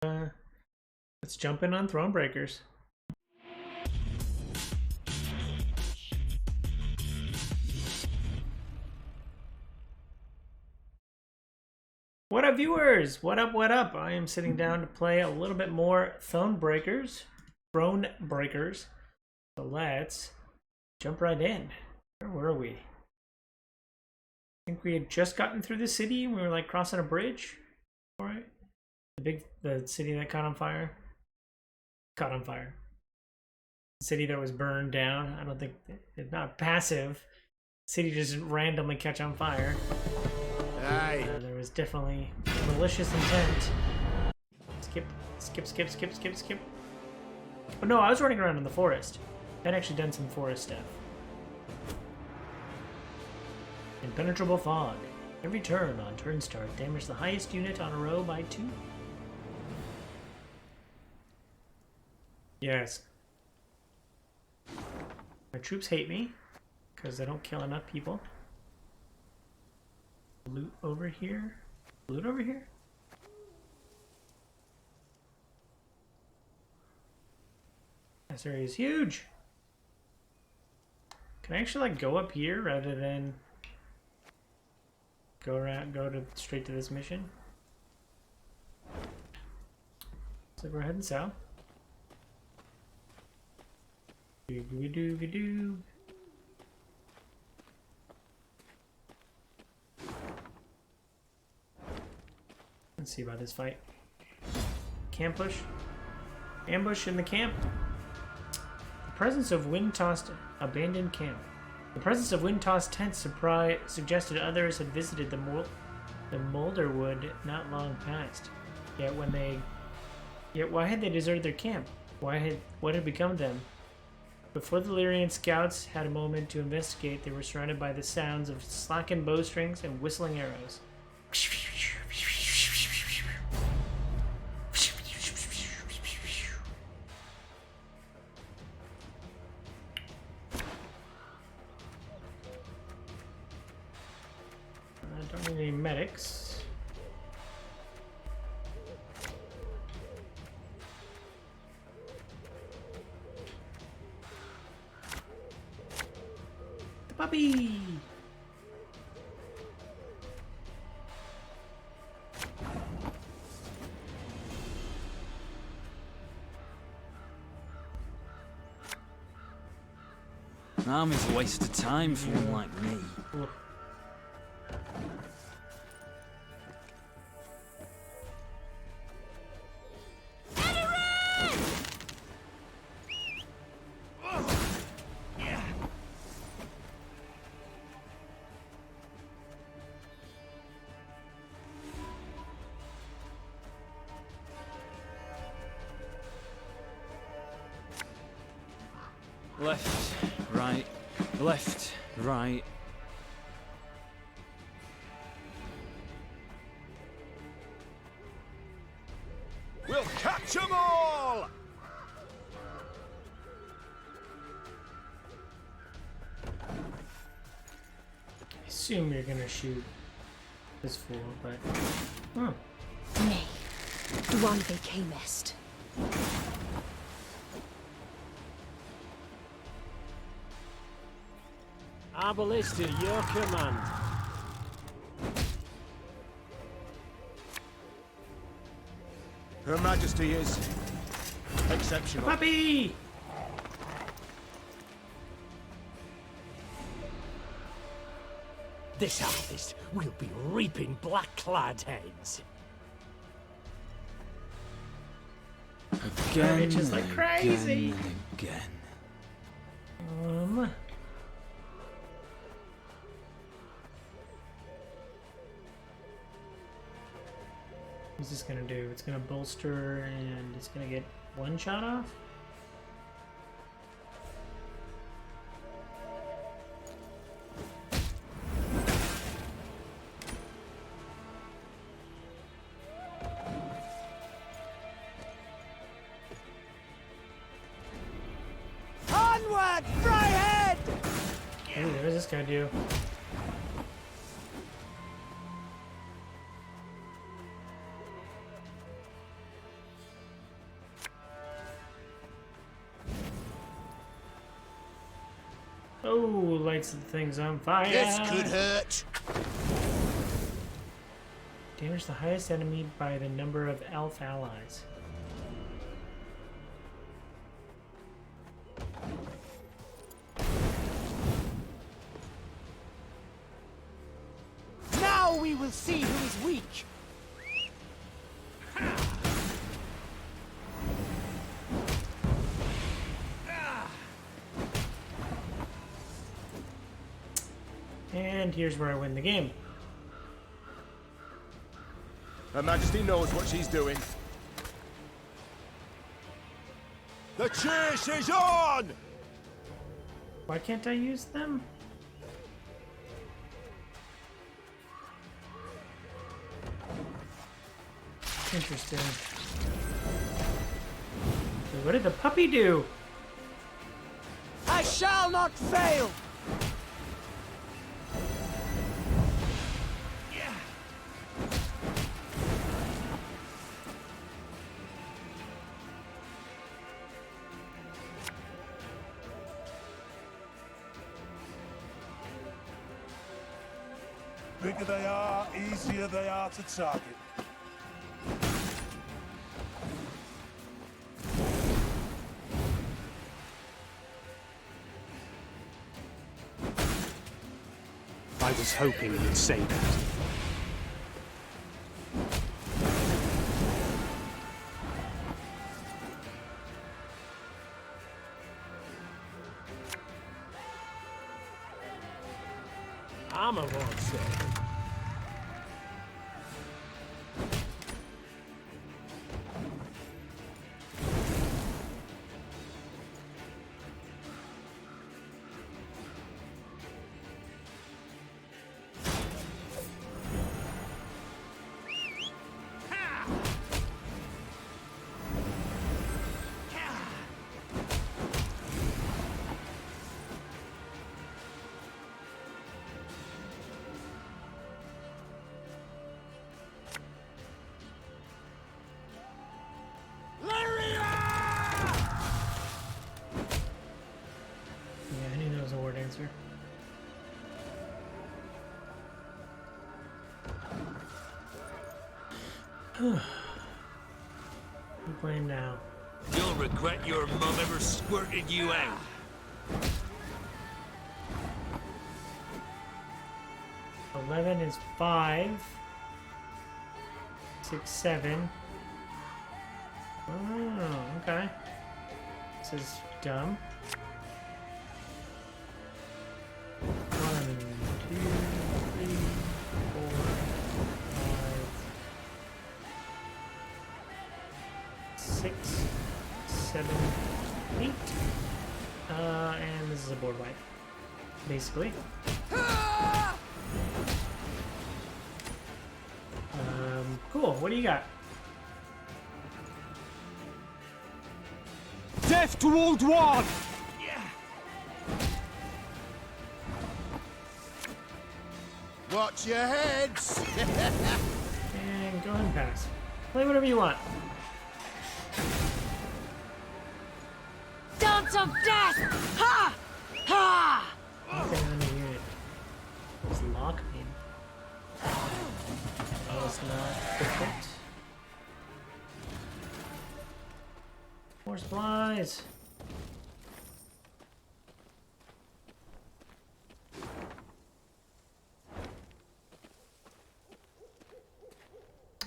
Let's jump in on Thronebreakers. What up, viewers? What up, what up? I am sitting down to play a little bit more Thronebreakers. So let's jump right in. Where were we? I think we had just gotten through the city and we were like crossing a bridge. Alright. The city that caught on fire. Caught on fire. The city that was burned down. I don't think it's not passive. The city just randomly catch on fire. There was definitely malicious intent. Skip. Oh no, I was running around in the forest. I'd actually done some forest stuff. Impenetrable fog. Every turn on turn start damage the highest unit on a row by 2. Yes. My troops hate me because I don't kill enough people. Loot over here. Loot over here? This area is huge. Can I actually like go up here rather than go straight to this mission? So we're heading south. Do. Let's see about this fight. Camp push. Ambush in the camp. The presence of wind-tossed abandoned camp. The presence of wind-tossed tents suggested others had visited the Moulderwood not long past. Yet why had they deserted their camp? What had become of them? Before the Lyrian scouts had a moment to investigate, they were surrounded by the sounds of slackened bowstrings and whistling arrows. I don't need any medics. The puppy! Army's a waste of time for one like me. Oof. Left, right, left, right. We'll catch 'em all! I assume you're gonna shoot this fool, but... Oh. Nay, Thronebreaker came est. Our ballista, your command. Her Majesty is exceptional. Puppy! This harvest will be reaping black-clad heads. Again, It's just like crazy. and again. What's this gonna do? It's gonna bolster and it's gonna get one shot off? Onward, Fryhead! Ooh, what does this guy do? Oh, lights the things on fire. This could hurt. Damage the highest enemy by the number of elf allies. Now we will see who is weak. And here's where I win the game. Her Majesty knows what she's doing. The chase is on! Why can't I use them? Interesting. So what did the puppy do? I shall not fail. Bigger they are, easier they are to target. I was hoping you'd say that. I'm a wrong say. Yeah, I knew that was a word answer. Who playing now? You'll regret your mum ever squirted you out. 11 is 5. 6, 7. Oh, okay. This is dumb. 1, 2, 3, 4, 5, 6, 7, 8. And this is a board wipe, basically. Cool. What do you got? Death to Old One! Watch your heads! And go ahead and pass. Play whatever you want. Dance of death! Ha! Ha! Okay, let me hear it. What's lock mean? That was not perfect. More supplies.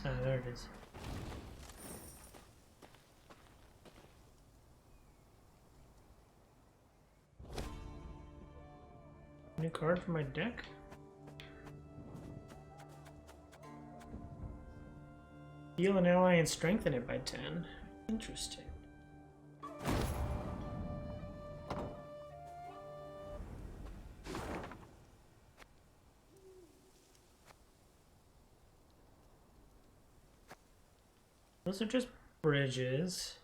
Ah, there it is. New card for my deck? Heal an ally and strengthen it by 10. Interesting. Those are just bridges.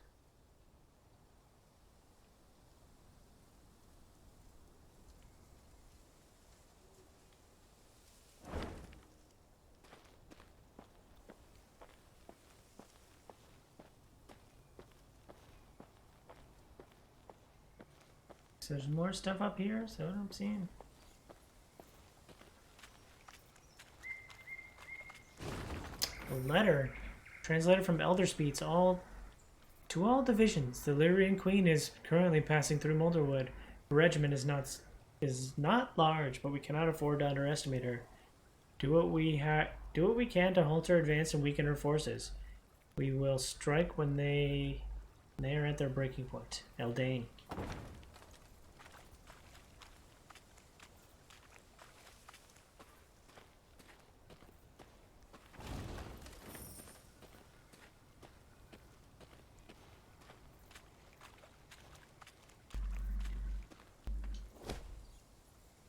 So there's more stuff up here. So what I'm seeing. A letter translated from Elder Speech. To all divisions. The Lyrian Queen is currently passing through Moulderwood. Her regiment is not large, but we cannot afford to underestimate her. Do what we can to halt her advance and weaken her forces. We will strike when they are at their breaking point. Eldane.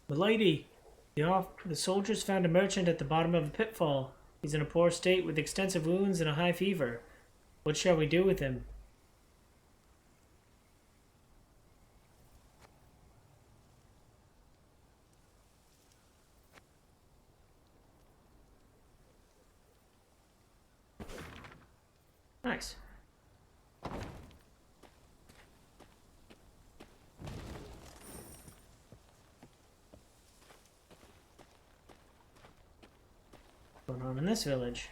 Milady, the soldiers found a merchant at the bottom of a pitfall. He's in a poor state with extensive wounds and a high fever. What shall we do with him? Nice. What's going on in this village?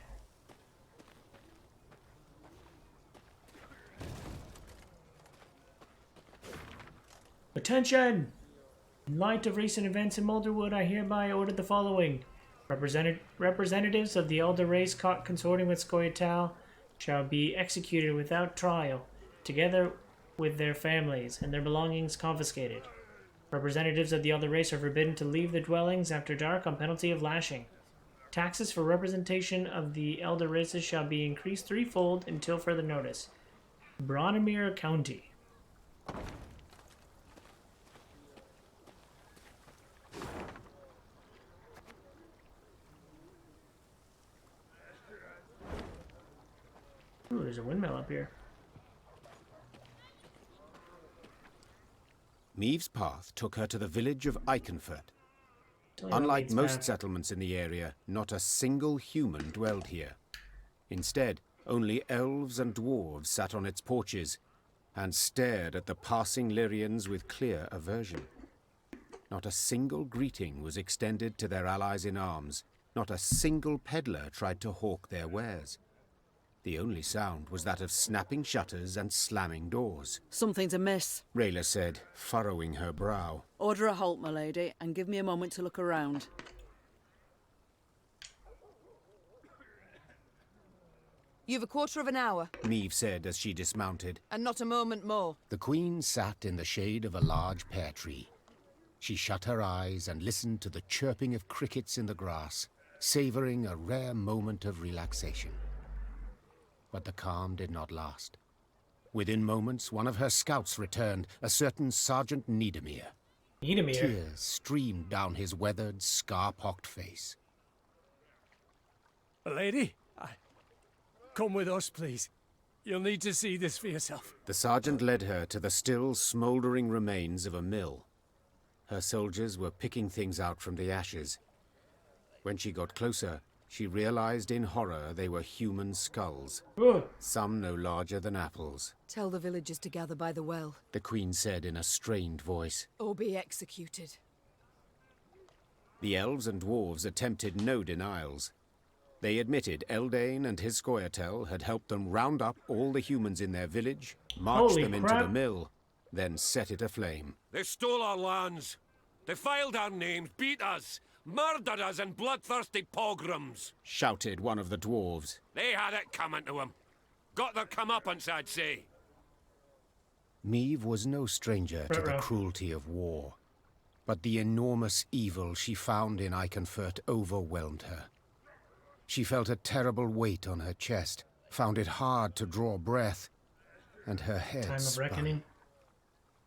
Attention! In light of recent events in Moulderwood, I hereby order the following. Representatives of the elder race caught consorting with Scoia'tael shall be executed without trial, together with their families, and their belongings confiscated. Representatives of the elder race are forbidden to leave their dwellings after dark on penalty of lashing. Taxes for representation of the elder races shall be increased threefold until further notice. Bronimir County. Ooh, there's a windmill up here. Meave's path took her to the village of Iconfurt. Unlike most settlements in the area, not a single human dwelled here. Instead, only elves and dwarves sat on its porches and stared at the passing Lyrians with clear aversion. Not a single greeting was extended to their allies in arms. Not a single peddler tried to hawk their wares. The only sound was that of snapping shutters and slamming doors. Something's amiss. Rayla said, furrowing her brow. Order a halt, my lady, and give me a moment to look around. You've a quarter of an hour. Meave said as she dismounted. And not a moment more. The Queen sat in the shade of a large pear tree. She shut her eyes and listened to the chirping of crickets in the grass, savouring a rare moment of relaxation. But the calm did not last. Within moments, one of her scouts returned, a certain Sergeant Niedermere. Niedermere? Tears streamed down his weathered, scar-pocked face. Lady, come with us, please. You'll need to see this for yourself. The sergeant led her to the still smouldering remains of a mill. Her soldiers were picking things out from the ashes. When she got closer, she realized in horror they were human skulls, some no larger than apples. Tell the villagers to gather by the well. The Queen said in a strained voice. Or be executed. The elves and dwarves attempted no denials. They admitted Eldane and his Scoia'tael had helped them round up all the humans in their village, march them into the mill, then set it aflame. They stole our lands, defiled our names, beat us, murdered us in bloodthirsty pogroms, shouted one of the dwarves. They had it coming to them. Got their comeuppance, I'd say. Meave was no stranger to the cruelty of war, but the enormous evil she found in Iconfurt overwhelmed her. She felt a terrible weight on her chest, found it hard to draw breath, and her head spun.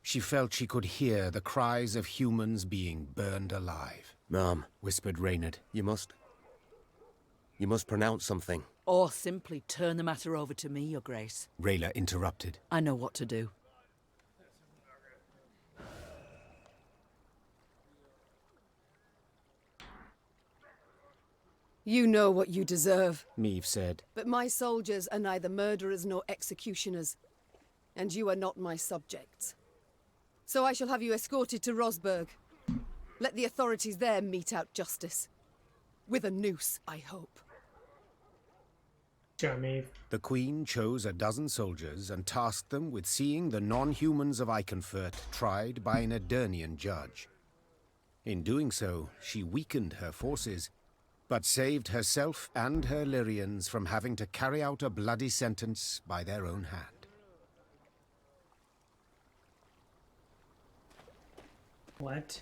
She felt she could hear the cries of humans being burned alive. Ma'am, whispered Reynard. You must pronounce something. Or simply turn the matter over to me, Your Grace. Rayla interrupted. I know what to do. You know what you deserve, Meave said. But my soldiers are neither murderers nor executioners, and you are not my subjects. So I shall have you escorted to Rosberg. Let the authorities there mete out justice. With a noose, I hope. Sure, Maeve. The Queen chose a dozen soldiers and tasked them with seeing the non-humans of Eichenfurt tried by an Edirnian judge. In doing so, she weakened her forces, but saved herself and her Lyrians from having to carry out a bloody sentence by their own hand. What?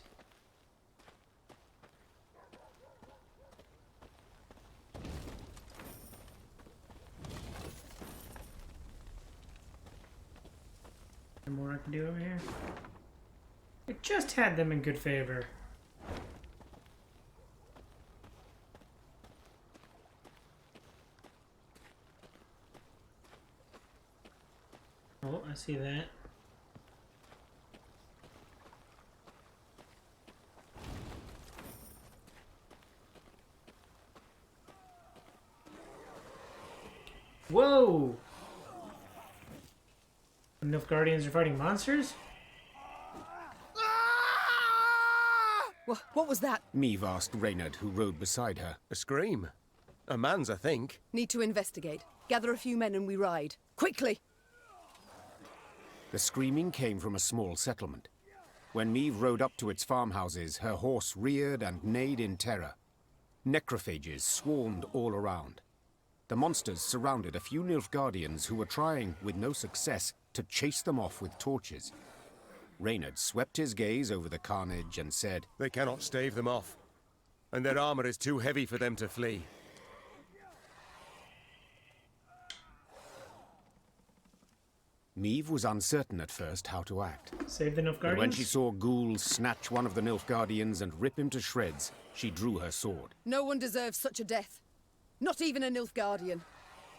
Any more I can do over here? I just had them in good favor. Oh, I see that. Whoa! Enough Guardians are fighting monsters? What was that? Maeve asked Reynard, who rode beside her. A scream. A man's, I think. Need to investigate. Gather a few men and we ride. Quickly! The screaming came from a small settlement. When Maeve rode up to its farmhouses, her horse reared and neighed in terror. Necrophages swarmed all around. The monsters surrounded a few Nilfgaardians who were trying, with no success, to chase them off with torches. Reynard swept his gaze over the carnage and said, They cannot stave them off, and their armor is too heavy for them to flee. Maeve was uncertain at first how to act. Save the Nilfgaardians? But when she saw ghouls snatch one of the Nilfgaardians and rip him to shreds, she drew her sword. No one deserves such a death. Not even a Nilfgaardian.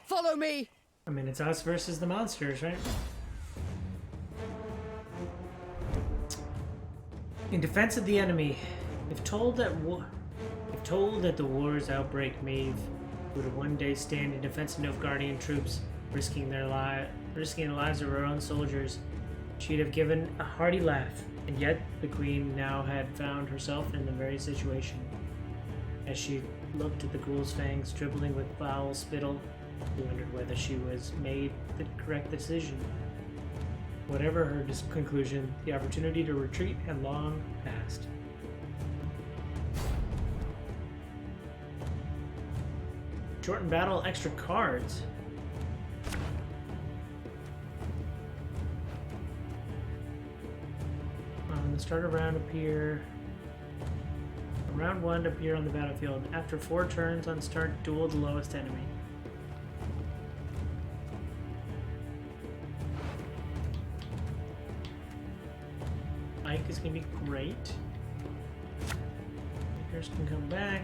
Follow me! I mean, it's us versus the monsters, right? In defense of the enemy, if told that the war's outbreak, Maeve would one day stand in defense of Nilfgaardian troops, risking the lives of her own soldiers, she'd have given a hearty laugh. And yet, the Queen now had found herself in the very situation. As she looked at the ghoul's fangs dribbling with foul spittle, she wondered whether she was made the correct decision. Whatever her conclusion, the opportunity to retreat had long passed. Shorten battle, extra cards. On the start of round appear. Round 1 to appear on the battlefield. After 4 turns on start, duel the lowest enemy. Ike is going to be great. Lakers can come back.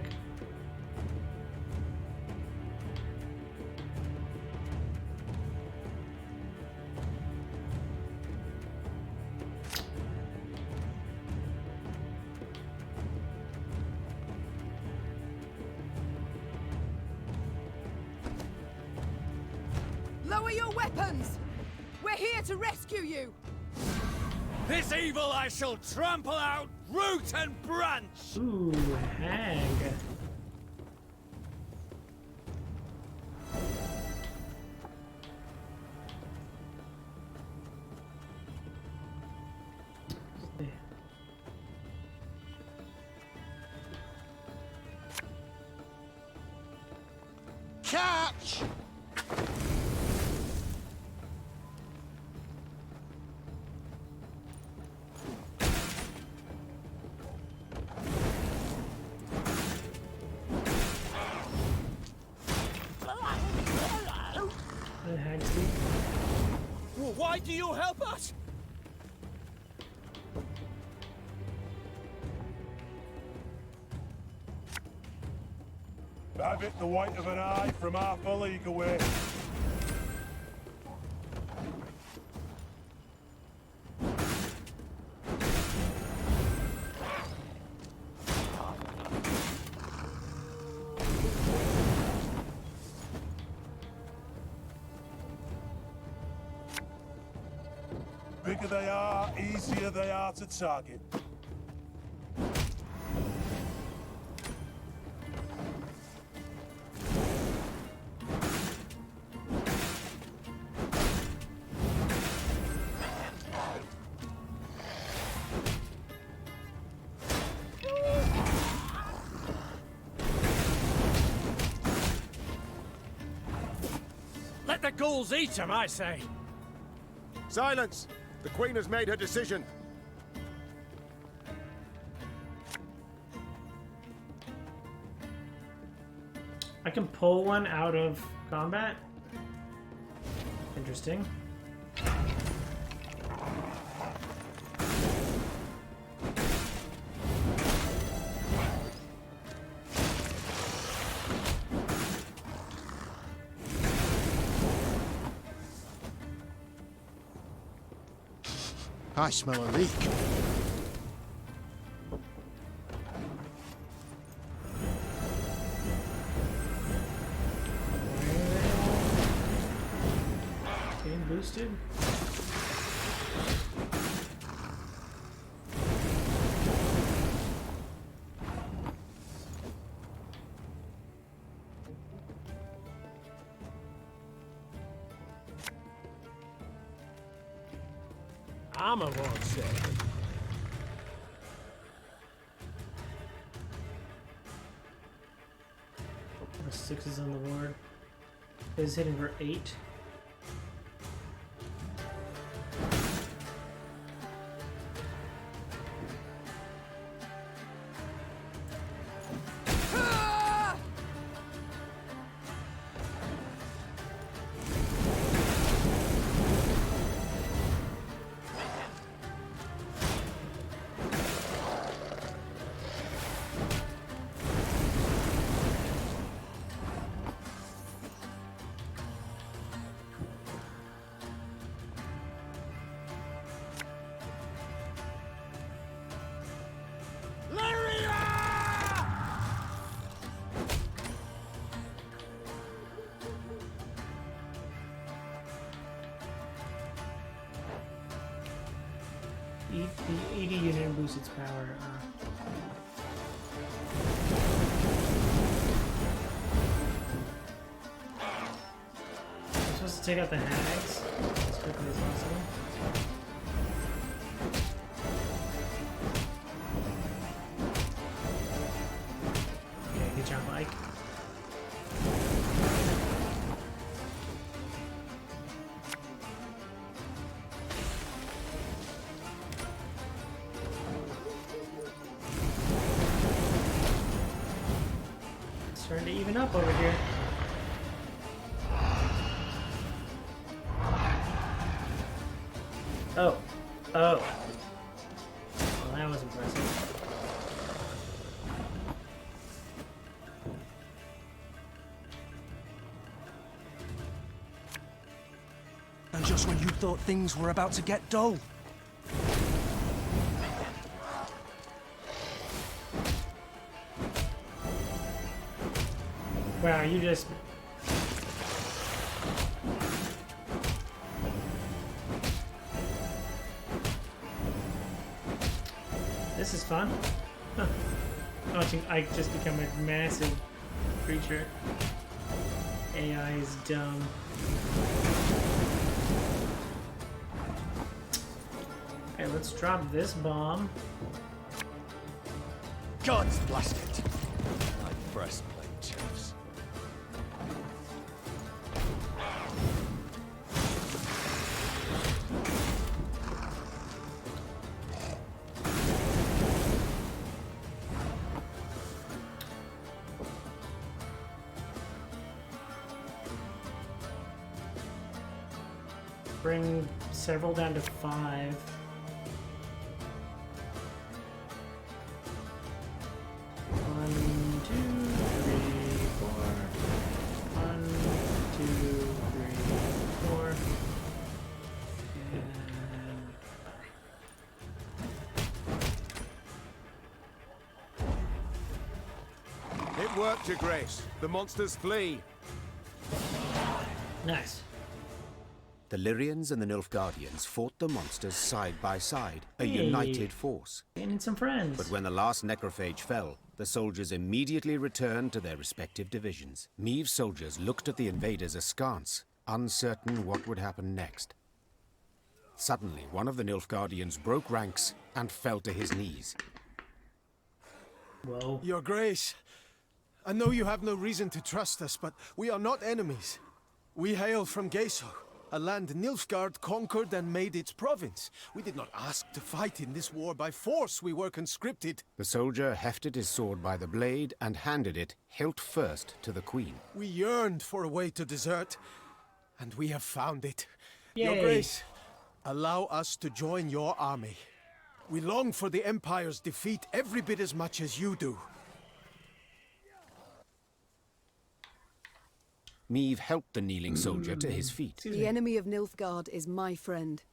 Lower your weapons! We're here to rescue you! This evil I shall trample out, root and branch! Ooh, hag. Catch! The hag sleep. Why do you help us? Have it the white of an eye from half a league away. Bigger they are, easier they are to target. Let the ghouls eat 'em, I say. Silence! The Queen has made her decision. I can pull one out of combat. Interesting. I smell a leak. Getting boosted. Armor won't say. Sixes on the board. Is hitting for 8. The 80 unit boosts its power. I'm supposed to take out the hags as quickly as possible. Okay, good job, Mike. Starting to even up over here. Oh. Oh. Well, that was impressive. And just when you thought things were about to get dull. Wow, you just... This is fun. Huh. Watching Ike just become a massive creature. AI is dumb. Okay, let's drop this bomb. God's blast it. My breastplate chafes. Bring several down to 5. One, two, three, four. 1, 2, 3, 4. And It worked, Your Grace. The monsters flee. nice. The Lyrians and the Nilfgaardians fought the monsters side by side, a Hey. united force. Gaining some friends. But when the last necrophage fell, the soldiers immediately returned to their respective divisions. Meave's soldiers looked at the invaders askance, uncertain what would happen next. Suddenly, one of the Nilfgaardians broke ranks and fell to his knees. Whoa. Your Grace, I know you have no reason to trust us, but we are not enemies. We hail from Geso, a land Nilfgaard conquered and made its province. We did not ask to fight in this war by force. We were conscripted. The soldier hefted his sword by the blade and handed it, hilt first, to the queen. We yearned for a way to desert, and we have found it. Yay. Your Grace, allow us to join your army. We long for the Empire's defeat every bit as much as you do. Meave helped the kneeling soldier to his feet. The enemy of Nilfgaard is my friend,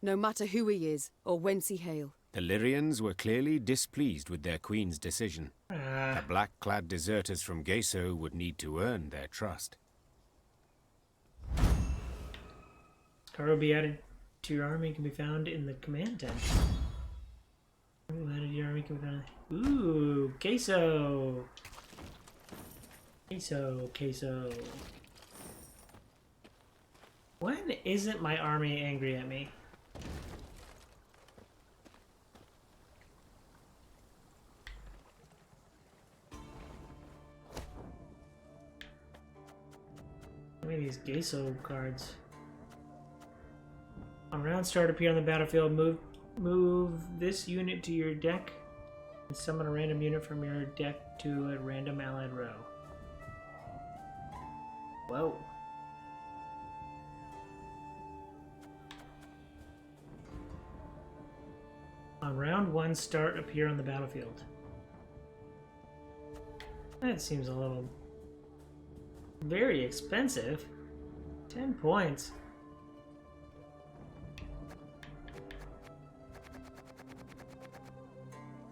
no matter who he is or whence he hail. The Lyrians were clearly displeased with their queen's decision. The black-clad deserters from Geso would need to earn their trust. Cargo be added to your army can be found in the command tent. Cargo added to your army can be found. Ooh, queso. Queso. When isn't my army angry at me? Maybe these queso cards. On round start, appear on the battlefield. Move this unit to your deck and summon a random unit from your deck to a random allied row. Whoa. On round 1 start, appear on the battlefield. That seems a little very expensive. 10 points.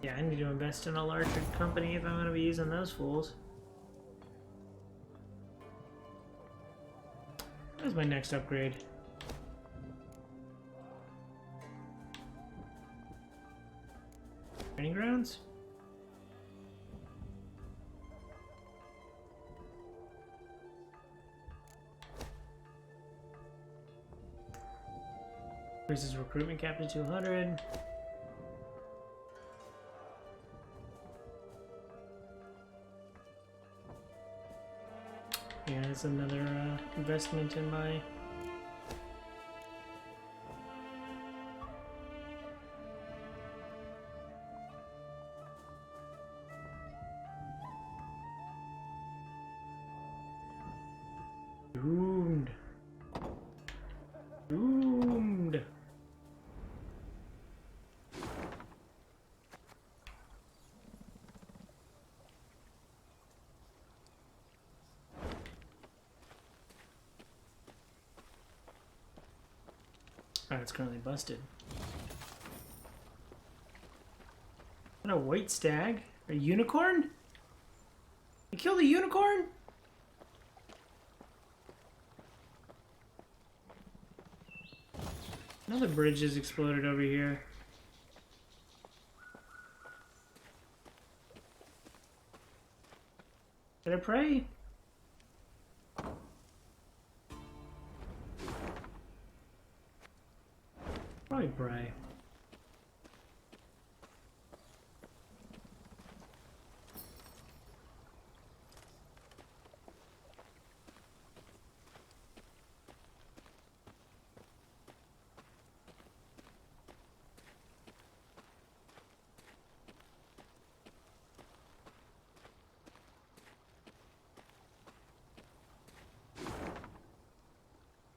Yeah, I need to invest in a larger company if I'm going to be using those fools. Where's my next upgrade? Training grounds? Increases recruitment cap to 200. Yeah, it's another investment in my doomed. Doomed. Alright, it's currently busted. What a white stag? A unicorn? You killed a unicorn? Another bridge has exploded over here. Did I pray? Probably pray.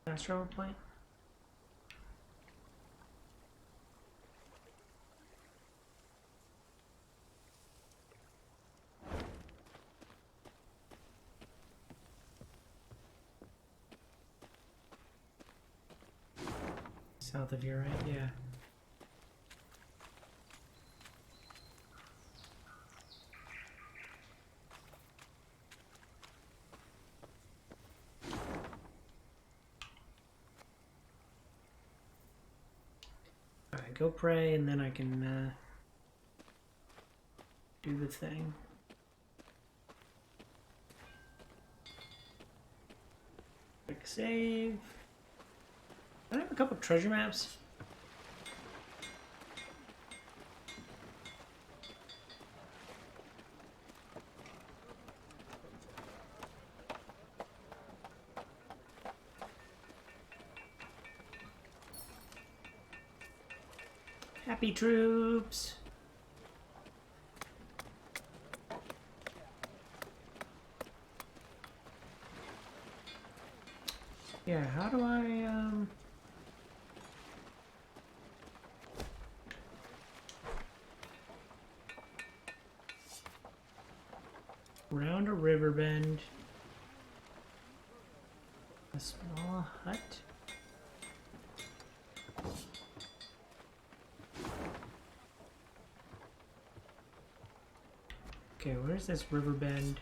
Fast travel point? South of here, right? Yeah. go pray, and then I can do the thing. Quick save. I have a couple treasure maps. Happy troops. Yeah, how do I, round a river bend. A small hut. Okay, where's this river bend?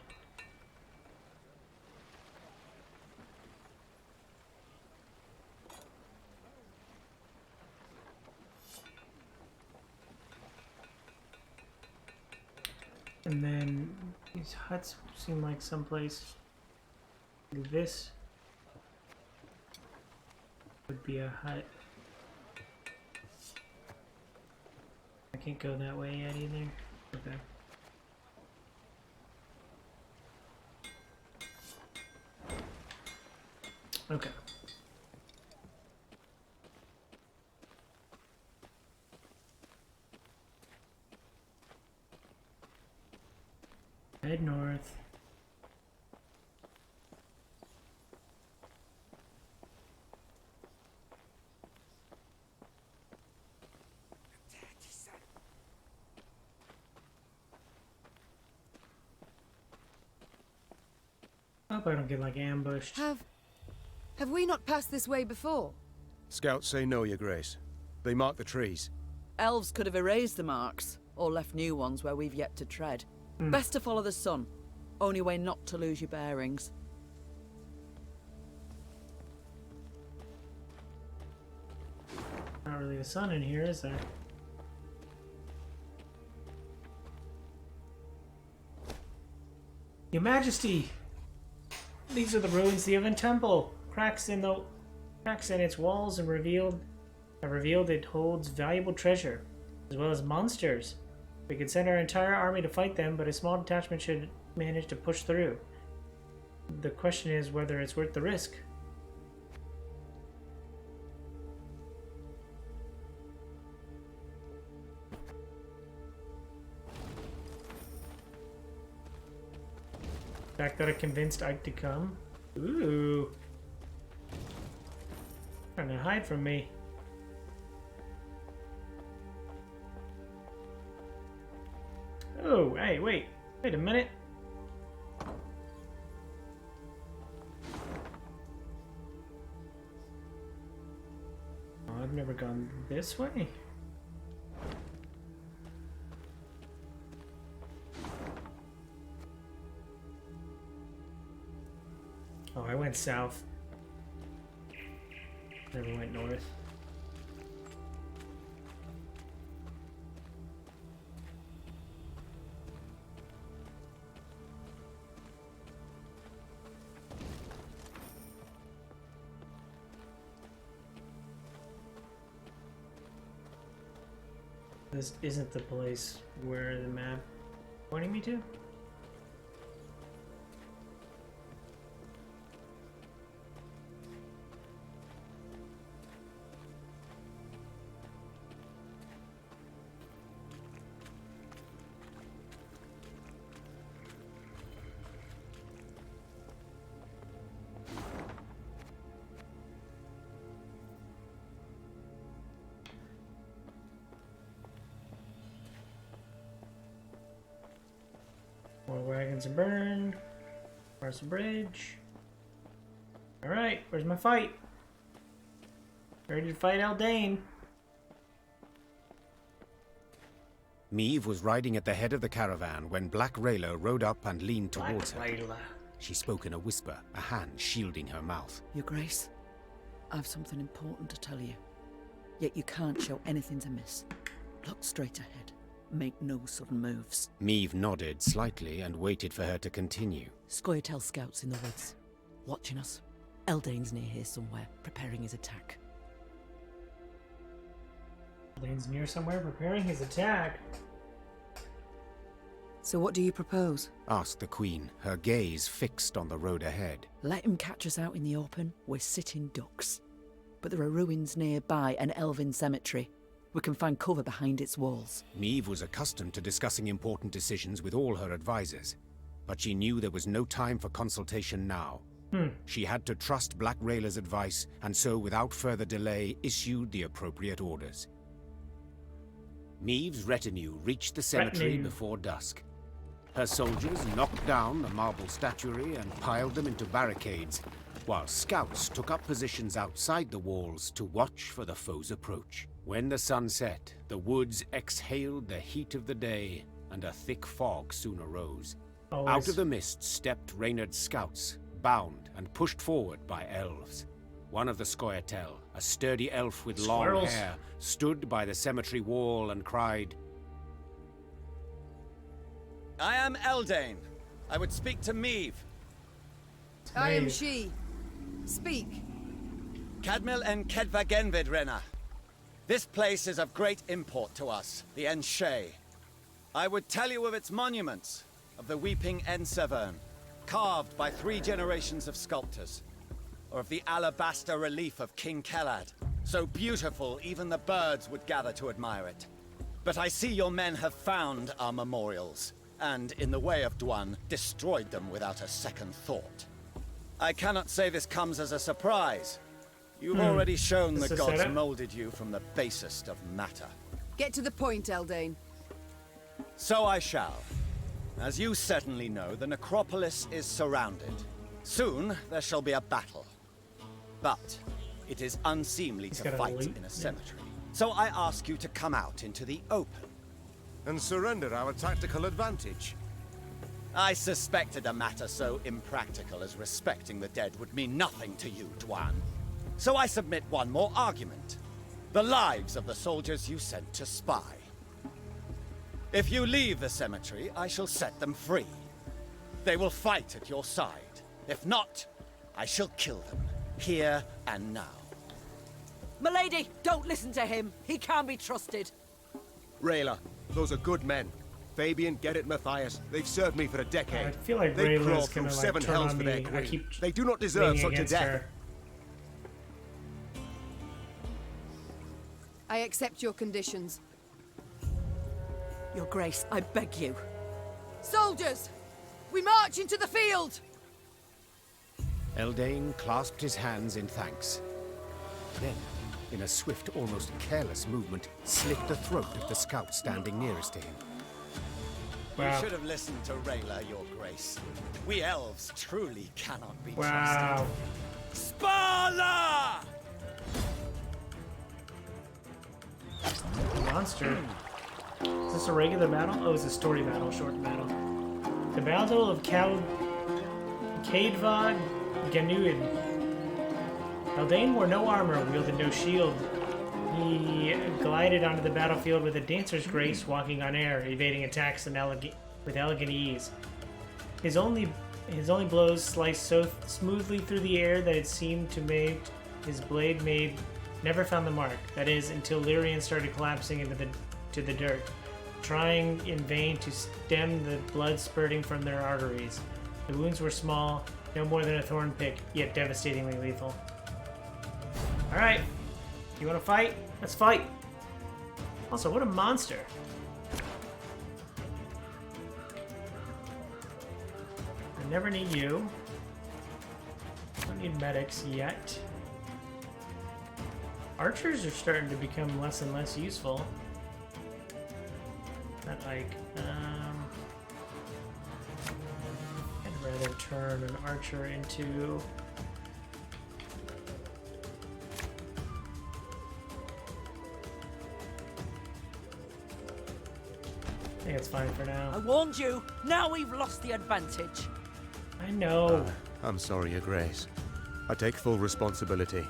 And then these huts seem like someplace like this would be a hut. I can't go that way yet either. Okay. Okay. Head north. Hope I don't get like ambushed. Have we not passed this way before? Scouts say no, Your Grace. They mark the trees. Elves could have erased the marks, or left new ones where we've yet to tread. Best to follow the sun. Only way not to lose your bearings. Not really the sun in here, is there? Your Majesty! These are the ruins of the Oven Temple. Cracks in its walls have revealed it holds valuable treasure, as well as monsters. We could send our entire army to fight them, but a small detachment should manage to push through. The question is whether it's worth the risk. The fact that I convinced Ike to come. Ooh. Trying to hide from me. Oh, hey, wait a minute. Oh, I've never gone this way. Oh, I went south. Never went north. This isn't the place where the map pointing me to? More wagons to burn. Across the bridge. Alright, where's my fight? Ready to fight Eldane. Meve was riding at the head of the caravan when Black Rayla rode up and leaned towards her. She spoke in a whisper, a hand shielding her mouth. Your Grace, I have something important to tell you. Yet you can't show anything to miss. Look straight ahead. Make no sudden moves. Meave nodded slightly and waited for her to continue. Scoia'tael scouts in the woods, watching us. Eldane's near here somewhere, preparing his attack. Eldane's near somewhere, preparing his attack. So what do you propose? Asked the Queen, her gaze fixed on the road ahead. Let him catch us out in the open. We're sitting ducks. But there are ruins nearby, an elven cemetery. We can find cover behind its walls. Meave was accustomed to discussing important decisions with all her advisors, but she knew there was no time for consultation now. She had to trust Black Rayla's advice, and so without further delay issued the appropriate orders. Meave's retinue reached the cemetery before dusk. Her soldiers knocked down the marble statuary and piled them into barricades, while scouts took up positions outside the walls to watch for the foe's approach. When the sun set, the woods exhaled the heat of the day, and a thick fog soon arose. Always. Out of the mist stepped Reynard's scouts, bound and pushed forward by elves. One of the Scoia'tael, a sturdy elf with long hair, stood by the cemetery wall and cried, I am Eldane. I would speak to Meave. I am she. Speak. Cadmil en Kedva Genvid Renna. This place is of great import to us, the Enshe. I would tell you of its monuments, of the weeping Ensevern, carved by 3 generations of sculptors, or of the alabaster relief of King Kelad, so beautiful even the birds would gather to admire it. But I see your men have found our memorials, and in the way of Dwan, destroyed them without a second thought. I cannot say this comes as a surprise. You've already shown the gods molded you from the basest of matter. Get to the point, Eldane. So I shall. As you certainly know, the necropolis is surrounded. Soon there shall be a battle. But it is unseemly to fight in a cemetery. So I ask you to come out into the open. And surrender our tactical advantage. I suspected a matter so impractical as respecting the dead would mean nothing to you, Dwan. So I submit one more argument. The lives of the soldiers you sent to spy. If you leave the cemetery, I shall set them free. They will fight at your side. If not, I shall kill them, here and now. Milady, don't listen to him. He can't be trusted. Rayla, those are good men. Fabian, Gerrit, Matthias, they've served me for a decade. I feel like They've Rayla's crawled gonna through like 7 turn hells on for their me. I queen. keep They do not deserve leaning such a against death. her. I accept your conditions. Your Grace, I beg you. Soldiers! We march into the field! Eldane clasped his hands in thanks. Then, in a swift, almost careless movement, slit the throat of the scout standing nearest to him. You should have listened to Rayla, Your Grace. We elves truly cannot be Wow. trusted. Spala! Monster. Is this a regular battle? Oh, it's a story battle, short battle. The Battle of Caedva Ganuid. Eldane wore no armor, wielded no shield. He glided onto the battlefield with a dancer's grace, walking on air, evading attacks with elegant ease. His only blows sliced so smoothly through the air that it seemed to make his blade never found the mark. That is, until Lyrian started collapsing to the dirt, trying in vain to stem the blood spurting from their arteries. The wounds were small, no more than a thorn pick, yet devastatingly lethal. Alright, you wanna fight? Let's fight! Also, what a monster! I never need you. Don't need medics yet. Archers are starting to become less and less useful. Not like, I'd rather turn an archer into... I think it's fine for now. I warned you. Now we've lost the advantage. I know. I'm sorry, Your Grace. I take full responsibility.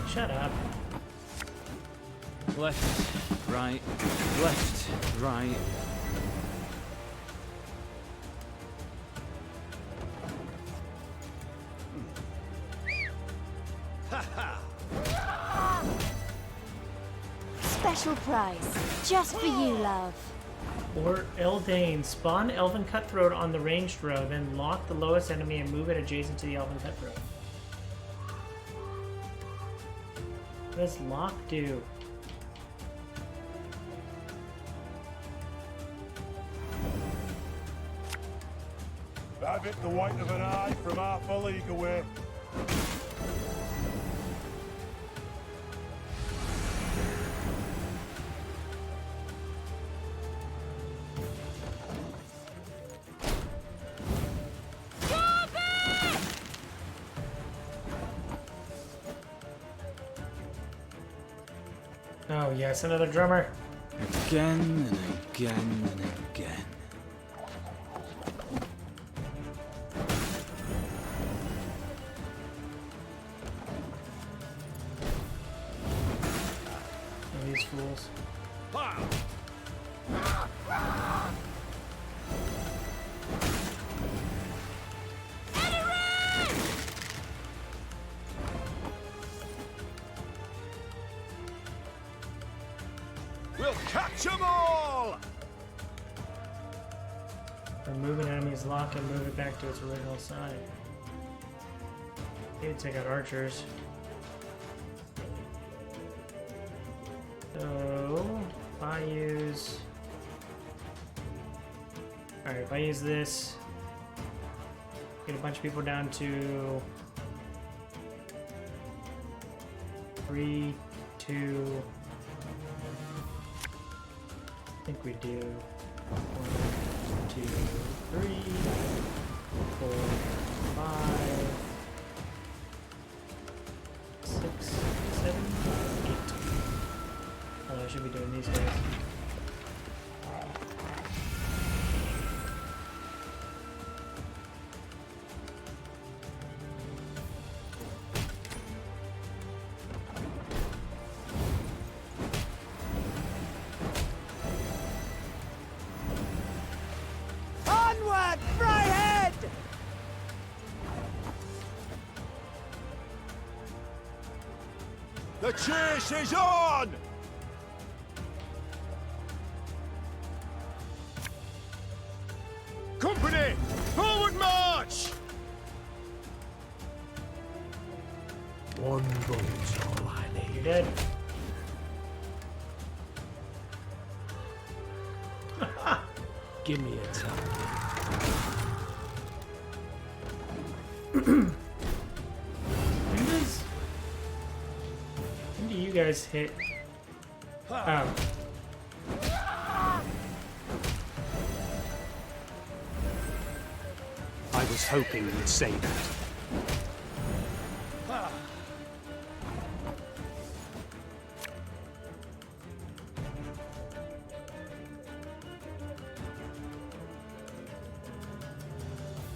Shut up. Left, right, left, right. Special prize, just for you, love. Or Eldane. Spawn Elven Cutthroat on the ranged row, then lock the lowest enemy and move it adjacent to the Elven Cutthroat. What does lock do? Have it the white of an eye from half a league away. Oh yes, another drummer. Again and again and again. Oh, these fools. We'll catch them all! Remove an enemy's lock and move it back to its original side. Maybe take out archers. So, if I use... Alright, if I use this, get a bunch of people down to 3, 2... I think we do 1, 2, 3, 4, 5, 6, 7, 8. Oh, I should be doing these guys. Onward, Fryhead! The chase is on! Company, forward march! One bullet's all I need. You're dead. Give me a time. When do you guys hit? Oh. I was hoping you'd say that.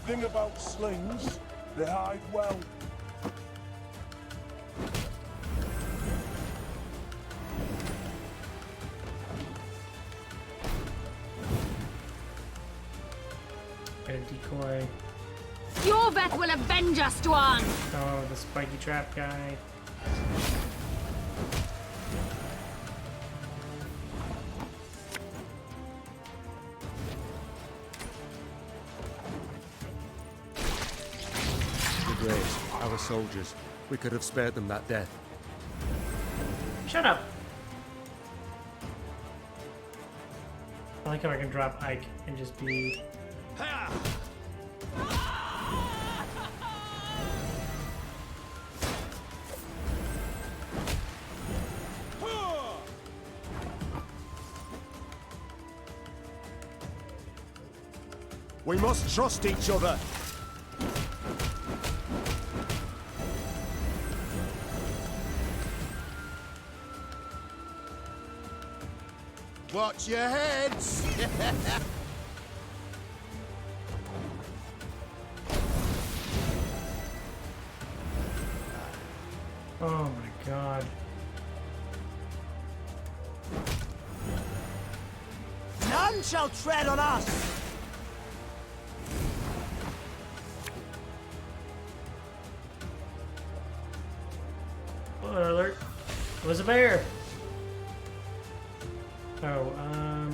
Thing about slings, they hide well. Got a decoy. Your bet will avenge us, Dwan! Oh, the spiky trap guy. The Graves, our soldiers. We could have spared them that death. Shut up! I like how I can drop Ike and just be... We must trust each other. Watch your heads! Oh my god. None shall tread on us! Spoiler alert. It was a bear. Oh, are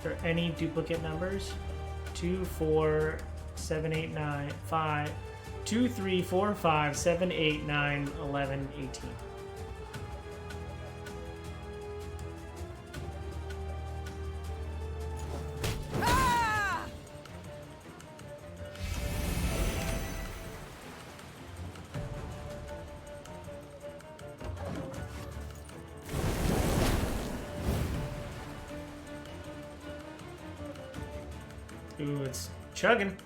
there any duplicate numbers? 2, 4, 7, 8, 9, 5, 2, 3, 4, 5, 7, 8, 9, 11, 18. Ooh, it's chugging.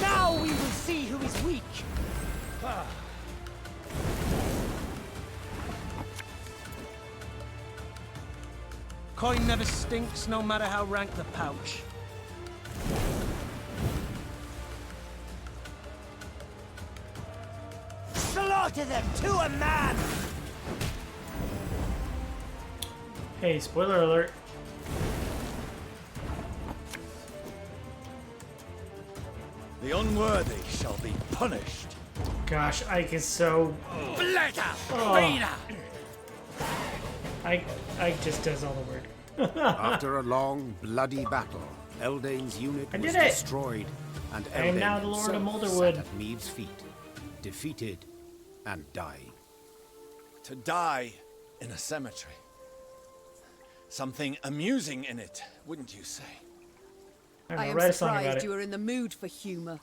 Now we will see who is weak! Coin never stinks, no matter how rank the pouch. Slaughter them to a man! Hey, spoiler alert. The unworthy shall be punished. Gosh, Ike is so... Bladder! Ike just does all the work. After a long, bloody battle, Eldane's unit I was did it! destroyed, and I am Eldane now the Lord of himself Molderwood. sat at Meade's feet, defeated and dying. To die in a cemetery. Something amusing in it, wouldn't you say? I am write a song about surprised it. you are in the mood for humor.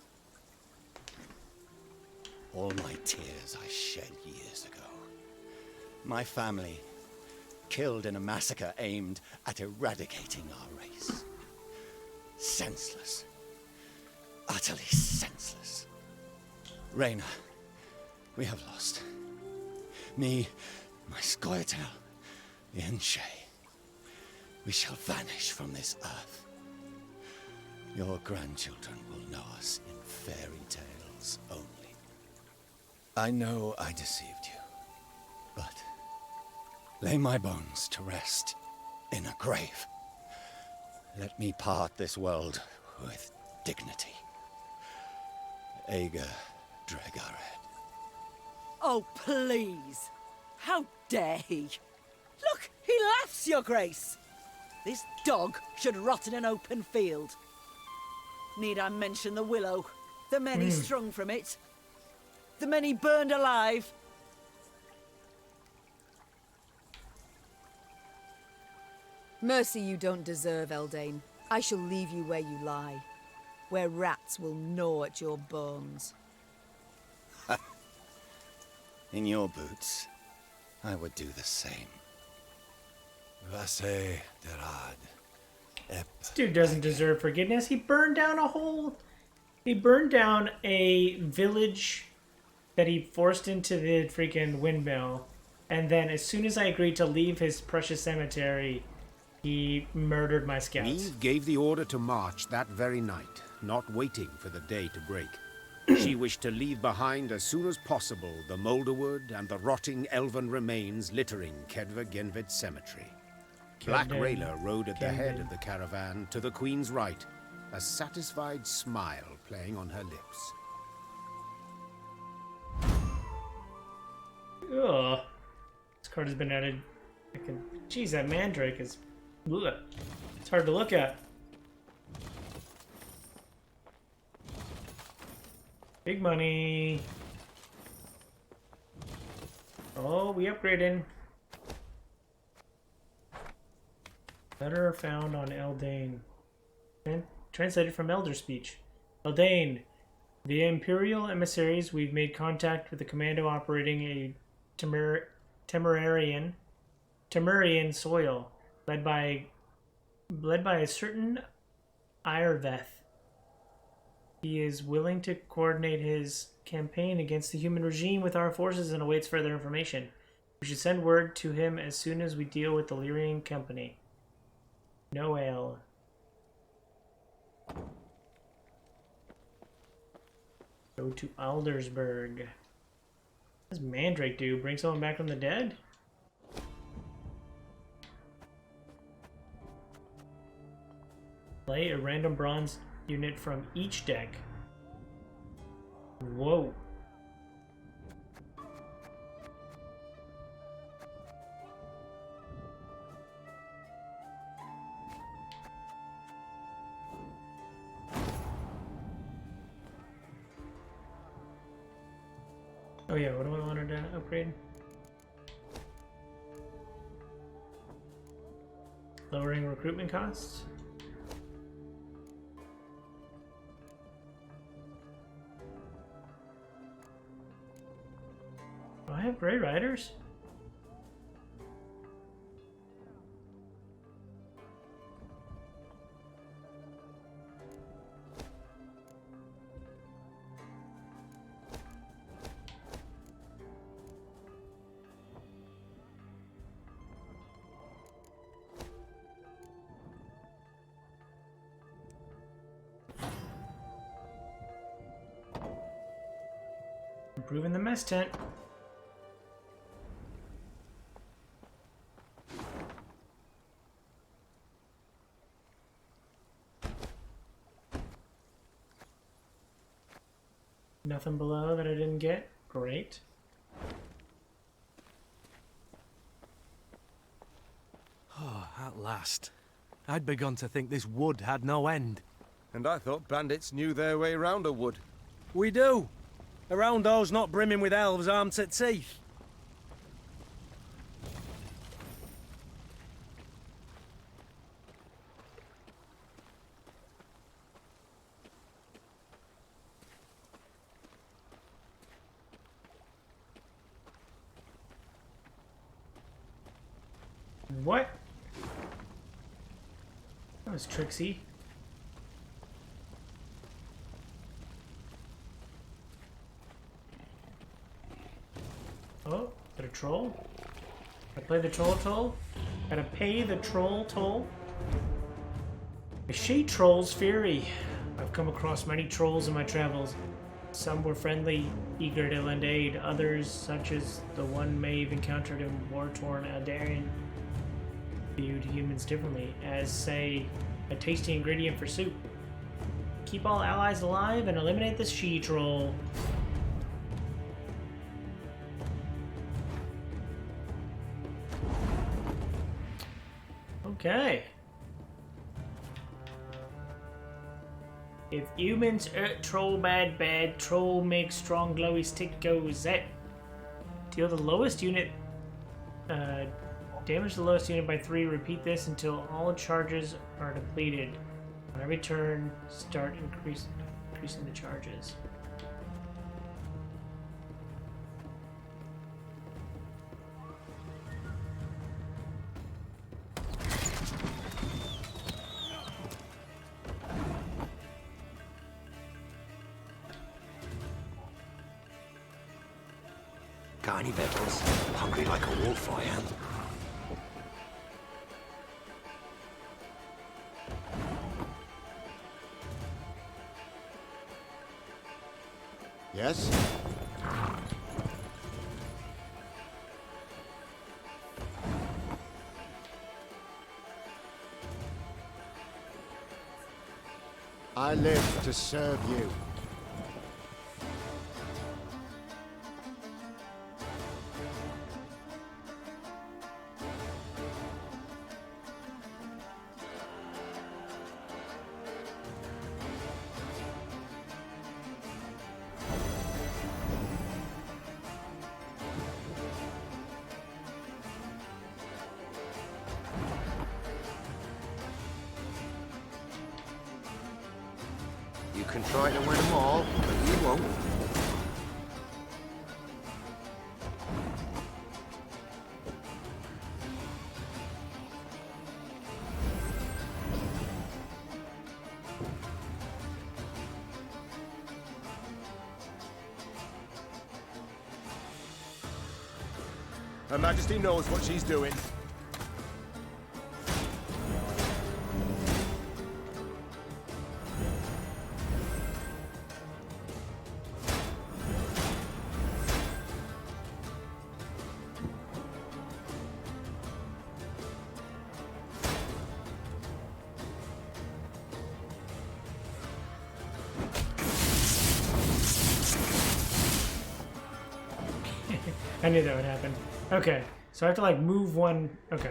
All my tears I shed years ago. My family killed in a massacre aimed at eradicating our race. Senseless. Utterly senseless. Reyna, we have lost. Me, my Scoia'tael, the Enshe. We shall vanish from this earth. Your grandchildren will know us in fairy tales only. I know I deceived you, but lay my bones to rest in a grave. Let me part this world with dignity. Ager Dregared. Oh, please! How dare he? Look, he laughs, Your Grace! This dog should rot in an open field. Need I mention the willow? The men he strung from it? The men he burned alive? Mercy you don't deserve, Eldane. I shall leave you where you lie, where rats will gnaw at your bones. In your boots, I would do the same. Vasse derad. This dude doesn't deserve forgiveness. He burned down a whole... He burned down a village that he forced into the freaking windmill. And then as soon as I agreed to leave his precious cemetery, he murdered my scouts. Meade gave the order to march that very night, not waiting for the day to break. She wished to leave behind as soon as possible the Molderwood and the rotting elven remains littering Kedva Genvid Cemetery. Black Rayla rode at the head of the caravan to the Queen's right, a satisfied smile playing on her lips. Ugh. This card has been added. Jeez, that mandrake is... Ugh. It's hard to look at. Big money. Oh, we upgraded. Letter found on Eldane. Translated from Elder Speech. Eldane. The Imperial emissaries, we've made contact with the commando operating a Temurian soil, led by a certain Irveth. He is willing to coordinate his campaign against the human regime with our forces and awaits further information. We should send word to him as soon as we deal with the Lyrian company. Noel. Go to Aldersburg. What does Mandrake do? Bring someone back from the dead? Play a random bronze unit from each deck. Whoa. Oh yeah, what do I want to upgrade? Lowering recruitment costs? Do I have Grey Riders? Improving the mess tent. Nothing below that I didn't get. Great. Oh, at last. I'd begun to think this wood had no end. And I thought bandits knew their way round a wood. We do. Around those not brimming with elves armed to teeth. What? That was Trixie. Oh, is that a troll? I play the troll toll? Gotta pay the troll toll? A she troll's fury. I've come across many trolls in my travels. Some were friendly, eager to lend aid. Others, such as the one Maeve encountered in war-torn Aldarian, viewed humans differently, as, say, a tasty ingredient for soup. Keep all allies alive and eliminate the she-troll. Okay. If humans hurt troll bad, troll makes strong glowy stick go zet. Deal the lowest unit, damage the lowest unit by 3. Repeat this until all charges are depleted. On every turn, start increasing the charges. Got any victuals? Hungry like a wolf, I am. Yes? I live to serve you. You can try to win them all, but you won't. Her Majesty knows what she's doing. I knew that would happen. Okay, so I have to like move one. Okay,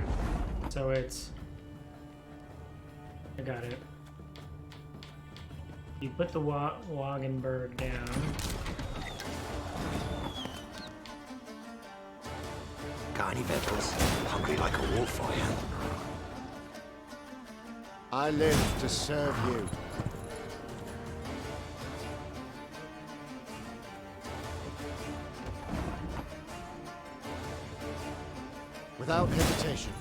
so it's. I got it. You put the Wagenberg down. Got any victuals? Hungry like a wolf, I am. I live to serve you. Without hesitation.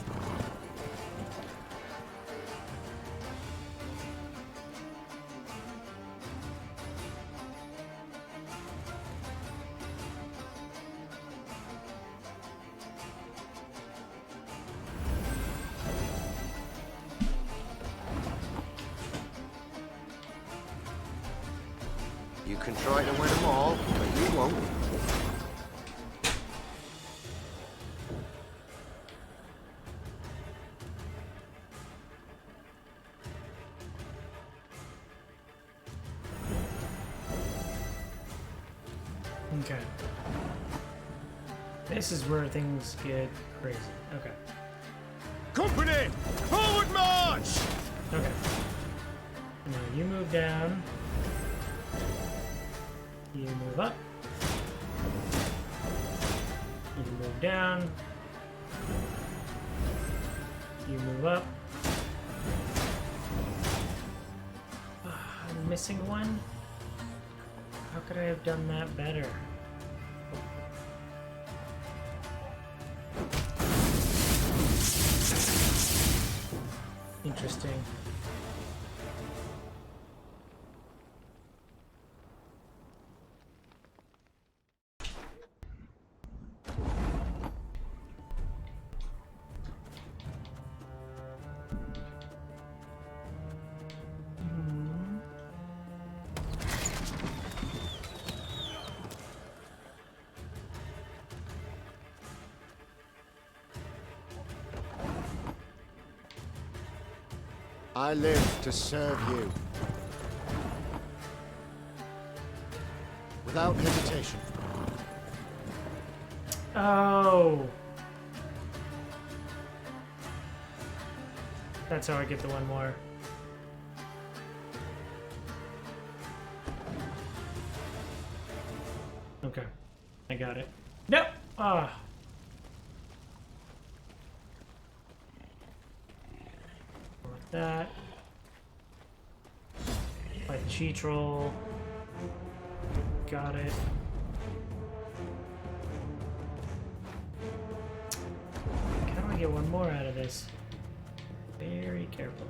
You can try to win them all, but you won't. Okay. This is where things get crazy. Okay. Company! Forward march! Okay. Now you move down. You move up. You move down. You move up. I'm missing one. How could I have done that better? Interesting. I live to serve you. Without hesitation. Oh. That's how I get the one more. Okay. I got it. Nope. Ah. Like that. Like cheat roll. Got it. How do I get one more out of this? Very carefully.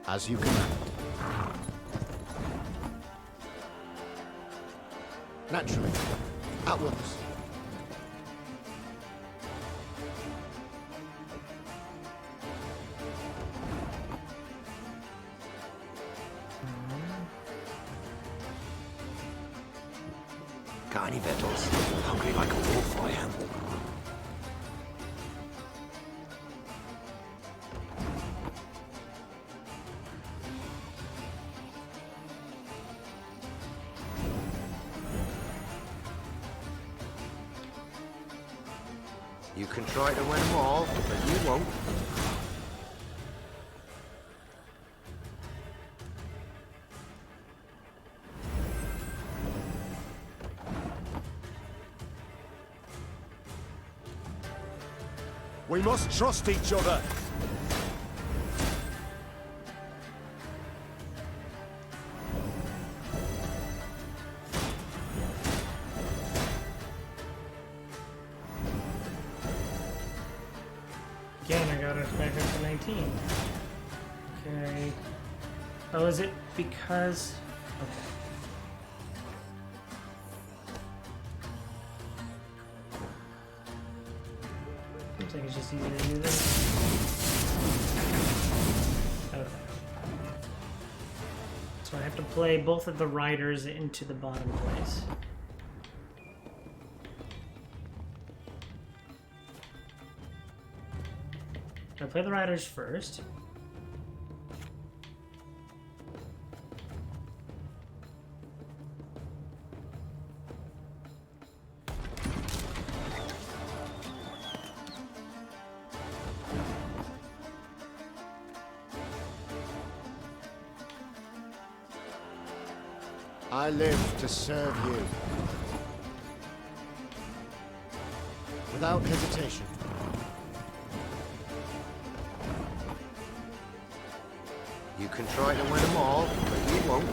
As you command. Naturally. At once. Got any victuals? Hungry like a wolf, I am. You can try to win them all, but you won't. We must trust each other. Again, I got us back up to 19. Okay. Oh, is it because... Okay. Seems like it's just easier to do this. Okay. So I have to play both of the riders into the bottom place. I play the riders first. I live to serve you. Without hesitation. You can try to win them all, but you won't.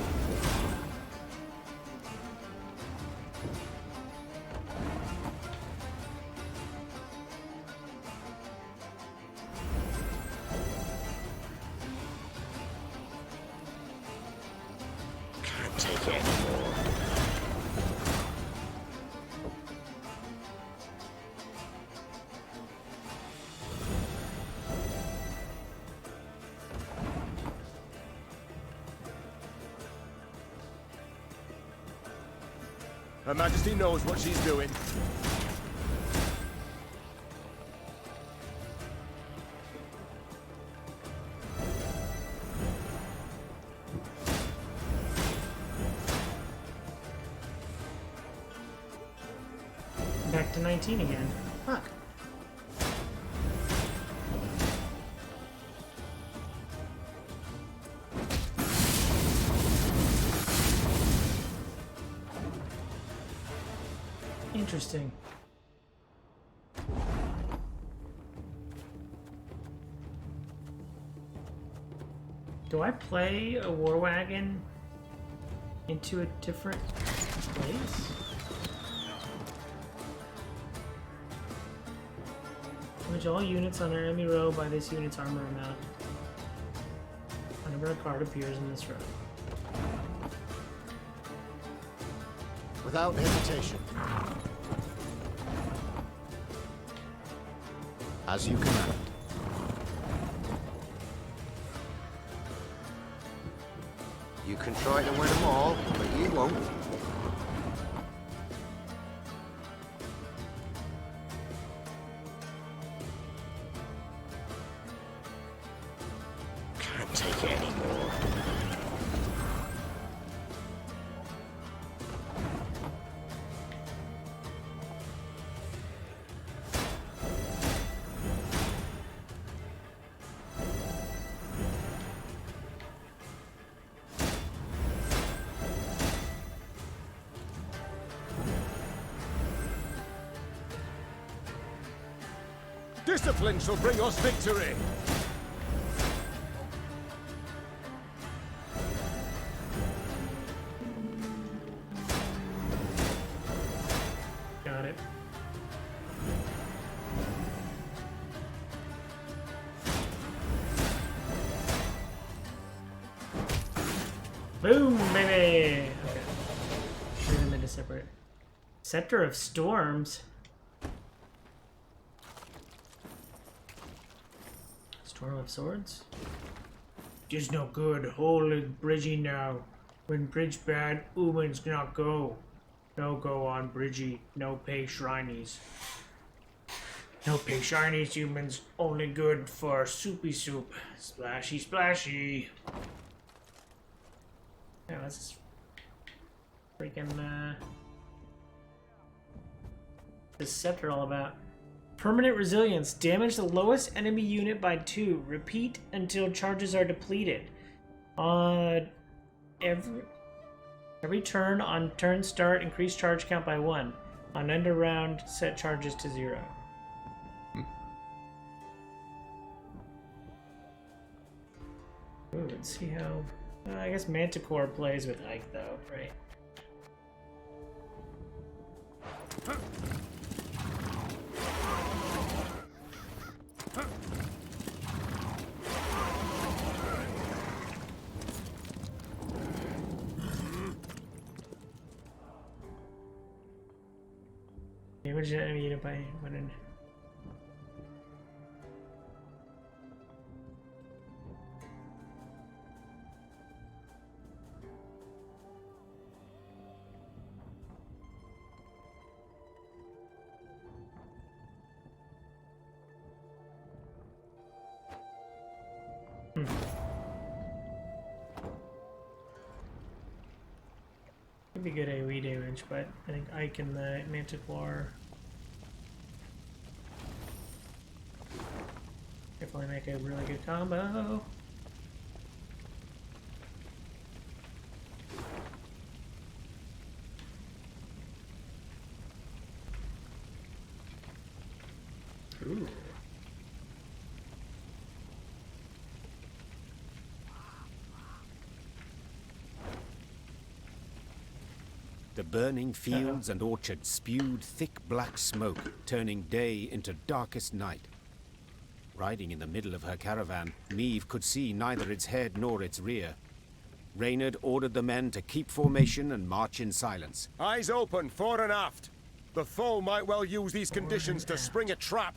Can't take it anymore. Her Majesty knows what she's doing. Back to 19 again. Fuck. Interesting. Do I play a war wagon into a different place? Damage all units on our enemy row by this unit's armor amount. Whenever a card appears in this row. Without hesitation. As you command. You can try to win them all, but you won't. Can't take it anymore. Discipline shall bring us victory! Got it. Boom, baby! Okay. Leave them into separate. Scepter of Storms. Storm of Swords? Just no good. Holy Bridgie now. When bridge bad, humans not go. No go on Bridgie. No pay shinies. No pay shinies, humans. Only good for soupy soup. Splashy, splashy. Yeah, let's freaking this scepter all about. Permanent resilience. Damage the lowest enemy unit by 2. Repeat until charges are depleted. Every turn on turn start, increase charge count by 1. On end of round, set charges to 0. Ooh, let's see how... I guess Manticore plays with Ike though, right? Damage an enemy unit by 1 in. Could be good AoE damage, but I think Ike and the Manticore definitely make a really good combo. Ooh. The burning fields and orchards spewed thick black smoke, turning day into darkest night. Riding in the middle of her caravan, Meve could see neither its head nor its rear. Reynard ordered the men to keep formation and march in silence. Eyes open, fore and aft. The foe might well use these conditions to spring a trap.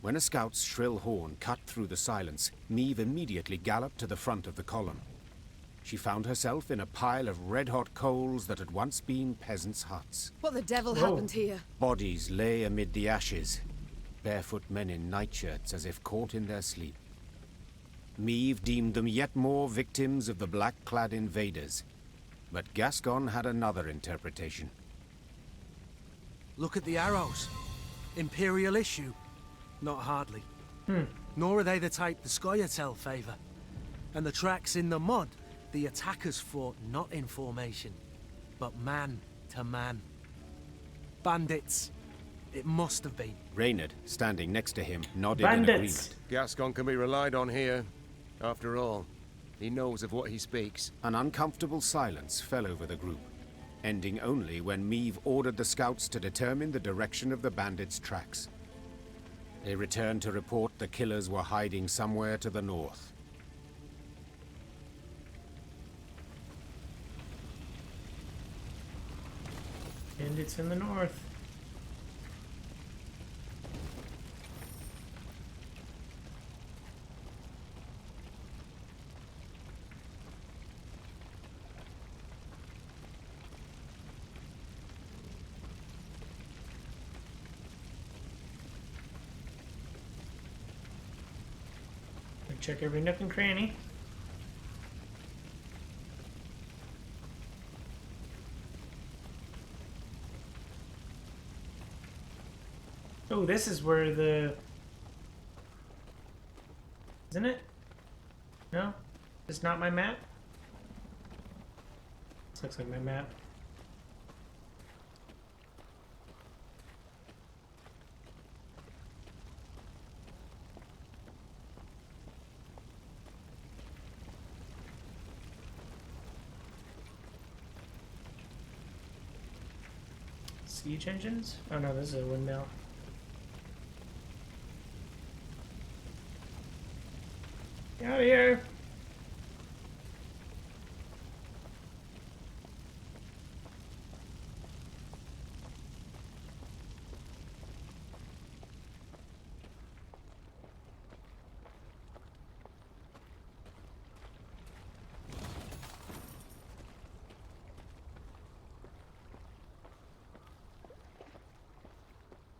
When a scout's shrill horn cut through the silence, Meve immediately galloped to the front of the column. She found herself in a pile of red-hot coals that had once been peasants' huts. What the devil happened here? Bodies lay amid the ashes, barefoot men in nightshirts as if caught in their sleep. Meve deemed them yet more victims of the black-clad invaders, but Gascon had another interpretation. Look at the arrows. Imperial issue. Not hardly. Hmm. Nor are they the type the Scoia'tael favour. And the tracks in the mud, the attackers fought not in formation, but man to man. Bandits. It must have been. Reynard, standing next to him, nodded Bandits. in agreement. Gascon can be relied on here. After all, he knows of what he speaks. An uncomfortable silence fell over the group, ending only when Meve ordered the scouts to determine the direction of the bandits' tracks. They returned to report the killers were hiding somewhere to the north. And it's in the north. Check every nook and cranny. Oh, this is where the... Isn't it? No? It's not my map? This looks like my map. Siege engines? Oh no, this is a windmill. Get out of here!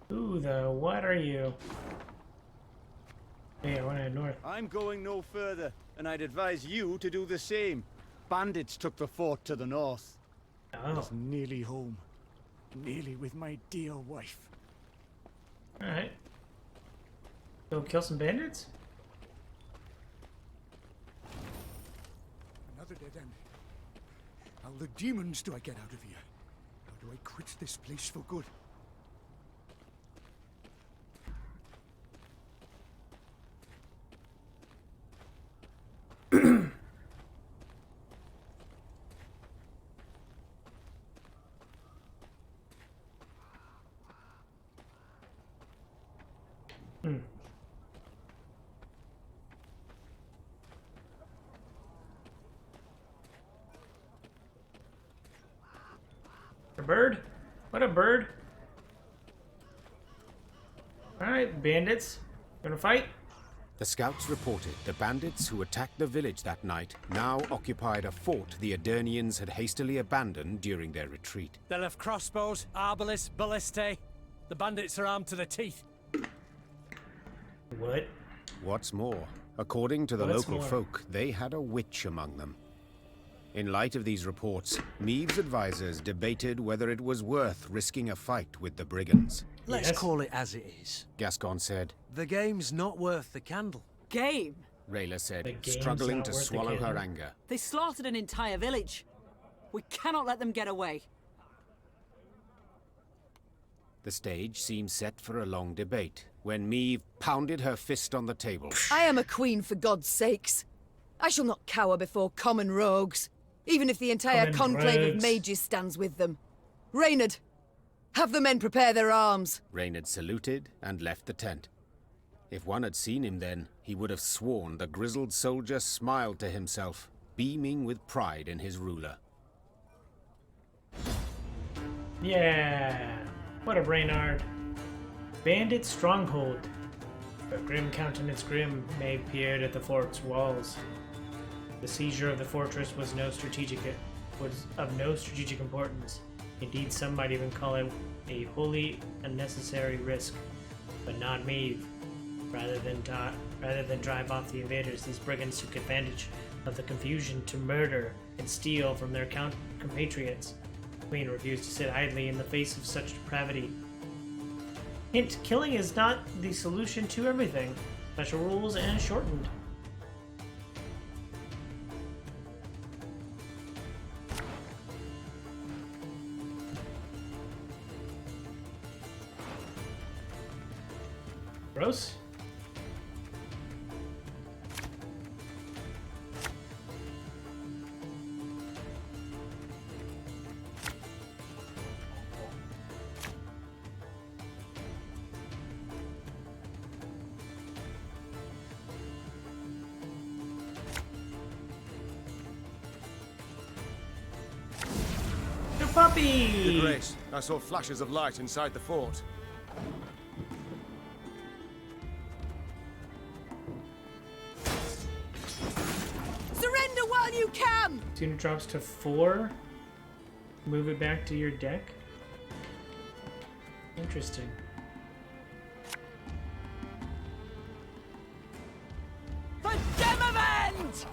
Who the what are you? Hey, I want to head north. I'm going no further, and I'd advise you to do the same. Bandits took the fort to the north. Oh. It's nearly home. Nearly with my dear wife. Alright. Go kill some bandits? Another dead end. How the demons do I get out of here? How do I quit this place for good? A bird? What a bird. Alright, bandits. Gonna fight? The scouts reported the bandits who attacked the village that night now occupied a fort the Adernians had hastily abandoned during their retreat. They'll have crossbows, arbalest, ballistae. The bandits are armed to the teeth. What? What's more, according to the local folk, they had a witch among them. In light of these reports, Meve's advisors debated whether it was worth risking a fight with the brigands. Let's call it as it is. Gascon said. The game's not worth the candle. Game? Rayla said, struggling to swallow her anger. They slaughtered an entire village. We cannot let them get away. The stage seemed set for a long debate, when Meve pounded her fist on the table. I am a queen, for God's sakes. I shall not cower before common rogues, even if the entire conclave of mages stands with them. Reynard, have the men prepare their arms. Reynard saluted and left the tent. If one had seen him then, he would have sworn the grizzled soldier smiled to himself, beaming with pride in his ruler. Yeah, what a Reynard. Bandit stronghold. A grim countenance grim, Maeve peered at the fort's walls. The seizure of the fortress was of no strategic importance. Indeed, some might even call it a wholly unnecessary risk, but not Maeve. Rather than drive off the invaders, these brigands took advantage of the confusion to murder and steal from their compatriots. The Queen refused to sit idly in the face of such depravity. Hint: killing is not the solution to everything. Special rules and shortened. Gross. The puppy! Good grace. I saw flashes of light inside the fort. Surrender while you can! Tuna drops to 4. Move it back to your deck. Interesting. For Demavend!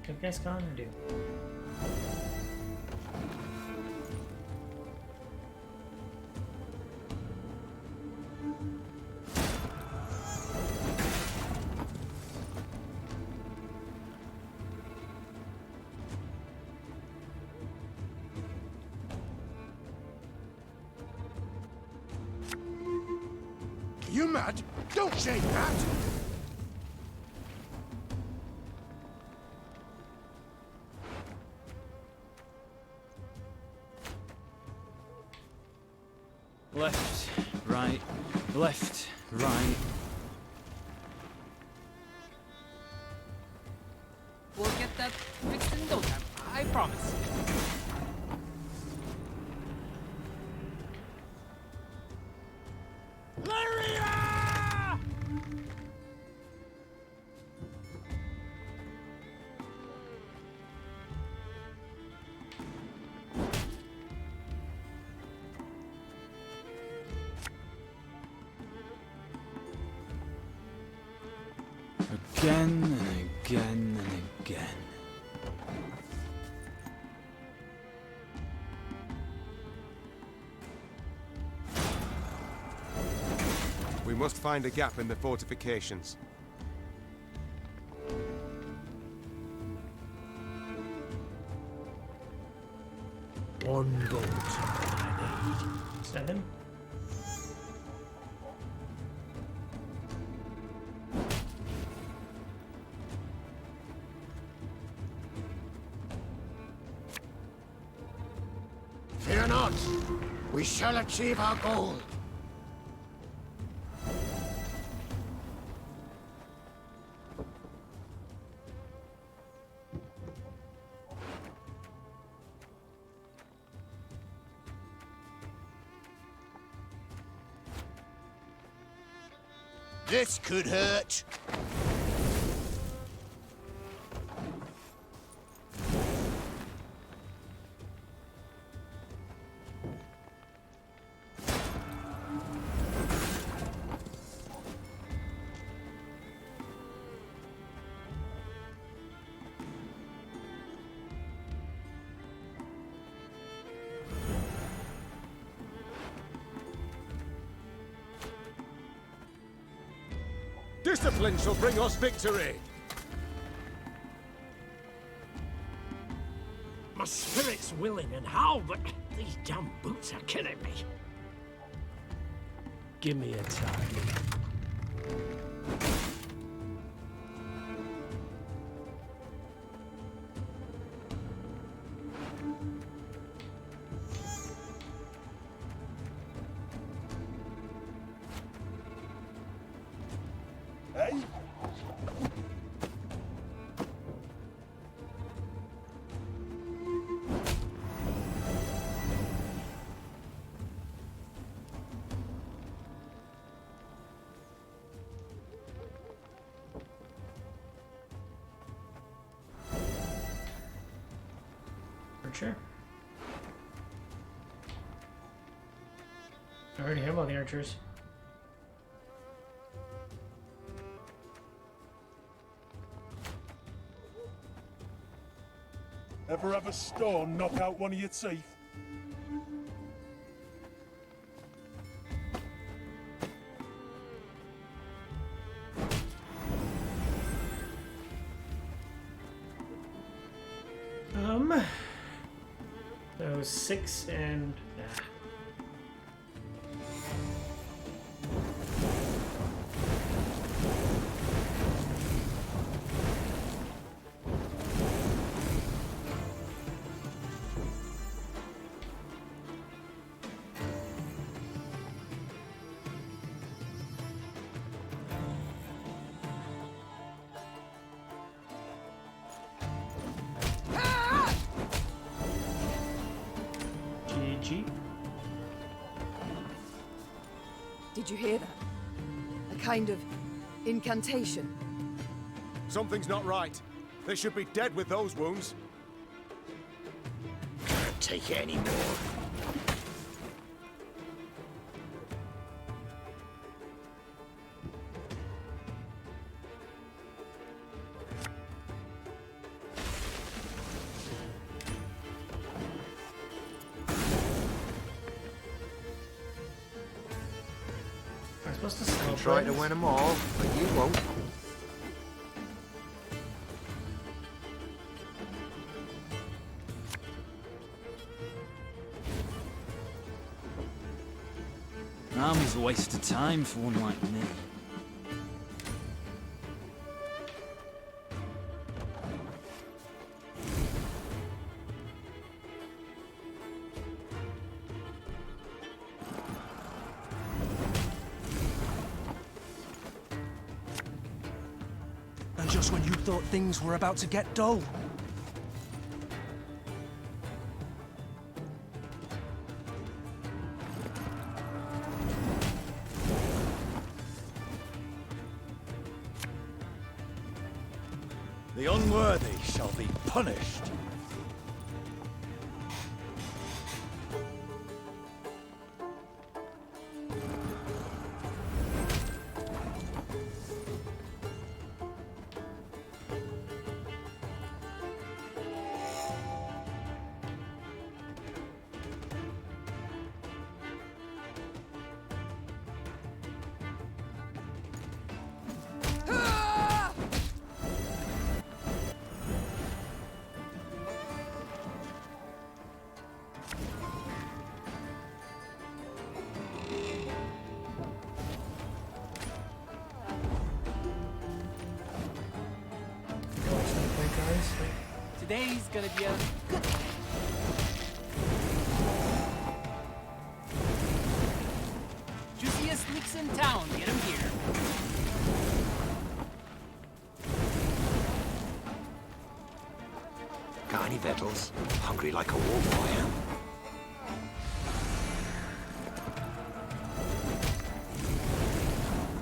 What guys gonna do? You mad? Don't shake that! Left, right, left, right. We'll get that fixed in no time, I promise. Again and again and again. We must find a gap in the fortifications. One vote I need. 7. Fear not. We shall achieve our goal. This could hurt. Discipline shall bring us victory! spirit's willing and how, but these damn boots are killing me. Give me a time. Hey? Archer. I already have all the archers. Ever have a stone knock out one of your teeth? So 6 and... GG. Did you hear that? A kind of incantation. Something's not right. They should be dead with those wounds. Can't take it anymore. I'm supposed to slow Try to win them all, but you won't. An army's a waste of time for one like me. And just when you thought things were about to get dull. The unworthy shall be punished. Today's gonna be a good day. Juiciest licks in town, get 'em here. Got any victuals? Hungry like a wolf, I am.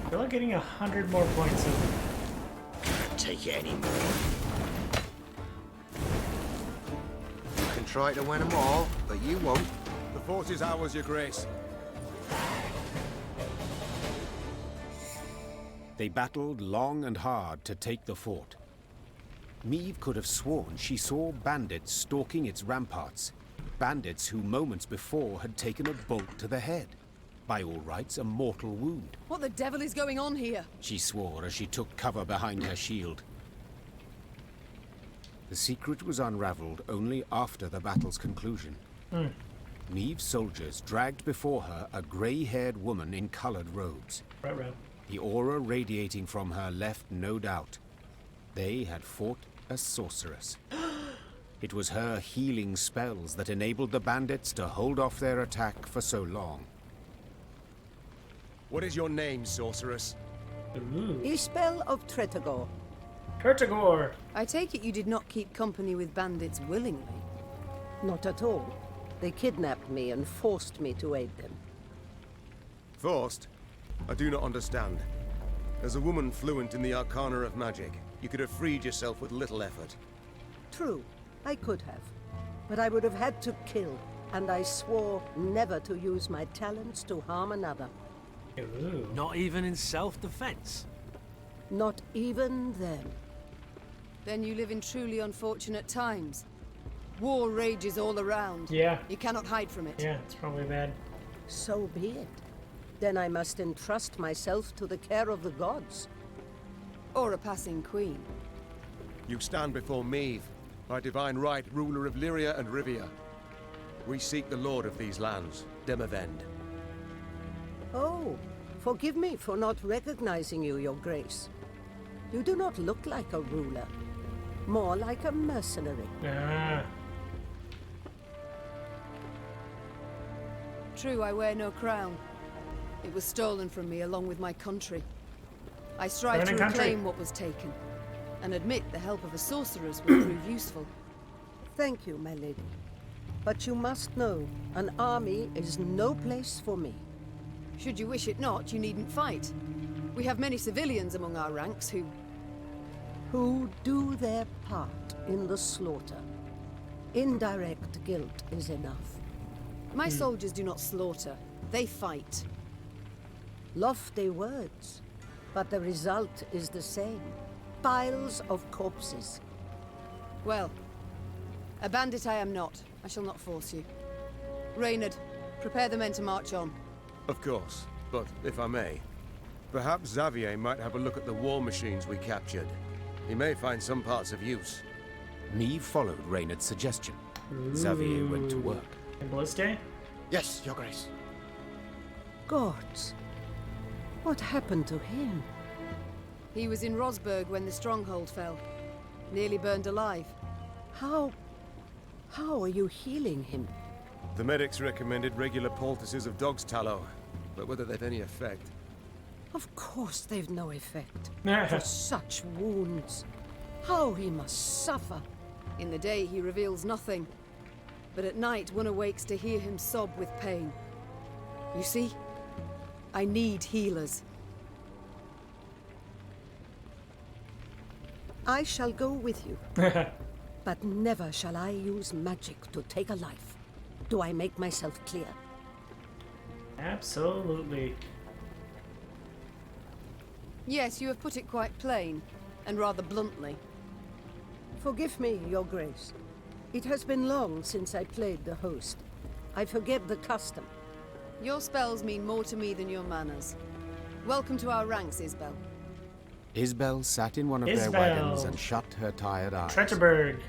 I feel like getting 100 more points of... Can't take it anymore. Try to win them all, but you won't. The fort is ours, Your Grace. They battled long and hard to take the fort. Meve could have sworn she saw bandits stalking its ramparts. Bandits who moments before had taken a bolt to the head. By all rights, a mortal wound. What the devil is going on here? She swore as she took cover behind her shield. The secret was unraveled only after the battle's conclusion. Maeve's soldiers dragged before her a grey-haired woman in coloured robes. Right. The aura radiating from her left no doubt. They had fought a sorceress. It was her healing spells that enabled the bandits to hold off their attack for so long. What is your name, sorceress? Ispel of Tretagor. Tretagor! I take it you did not keep company with bandits willingly? Not at all. They kidnapped me and forced me to aid them. Forced? I do not understand. As a woman fluent in the arcana of magic, you could have freed yourself with little effort. True, I could have. But I would have had to kill, and I swore never to use my talents to harm another. Not even in self-defense? Not even then. Then you live in truly unfortunate times. War rages all around. Yeah. You cannot hide from it. Yeah, it's probably bad. So be it. Then I must entrust myself to the care of the gods. Or a passing queen. You stand before Maeve, by divine right ruler of Lyria and Rivia. We seek the lord of these lands, Demavend. Oh, forgive me for not recognizing you, your grace. You do not look like a ruler. More like a mercenary. True, I wear no crown. It was stolen from me along with my country. I strive to reclaim what was taken, and admit the help of a sorceress will prove useful. Thank you, my lady. But you must know, an army is no place for me. Should you wish it not, you needn't fight. We have many civilians among our ranks who do their part in the slaughter. Indirect guilt is enough. My soldiers do not slaughter, they fight. Lofty words, but the result is the same. Piles of corpses. Well, a bandit I am not. I shall not force you. Reynard, prepare the men to march on. Of course, but if I may, perhaps Xavier might have a look at the war machines we captured. He may find some parts of use. Maeve followed Reynard's suggestion. Xavier went to work. And Balliste? Yes, your grace. Gods. What happened to him? He was in Rosberg when the stronghold fell. Nearly burned alive. How are you healing him? The medics recommended regular poultices of dog's tallow, but whether they've any effect... Of course they've no effect. For such wounds. How he must suffer. In the day he reveals nothing. But at night one awakes to hear him sob with pain. You see? I need healers. I shall go with you. But never shall I use magic to take a life. Do I make myself clear? Absolutely. Yes, you have put it quite plain, and rather bluntly. Forgive me, your grace. It has been long since I played the host. I forget the custom. Your spells mean more to me than your manners. Welcome to our ranks, Isbel. Isbel sat in one of their wagons and shut her tired eyes. Tretagor.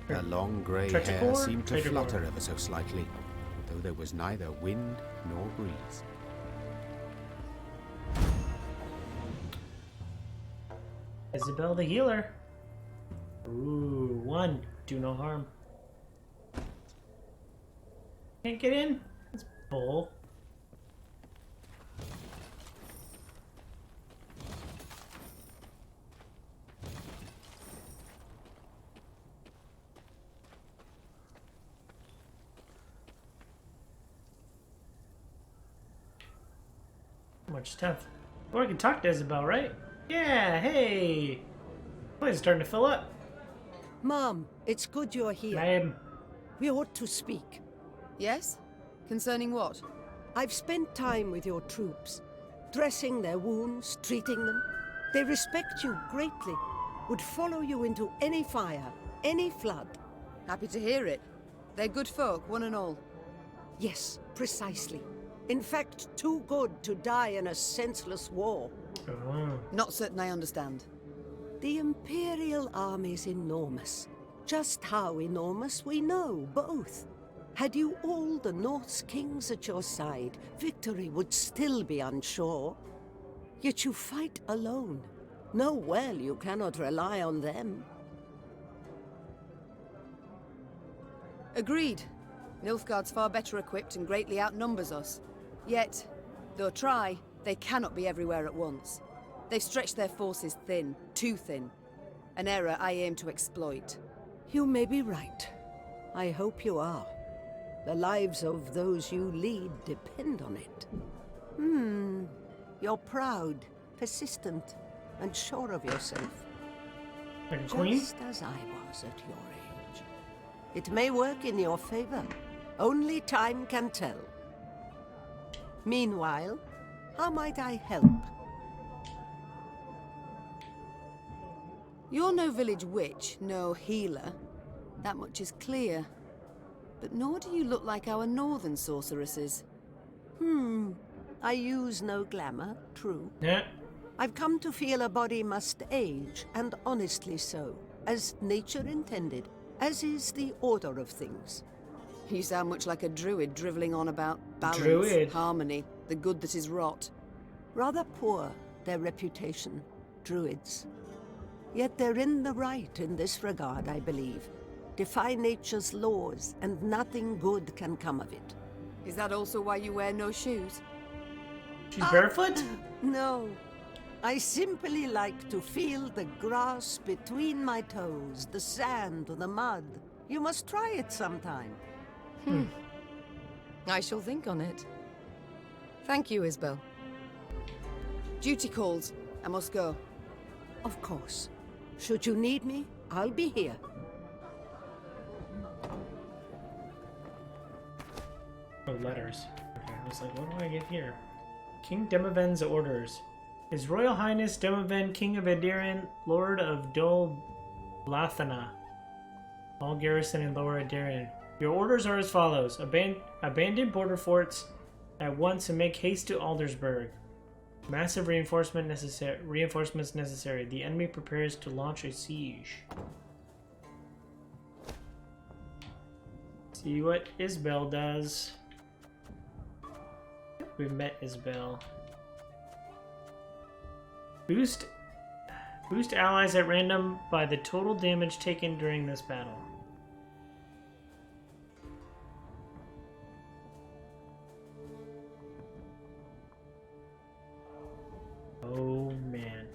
Her long grey hair seemed to flutter ever so slightly, though there was neither wind nor breeze. Isabel the healer. Ooh, 1. Do no harm. Can't get in? That's bull. Much stuff. Well, I can talk to Isabel, right? Yeah, hey! Place is starting to fill up. Mom, it's good you're here. Ma'am. We ought to speak. Yes? Concerning what? I've spent time with your troops, dressing their wounds, treating them. They respect you greatly, would follow you into any fire, any flood. Happy to hear it. They're good folk, one and all. Yes, precisely. In fact, too good to die in a senseless war. Not certain I understand. The Imperial army's enormous. Just how enormous we know, both. Had you all the Norse kings at your side, victory would still be unsure. Yet you fight alone. Know well you cannot rely on them. Agreed. Nilfgaard's far better equipped and greatly outnumbers us. Yet, though try, they cannot be everywhere at once. They've stretched their forces thin, too thin. An error I aim to exploit. You may be right. I hope you are. The lives of those you lead depend on it. You're proud, persistent, and sure of yourself. Like a queen? Just as I was at your age. It may work in your favor. Only time can tell. Meanwhile, how might I help? You're no village witch, no healer. That much is clear. But nor do you look like our northern sorceresses. I use no glamour, true. Yeah. I've come to feel a body must age, and honestly so, as nature intended, as is the order of things. You sound much like a druid drivelling on about balance, Druid. harmony, the good that is rot. Rather poor, their reputation, druids. Yet they're in the right in this regard, I believe. Defy nature's laws, and nothing good can come of it. Is that also why you wear no shoes? She's barefoot? No. I simply like to feel the grass between my toes, the sand, the mud. You must try it sometime. I shall think on it. Thank you, Isbel. Duty calls. I must go. Of course. Should you need me, I'll be here. Oh, letters. Okay, I was like, what do I get here? King Demoven's orders. His Royal Highness Demoven, King of Edirin, Lord of Dol Blathana. All garrison in Lower Edirin. Your orders are as follows. Abandon border forts at once and make haste to Aldersburg. Massive reinforcements necessary. The enemy prepares to launch a siege. See what Isbel does. We've met Isbel. Boost allies at random by the total damage taken during this battle. Oh man.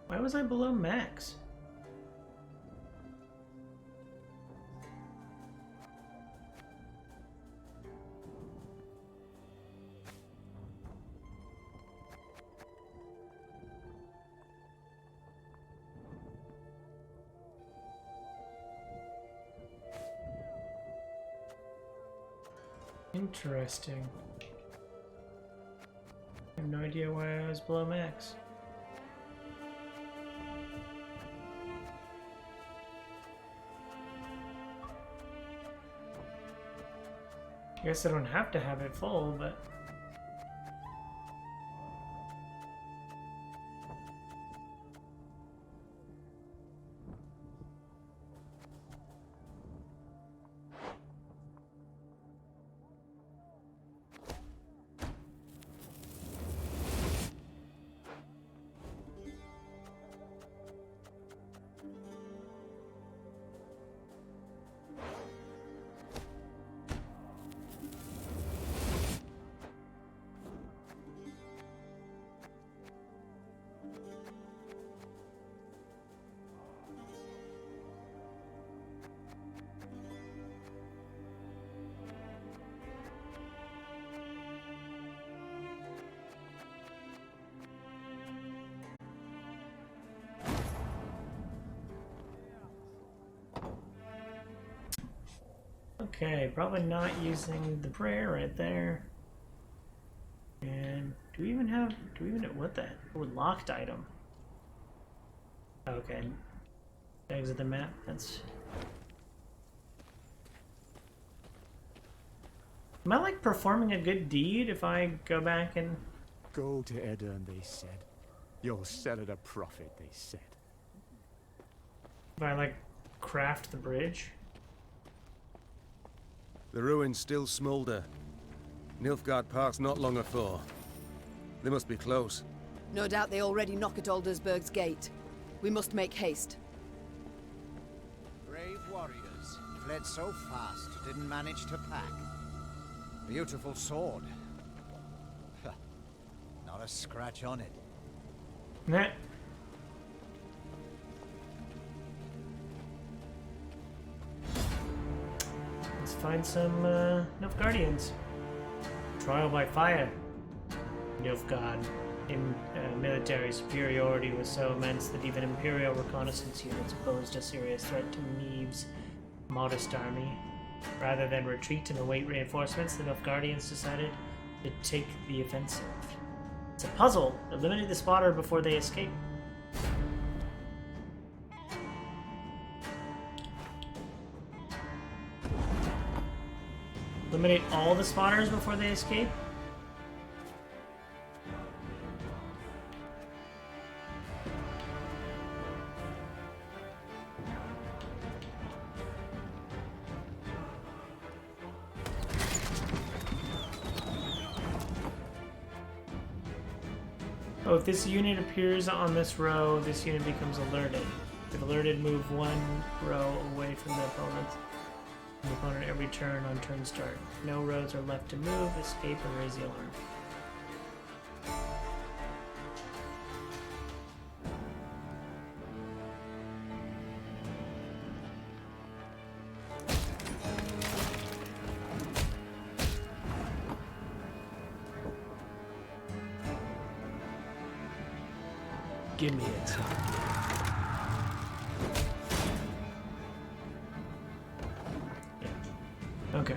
Why was I below max? Interesting. I have no idea why I was below max. I guess I don't have to have it full, but... Okay, probably not using the prayer right there. And do we even know what that? Oh, locked item. Okay. Exit the map. That's. Am I like performing a good deed if I go back and Go to Edern, they said. You'll sell at a profit, they said. if I like craft the bridge? The ruins still smoulder. Nilfgaard passed not long afore. They must be close. No doubt they already knock at Aldersburg's gate. We must make haste. Brave warriors. Fled so fast, didn't manage to pack. Beautiful sword. Not a scratch on it. Nah. Let's find some Nilfgaardians. Trial by fire. Nilfgaard. Military superiority was so immense that even Imperial reconnaissance units posed a serious threat to Neve's modest army. Rather than retreat and await reinforcements, the Nilfgaardians decided to take the offensive. It's a puzzle. Eliminate the spotter before they escape. Eliminate all the spotters before they escape? Oh, if this unit appears on this row, this unit becomes alerted. If alerted, move one row away from the opponent. The opponent every turn on turn start. No rows are left to move, escape, and raise the alarm. Give me a target. Okay.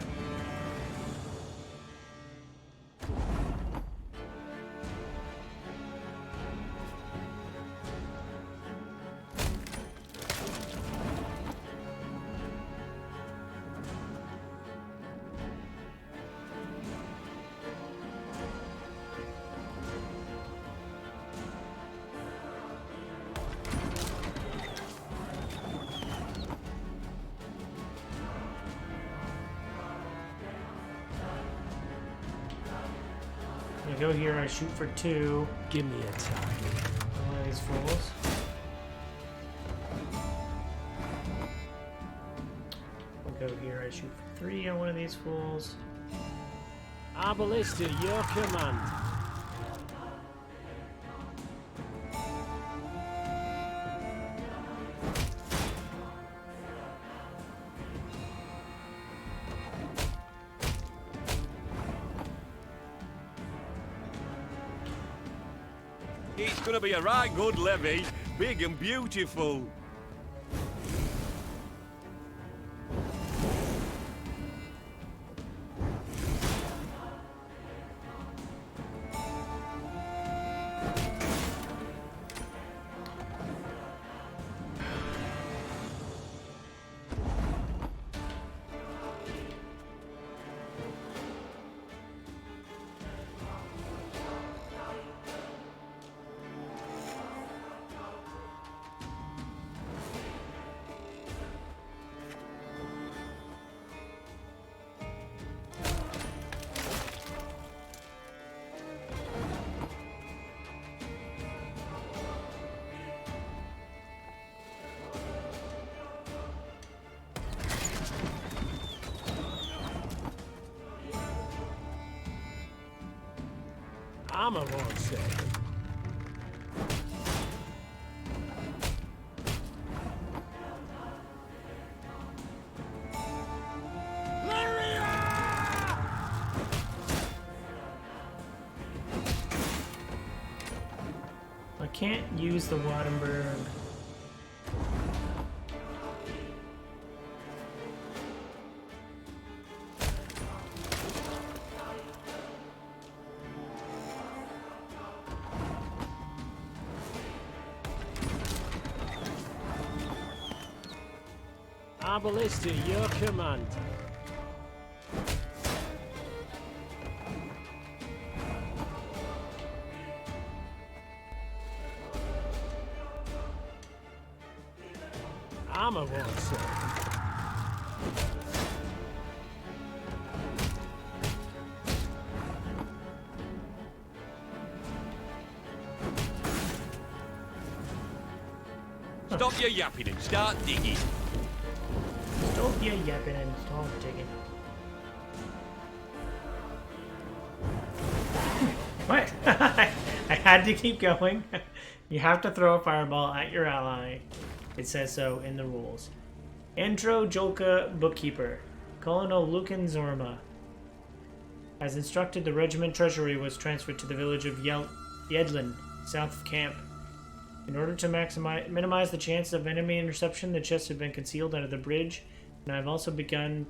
I go here, I shoot for 2. Give me a target. One of these fools. I'll go here, I shoot for 3 on one of these fools. Arbalist at your command. It's gonna be a right good levy, big and beautiful. Armor won't save him. I can't use the Wattenberg. My ballista, your command. Armor won't serve. Stop your yapping and start digging. Stop your yapping and start digging. What? I had to keep going. You have to throw a fireball at your ally. It says so in the rules. Andro Jolka, bookkeeper. Colonel Lucan Zorma. As instructed, the regiment treasury was transferred to the village of Yedlin, south of camp. In order to minimize the chances of enemy interception, the chests have been concealed under the bridge, and I've also begun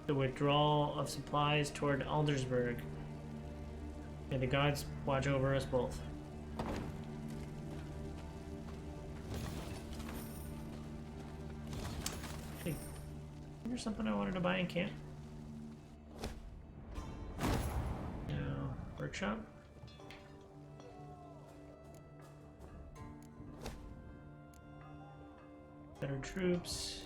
the withdrawal of supplies toward Aldersburg. May the gods watch over us both. Hey, there's something I wanted to buy in camp. No, workshop. Better troops.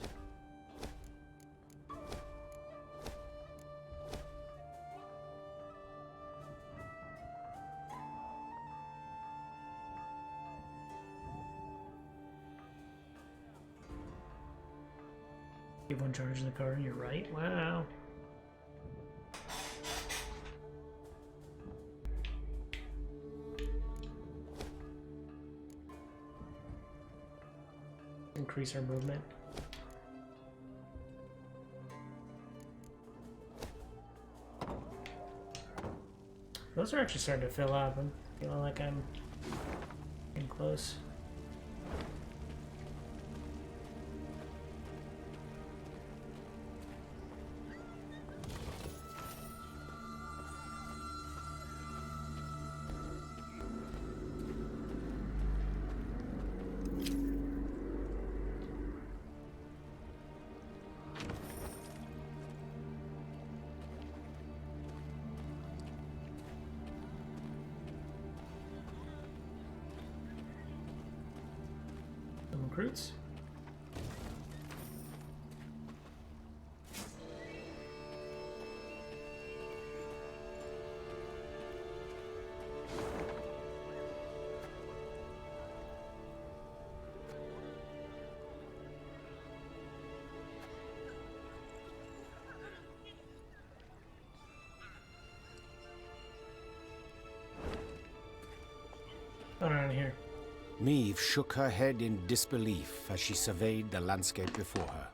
Give one charge in the car, you're right. Wow. Increase our movement. Those are actually starting to fill up. I'm feeling like I'm getting close. Recruits. Going on here. Meve shook her head in disbelief as she surveyed the landscape before her.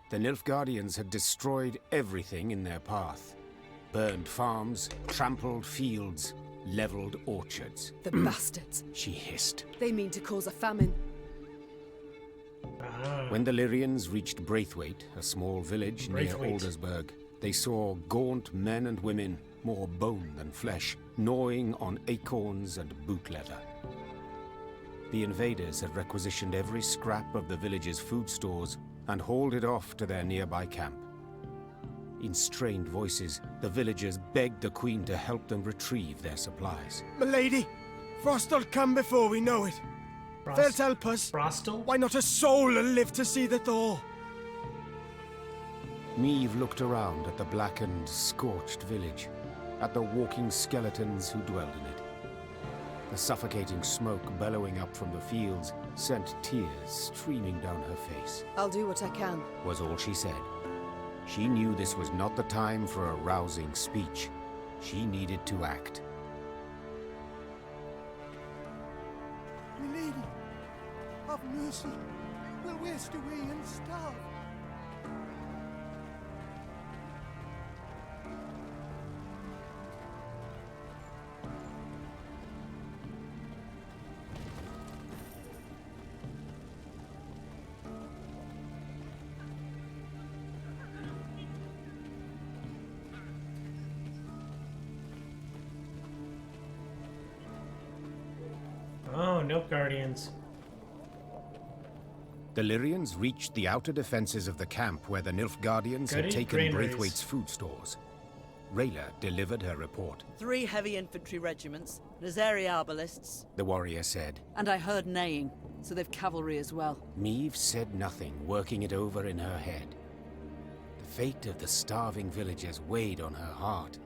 The Nilfgaardians had destroyed everything in their path. Burned farms, trampled fields, leveled orchards. The bastards. She hissed. They mean to cause a famine. When the Lyrians reached Braithwaite, a small village near Aldersburg, they saw gaunt men and women, more bone than flesh, gnawing on acorns and boot leather. The invaders had requisitioned every scrap of the village's food stores and hauled it off to their nearby camp. In strained voices, the villagers begged the Queen to help them retrieve their supplies. Milady, Frost'll come before we know it. They'll help us. Frostal? Why not a soul will live to see the thaw? Meve looked around at the blackened, scorched village, at the walking skeletons who dwelled in it. The suffocating smoke bellowing up from the fields sent tears streaming down her face. I'll do what I can, Was all she said. She knew this was not the time for a rousing speech. She needed to act. Milady, have mercy. We'll waste away and starve. Oh, Nilfgaardians. The Lyrians reached the outer defenses of the camp where the Nilfgaardians had taken granaries. Braithwaite's food stores. Rayla delivered her report. 3 heavy infantry regiments, Nazari arbalists, The warrior said. And I heard neighing, so they've cavalry as well. Meve said nothing, working it over in her head. The fate of the starving villagers weighed on her heart.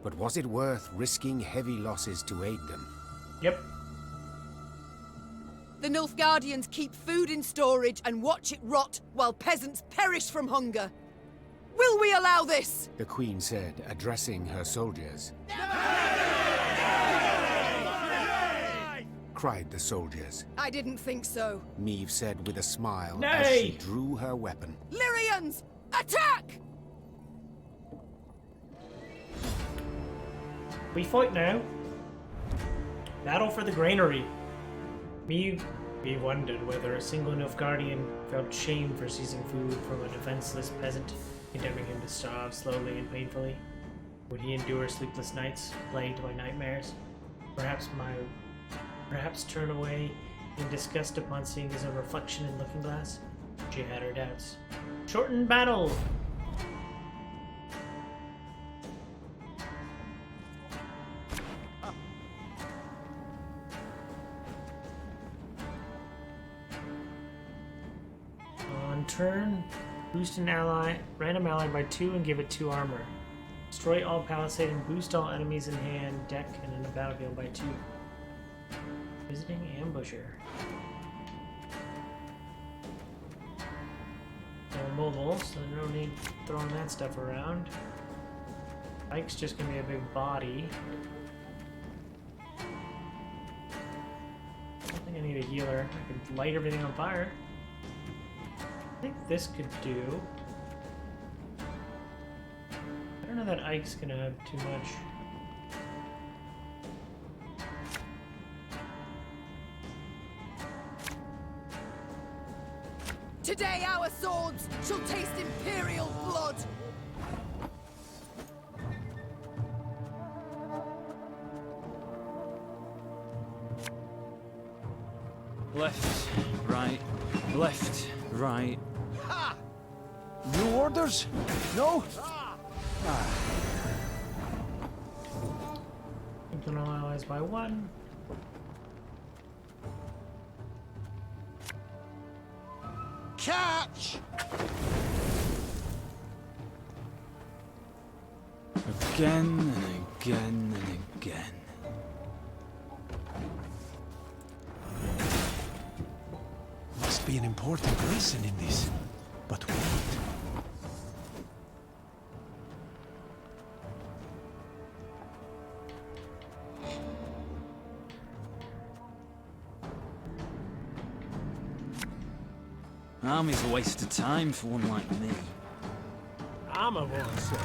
But was it worth risking heavy losses to aid them? Yep. The Nilfgaardians keep food in storage and watch it rot while peasants perish from hunger. Will we allow this? The queen said, addressing her soldiers. Cried the soldiers. I didn't think so. Meve said with a smile Nay! as she drew her weapon. Lyrians, attack! We fight now. Battle for the granary. We wondered whether a single Nilfgaardian felt shame for seizing food from a defenseless peasant, condemning him to starve slowly and painfully. Would he endure sleepless nights, plagued by nightmares? Perhaps turn away in disgust upon seeing his own reflection in looking glass? She had her doubts. Shorten battle! On turn, boost an ally, random ally by 2 and give it 2 armor. Destroy all palisade and boost all enemies in hand, deck, and in the battlefield by 2. Visiting ambusher. They're mobile, so no need throwing that stuff around. Ike's just gonna be a big body. I don't think I need a healer. I can light everything on fire. I think this could do. I don't know that Ike's gonna have too much. Today our swords shall taste imperial blood! Left, right, left, right. Ha! New orders? No? Strengthen all allies by 1. Catch! Again and again and again. Must be an important lesson in this. But what? Army's a waste of time for one like me. I'm a one, sir.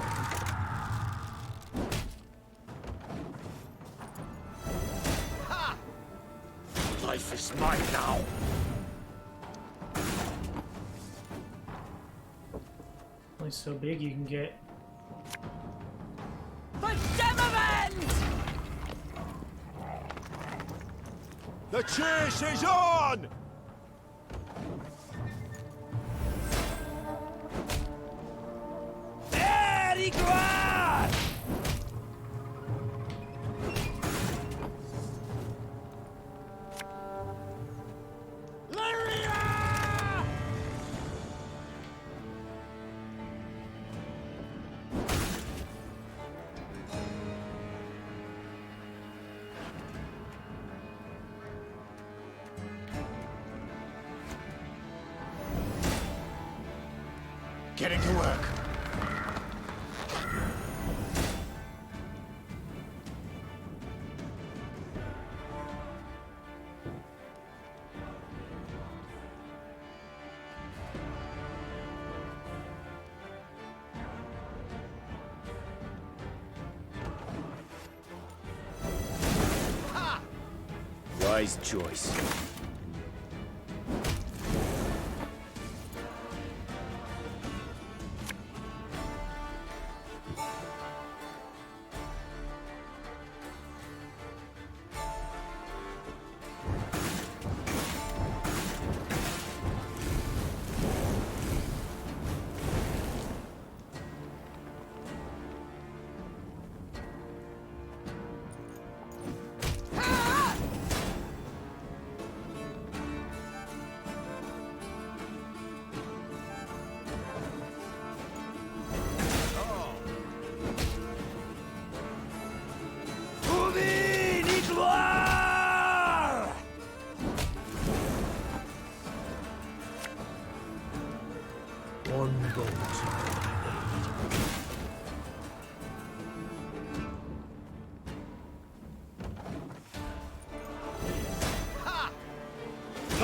Ha! Life is mine now. Only so big you can get. For Demavend! The chase is on! Very good! Lyria! Getting to work. Wise choice.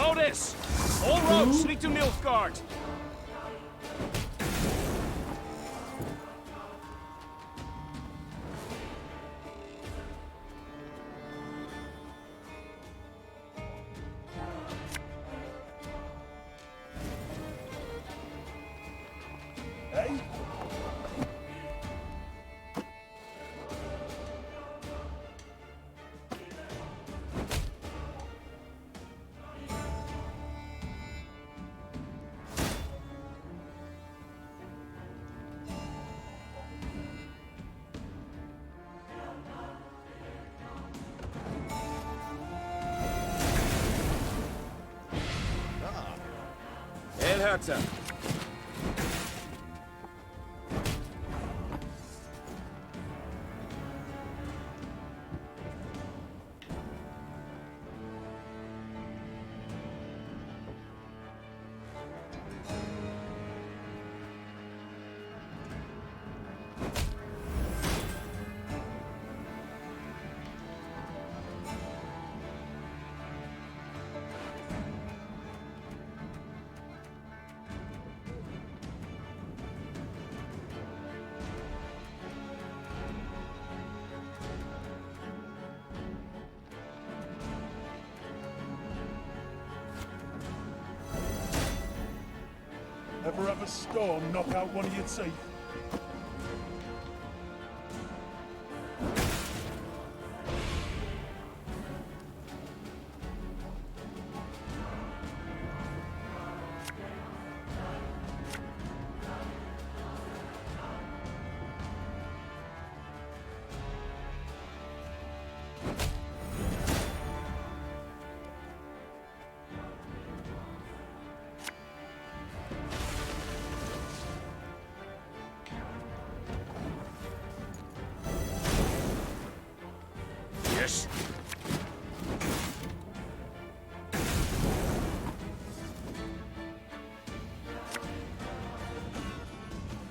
Know this! All roads lead to Nilfgaard. Hey? El Herzer. Ever have a storm knock out one of your teeth? Yes.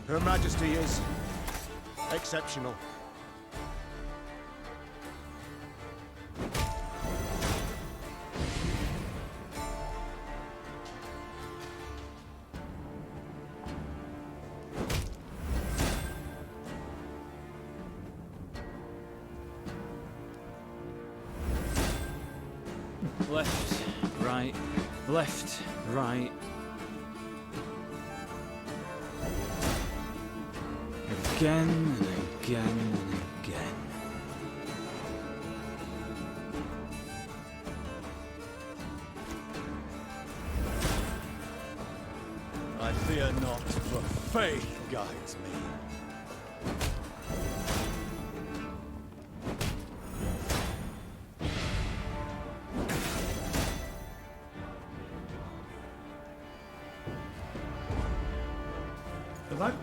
Her Majesty is exceptional. Left, right, left, right. Again and again and again. I fear not, for faith guides me. Good luck.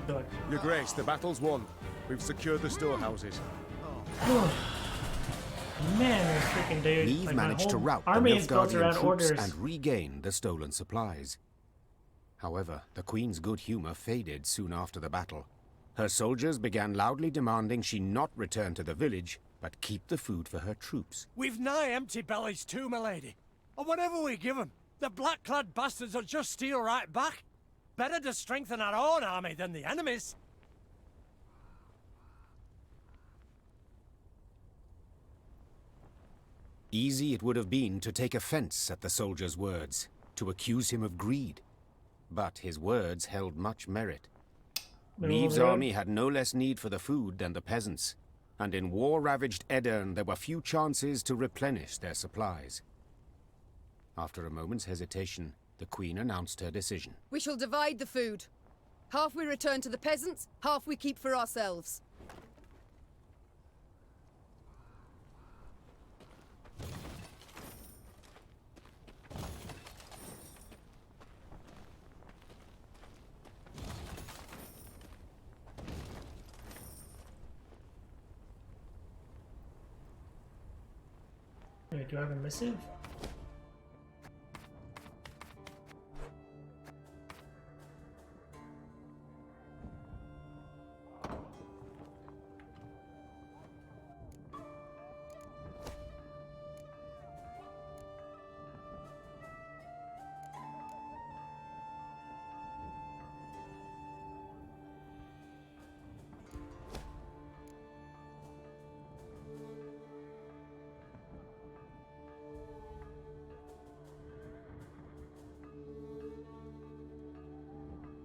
Good luck. Your Grace, the battle's won. We've secured the storehouses. Man, those freaking dudes. Neve Like, my managed to whole rout the army is built Nilfgaardian around troops orders. and regain the stolen supplies. However, the Queen's good humor faded soon after the battle. Her soldiers began loudly demanding she not return to the village, but keep the food for her troops. We've nigh empty bellies too, my lady. And whatever we give them, the black-clad bastards will just steal right back. Better to strengthen our own army than the enemy's. Easy it would have been to take offense at the soldier's words, to accuse him of greed. But his words held much merit. Neve's army had no less need for the food than the peasants, and in war-ravaged Edirn there were few chances to replenish their supplies. After a moment's hesitation, the Queen announced her decision. We shall divide the food. Half we return to the peasants, half we keep for ourselves. Wait, do I have a missive?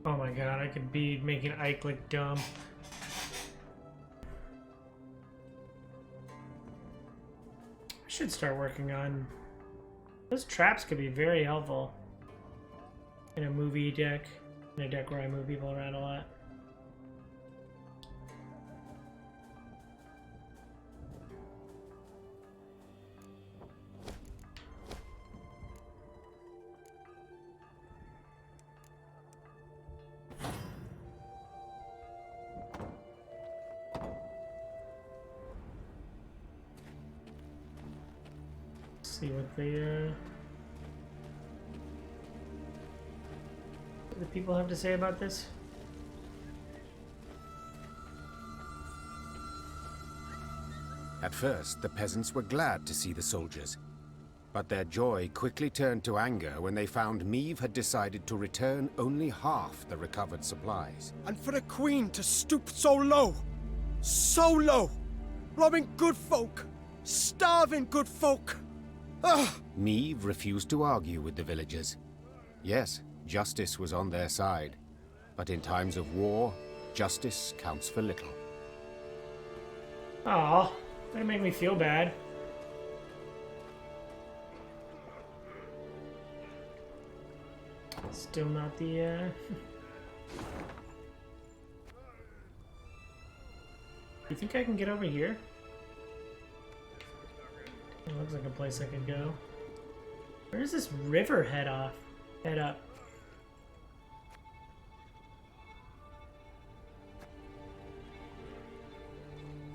Oh my god, I could be making Ike look dumb. I should start working on... Those traps could be very helpful. In a movie deck. In a deck where I move people around a lot. See what the people have to say about this. At first, the peasants were glad to see the soldiers, but their joy quickly turned to anger when they found Meve had decided to return only half the recovered supplies. And for a queen to stoop so low, robbing good folk, starving good folk. Ugh. Meve refused to argue with the villagers. Yes, justice was on their side, but in times of war, justice counts for little. Aw, that make me feel bad. Still not the, You think I can get over here? It looks like a place I could go. Where does this river head up? You're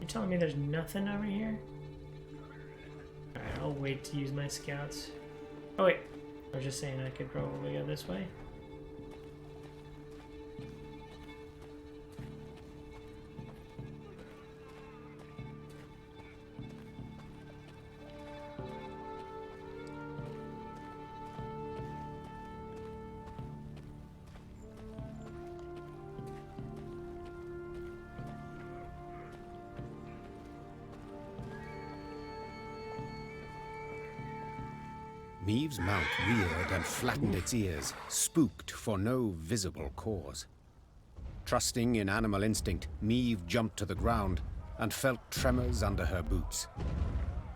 telling me there's nothing over here? Alright, I'll wait to use my scouts. Oh wait, I was just saying I could probably go this way. Meve's mount reared and flattened its ears, spooked for no visible cause. Trusting in animal instinct, Meve jumped to the ground and felt tremors under her boots.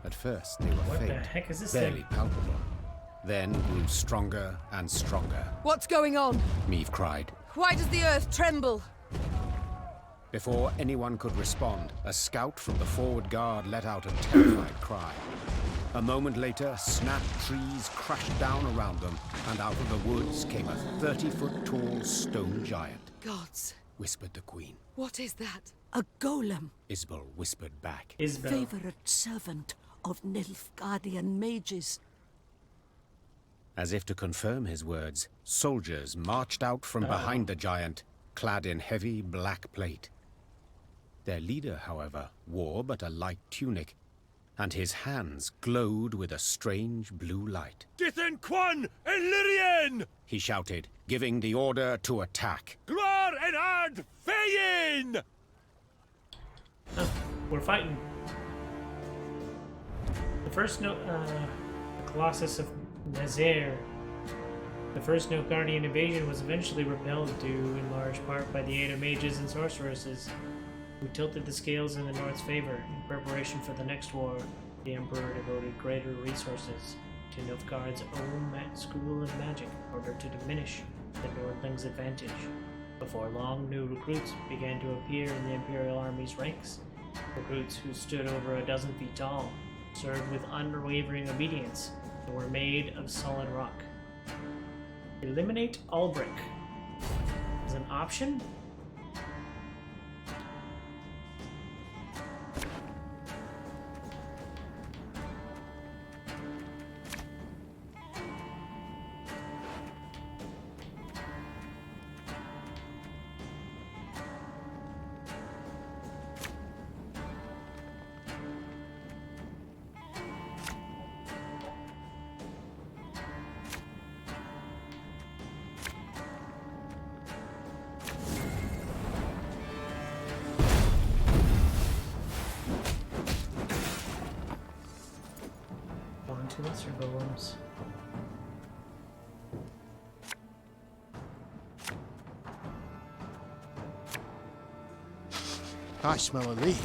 At first, they were What faint, the heck is this barely thing? palpable, then grew stronger and stronger. What's going on? Meve cried. Why does the earth tremble? Before anyone could respond, a scout from the forward guard let out a terrified cry. A moment later, snap trees crashed down around them, and out of the woods came a 30-foot-tall stone giant. Gods, whispered the queen. What is that? A golem. Isbel whispered back. Favorite servant of Nilfgaardian mages. As if to confirm his words, soldiers marched out from behind the giant, clad in heavy black plate. Their leader, however, wore but a light tunic, and his hands glowed with a strange blue light. Dithen Quan and Lyrian! He shouted, giving the order to attack. Gloire and Ard Feyin! We're fighting. The first the Colossus of Nazaire. The first Nilfgaardian invasion was eventually repelled due in large part by the aid of mages and sorceresses, who tilted the scales in the North's favor. In preparation for the next war, the Emperor devoted greater resources to Nilfgaard's own school of magic in order to diminish the Nordlings' advantage. Before long, new recruits began to appear in the Imperial Army's ranks. Recruits who stood over a dozen feet tall, served with unwavering obedience, and were made of solid rock. Eliminate Ulbrich is an option. Lesser golems. I smell a leak.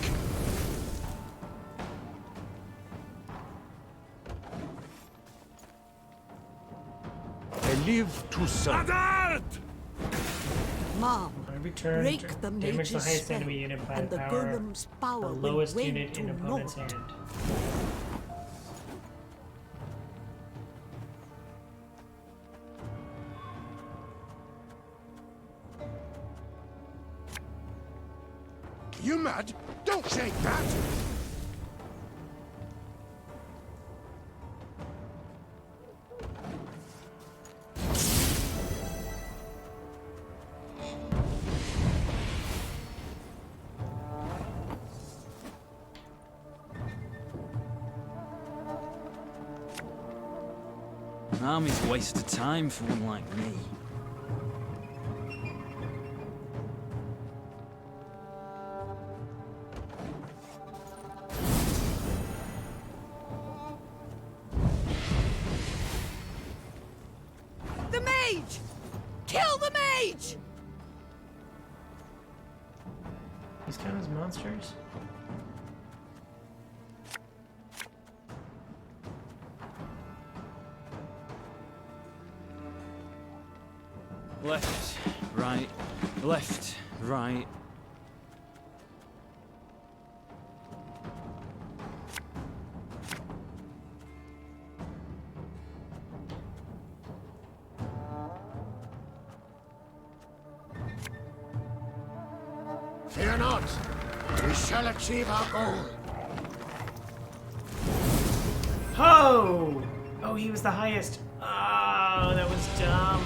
I live to serve. Mom, Return break the damage the mage's highest spell, enemy unit by and the power. golem's The power will lowest wane unit to in opponent's naught. hand. You mad? Don't shake that! An army's a waste of time for one like me. The mage! Kill the mage! These count as monsters? Left, right, left, right. Fear not. We shall achieve our goal. Oh! Oh, he was the highest. Oh, that was dumb.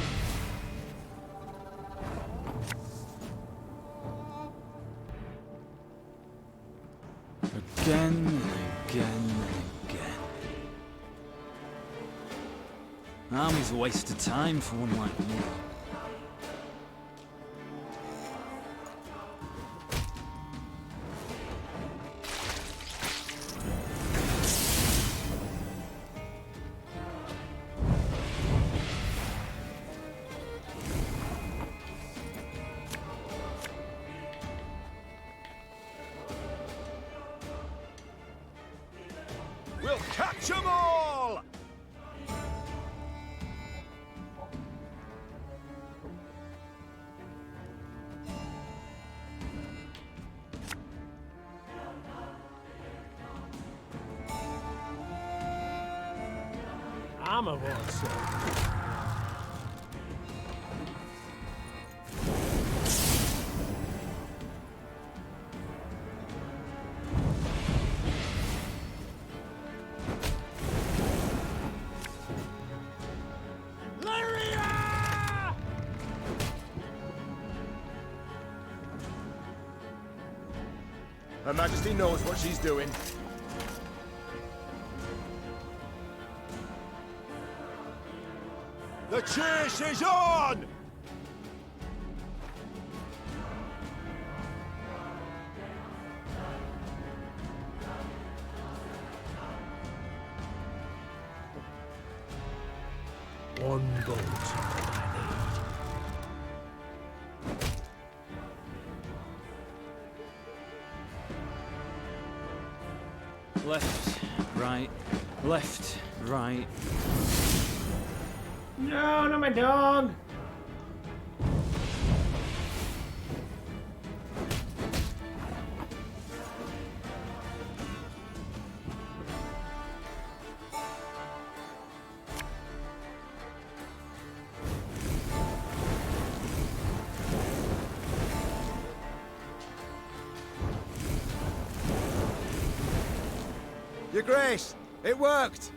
Again and again and again. An army's a waste of time for one like me. We'll catch 'em all! I'm a monster. Her Majesty knows what she's doing. The chase is on! One bolt. Left, right, left, right. No, not my dog. Your Grace, it worked!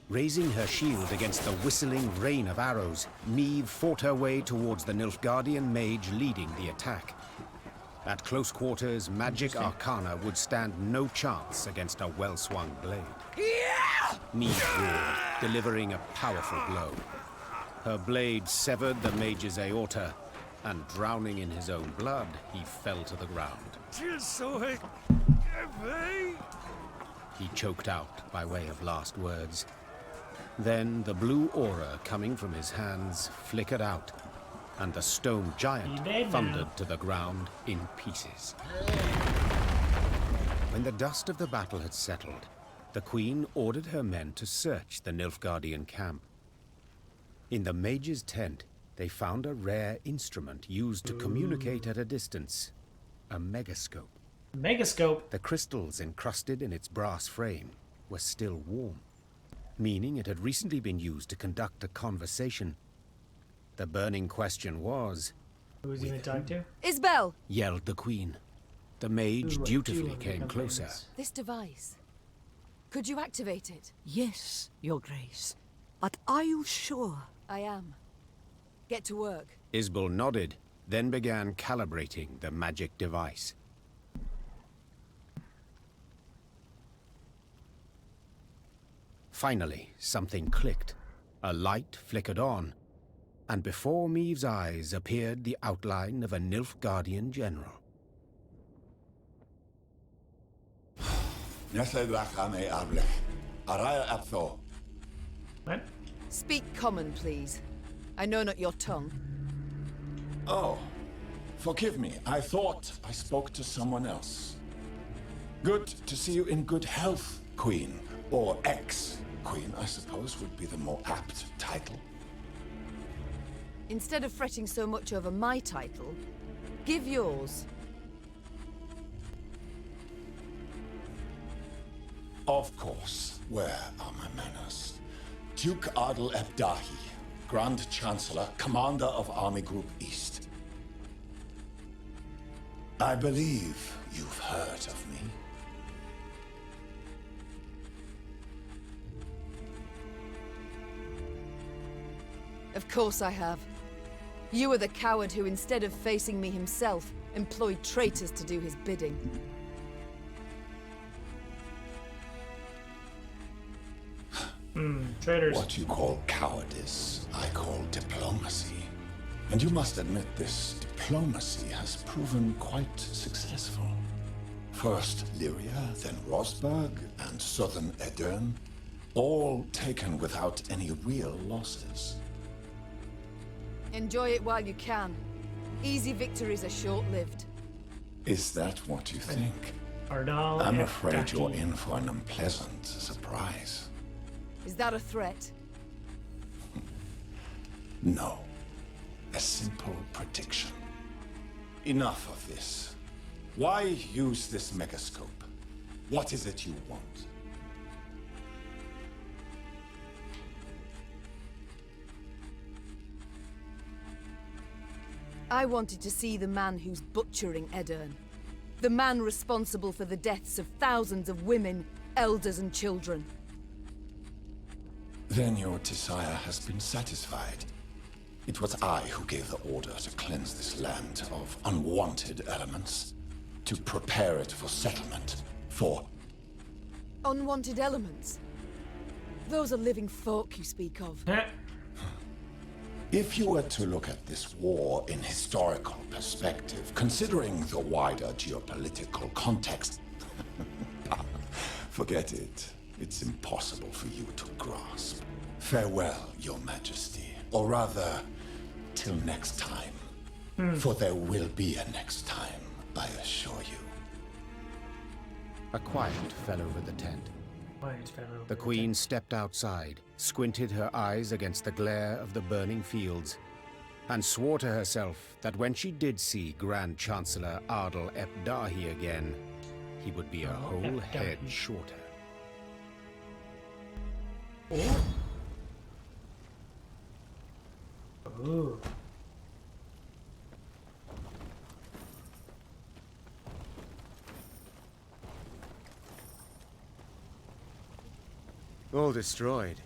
Raising her shield against the whistling rain of arrows, Meve fought her way towards the Nilfgaardian mage leading the attack. At close quarters, magic arcana would stand no chance against a well-swung blade. Meve roared, delivering a powerful blow. Her blade severed the mage's aorta, and drowning in his own blood, he fell to the ground. He choked out by way of last words. Then the blue aura coming from his hands flickered out, and the stone giant thundered to the ground in pieces. When the dust of the battle had settled, the Queen ordered her men to search the Nilfgaardian camp. In the mage's tent, they found a rare instrument used to communicate at a distance, a megascope. Megascope? The crystals encrusted in its brass frame were still warm, meaning it had recently been used to conduct a conversation. The burning question was... Who was he going to talk to? Isbel! Yelled the Queen. The mage dutifully came closer. This device. Could you activate it? Yes, Your Grace. But are you sure? I am. Get to work. Isbel nodded, then began calibrating the magic device. Finally, something clicked. A light flickered on, and before Maeve's eyes appeared the outline of a Nilfgaardian general. What? Speak common, please. I know not your tongue. Oh, forgive me. I thought I spoke to someone else. Good to see you in good health, Queen. Or ex-Queen, I suppose, would be the more apt title. Instead of fretting so much over my title, give yours. Of course. Where are my manners? Duke Adel Ebdahi, Grand Chancellor, Commander of Army Group East. I believe you've heard of me. Of course I have. You are the coward who, instead of facing me himself, employed traitors to do his bidding. Traitors. What you call cowardice, I call diplomacy. And you must admit this diplomacy has proven quite successful. First Lyria, then Rosberg, and southern Edern, all taken without any real losses. Enjoy it while you can. Easy victories are short-lived. Is that what you think? Ardal I'm afraid you're in for an unpleasant surprise. Is that a threat? No. A simple prediction. Enough of this. Why use this megascope? What is it you want? I wanted to see the man who's butchering Edern. The man responsible for the deaths of thousands of women, elders and children. Then your desire has been satisfied. It was I who gave the order to cleanse this land of unwanted elements, to prepare it for settlement, for... Unwanted elements? Those are living folk you speak of. If you were to look at this war in historical perspective, considering the wider geopolitical context, forget it. It's impossible for you to grasp. Farewell, Your Majesty. Or rather, till next time. For there will be a next time, I assure you. A quiet fell over the tent. The Queen stepped outside, squinted her eyes against the glare of the burning fields, and swore to herself that when she did see Grand Chancellor Adel Ebdahi again, he would be a whole head shorter. Ooh. All destroyed.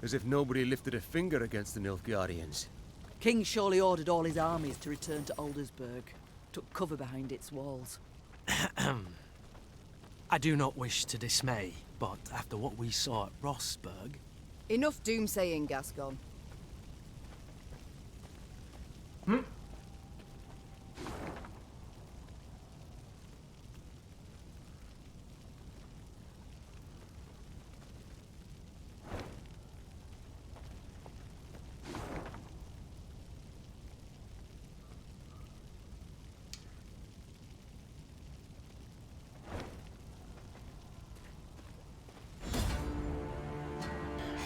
As if nobody lifted a finger against the Nilfgaardians. King surely ordered all his armies to return to Aldersburg. Took cover behind its walls. I do not wish to dismay, but after what we saw at Rosberg... Enough doomsaying, Gascon.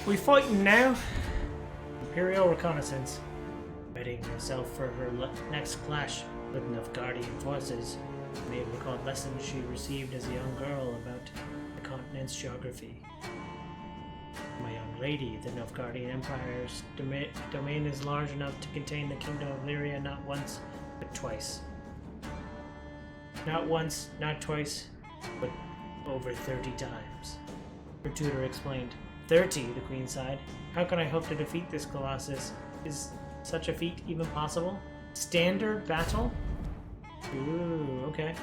We fighting now? Imperial reconnaissance. Readying herself for her next clash with Nilfgaardian forces. You may recall lessons she received as a young girl about the continent's geography. My young lady, the Nilfgaardian Empire's domain is large enough to contain the Kingdom of Lyria not once, but twice. Not once, not twice, but over 30 times. Her tutor explained. 30, the Queen sighed. How can I hope to defeat this Colossus? Is such a feat even possible? Standard battle? Ooh, okay.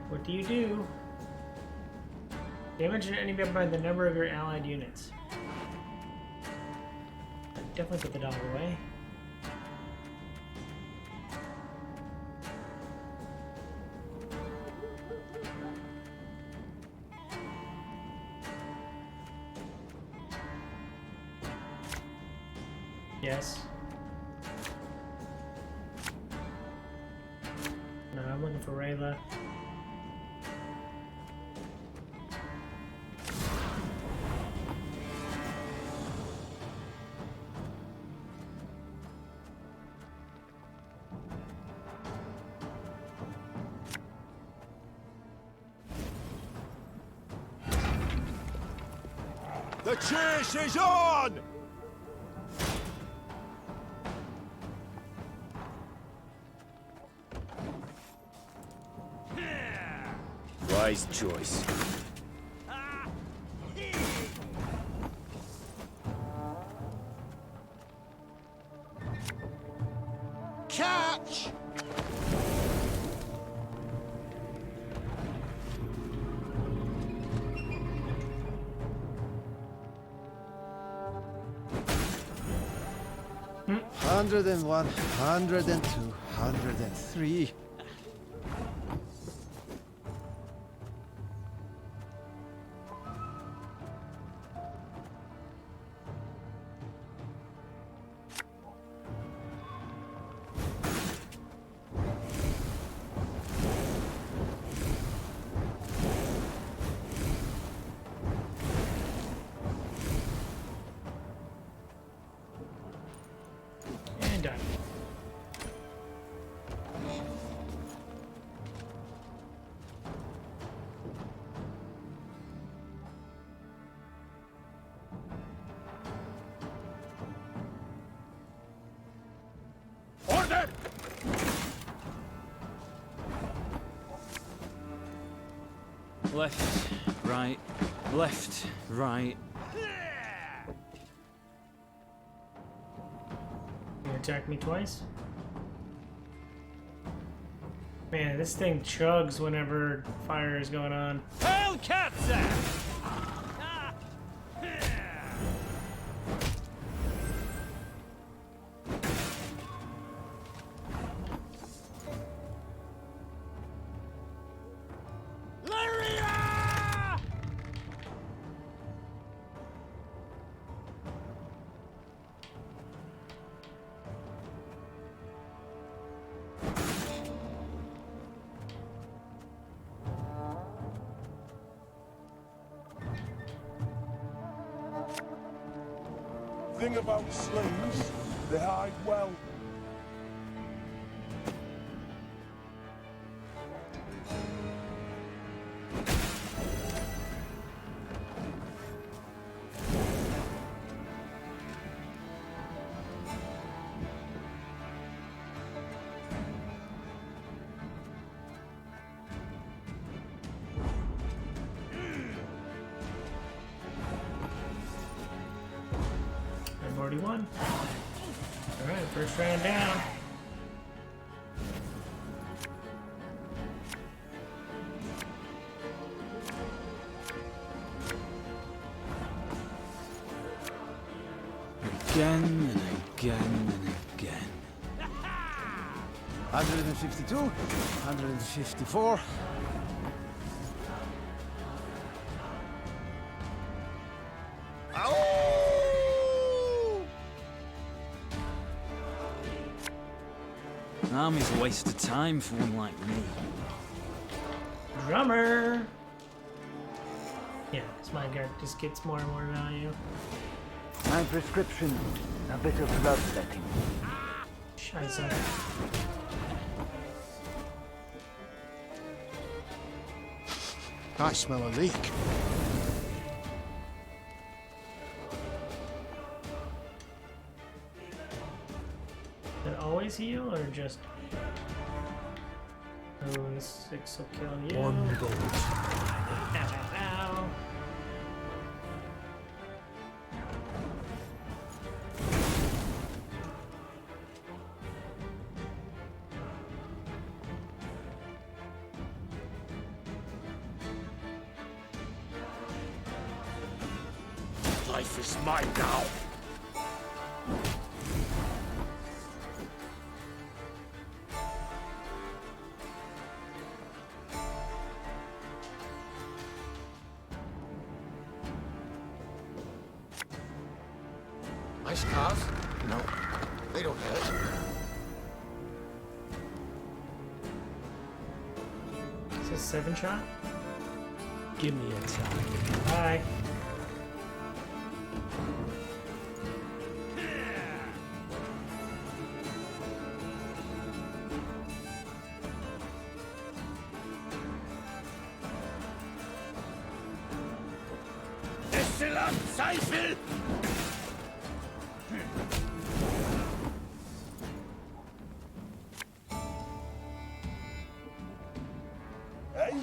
What do you do? Damage an enemy by the number of your allied units. Definitely put the dog away. Yes. No, I'm looking for Rayla. The chase is on! Wise choice. Catch! Hmm. 101, 102, 103. And done. Order! Left, right, left, right. You attack me twice? Man, this thing chugs whenever fire is going on. Hellcatzer! Thing about slaves, they hide well. I've already won. Alright, first round down. Again and again and again. 152, 154. An army's a waste of time for one like me. Drummer! Yeah, this my guard just gets more and more value. My prescription, a bit of bloodletting. Scheiße. I smell a leak. Did it always heal or just... Oh, this 6 will kill you. One gold. Ow, ow, ow. Life is mine now. My scars? No, they don't hurt. Is this 7 shot? Give me a time. Bye. Exzellent Zweifel! Hey?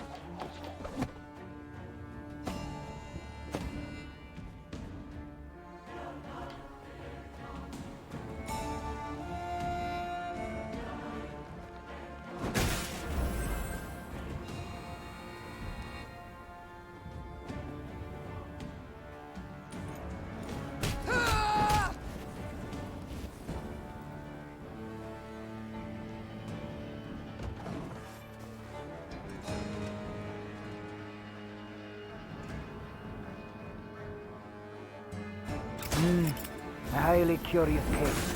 A highly curious case.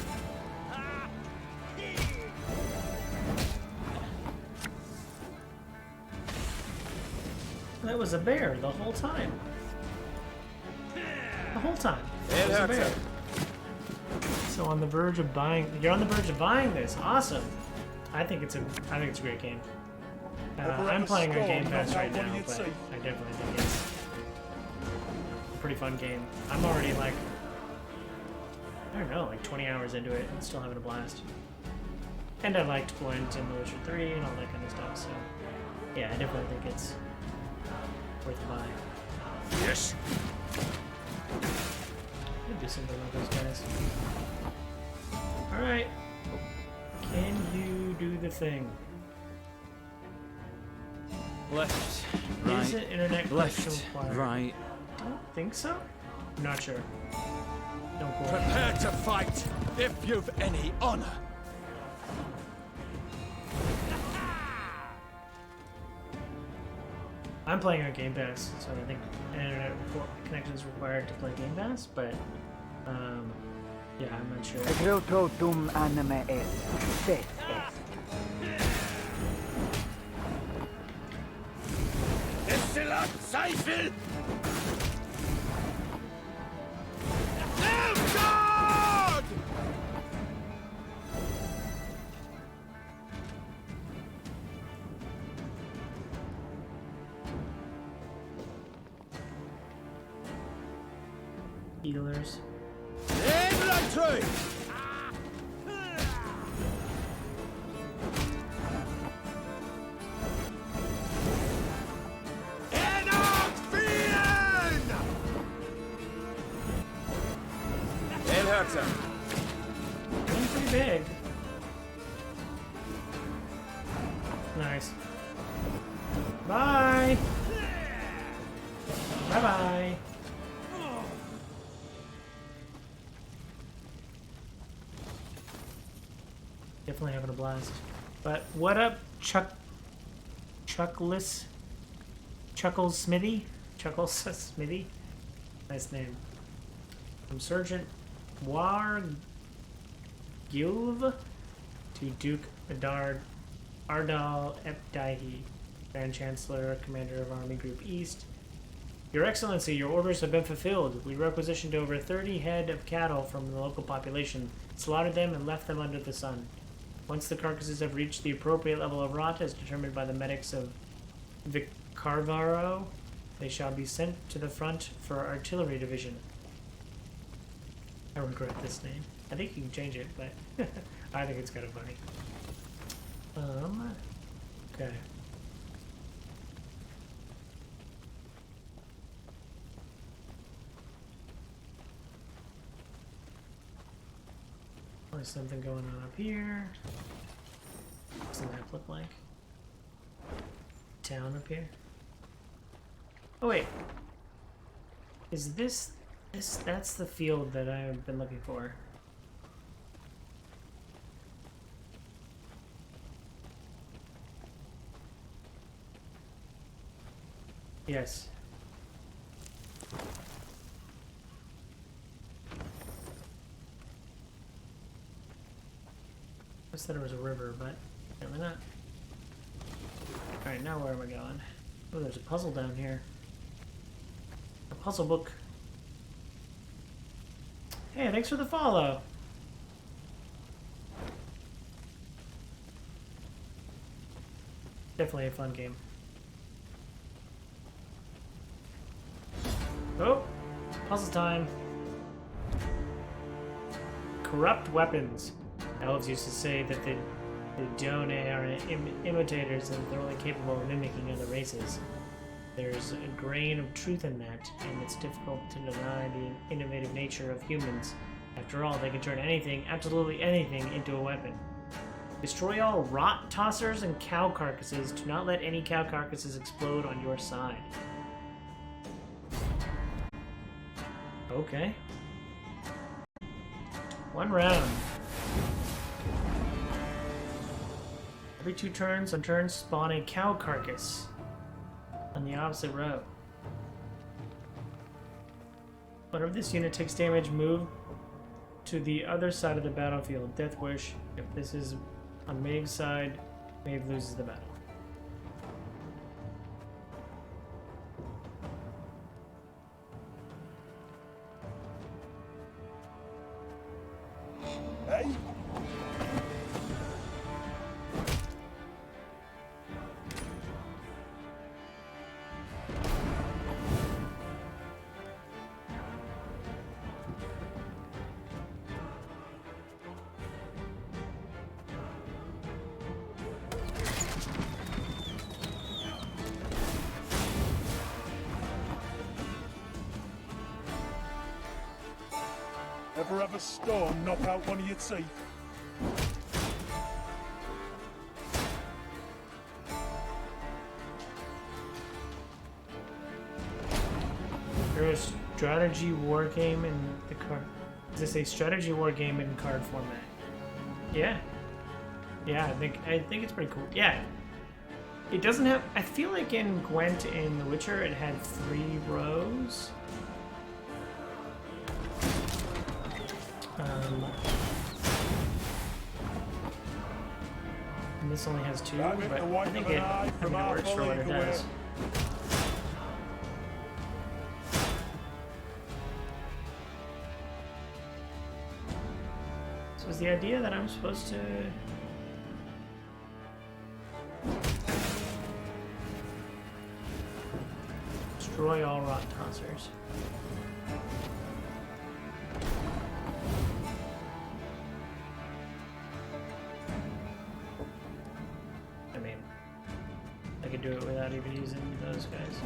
That was a bear the whole time. The whole time. It It was a hurts bear. him. So on the verge of buying. You're on the verge of buying this. Awesome. I think it's a great game. I'm playing on Game Pass right now, but I definitely think it's a pretty fun game. I'm already like, I don't know, like 20 hours into it and still having a blast. And I liked Gwent and The Witcher 3 and all that kind of stuff, so yeah, I definitely think it's worth a buy. Yes. Could do something with those guys. Alright. Can you do the thing? Left, Is right, it internet connection left, required? right. I don't think so. I'm not sure. Don't quote me. Prepare to fight if you've any honor. I'm playing on Game Pass, so I think internet connection is required to play Game Pass, but yeah, I'm not sure. Egreto dum anime est. Des est. Exzellent Zweifel! Oh God! Healers. Infantry! It hurts him. Doing pretty big. Nice. Bye! Bye-bye. Definitely having a blast. But what up, Chuckles Smithy? Chuckles Smithy? Nice name. From Sergeant War Gilv to Duke Ardal Epdaihi, Grand Chancellor, Commander of Army Group East, Your Excellency, your orders have been fulfilled. We requisitioned over 30 head of cattle from the local population, slaughtered them, and left them under the sun. Once the carcasses have reached the appropriate level of rot, as determined by the medics of Vicarvaro, they shall be sent to the front for artillery division. I regret this name. I think you can change it, but I think it's kind of funny. Okay. There's something going on up here. What's the map look like? Town up here. Oh wait. Is this that's the field that I've been looking for. Yes. I said there was a river, but apparently not. Alright, now where am I going? Oh, there's a puzzle down here. A puzzle book. Hey, thanks for the follow. Definitely a fun game. Oh, puzzle time. Corrupt weapons. Elves used to say that the Done are imitators and they're only capable of mimicking other races. There's a grain of truth in that, and it's difficult to deny the innovative nature of humans. After all, they can turn anything, absolutely anything, into a weapon. Destroy all rot tossers and cow carcasses. Do not let any cow carcasses explode on your side. Okay. One round. Every 2 turns, on turns, spawn a cow carcass on the opposite row. Whenever this unit takes damage, move to the other side of the battlefield. Death Wish. If this is on Maeve's side, Maeve loses the battle. Hey? Ever have a storm knock out one of your teeth? There's a strategy war game in the card. Is this a strategy war game in card format? Yeah. Yeah, I think it's pretty cool. Yeah. It doesn't have. I feel like in Gwent in The Witcher, it had 3 rows. And this only has 2, but I think it works for what it does. So is the idea that I'm supposed to... destroy all rot tossers? I could do it without even using those guys.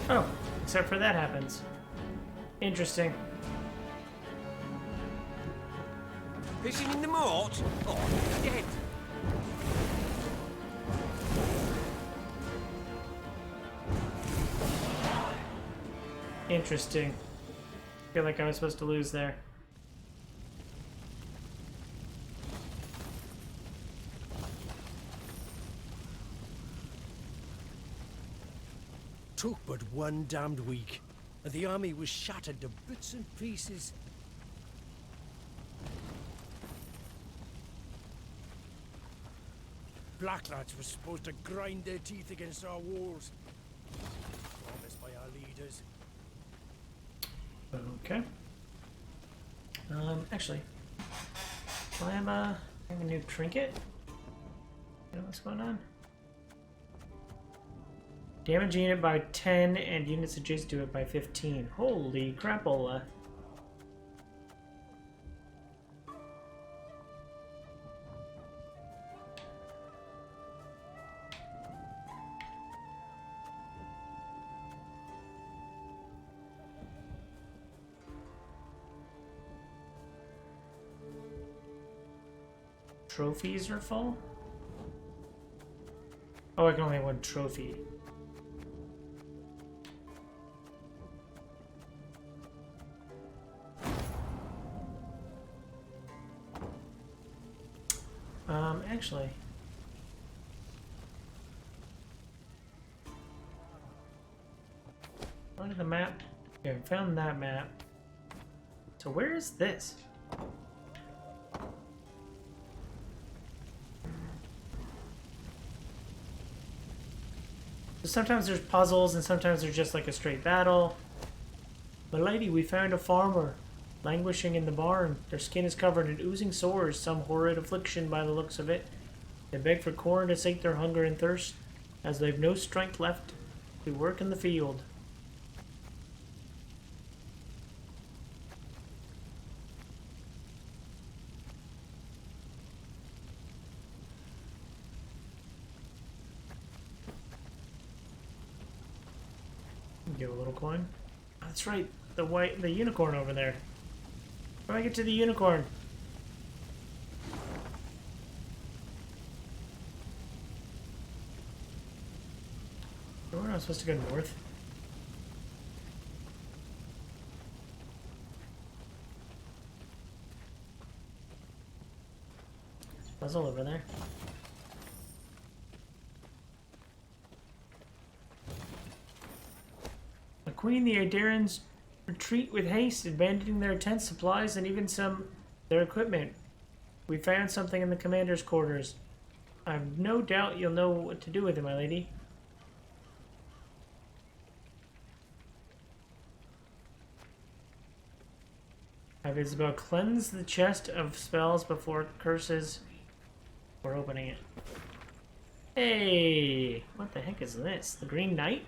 Oh, except for that happens. Interesting. Fishing in the moat? Oh, dead. Interesting. I feel like I was supposed to lose there. Took but 1 damned week, and the army was shattered to bits and pieces. black lads were supposed to grind their teeth against our walls. Promised by our leaders. Okay. Actually, do I have a new trinket? You know what's going on? Damage a unit by 10 and units adjacent to it by 15. Holy crapola. Trophies are full? Oh, I can only have one trophy. Actually. Look at the map. Okay, I found that map. So where is this? So sometimes there's puzzles and sometimes there's just like a straight battle. Milady, we found a farmer languishing in the barn. Their skin is covered in oozing sores, some horrid affliction by the looks of it. They beg for corn to sate their hunger and thirst, as they've no strength left to work in the field. Give a little coin. That's right, the unicorn over there. How do I get to the unicorn? Where am I supposed to go north? Puzzle over there. The Queen, the Adarans retreat with haste, abandoning their tents, supplies, and even their equipment. We found something in the commander's quarters. I've no doubt you'll know what to do with it, my lady. Have Isabel cleanse the chest of spells before curses. We're opening it. Hey! What the heck is this? The Green Knight?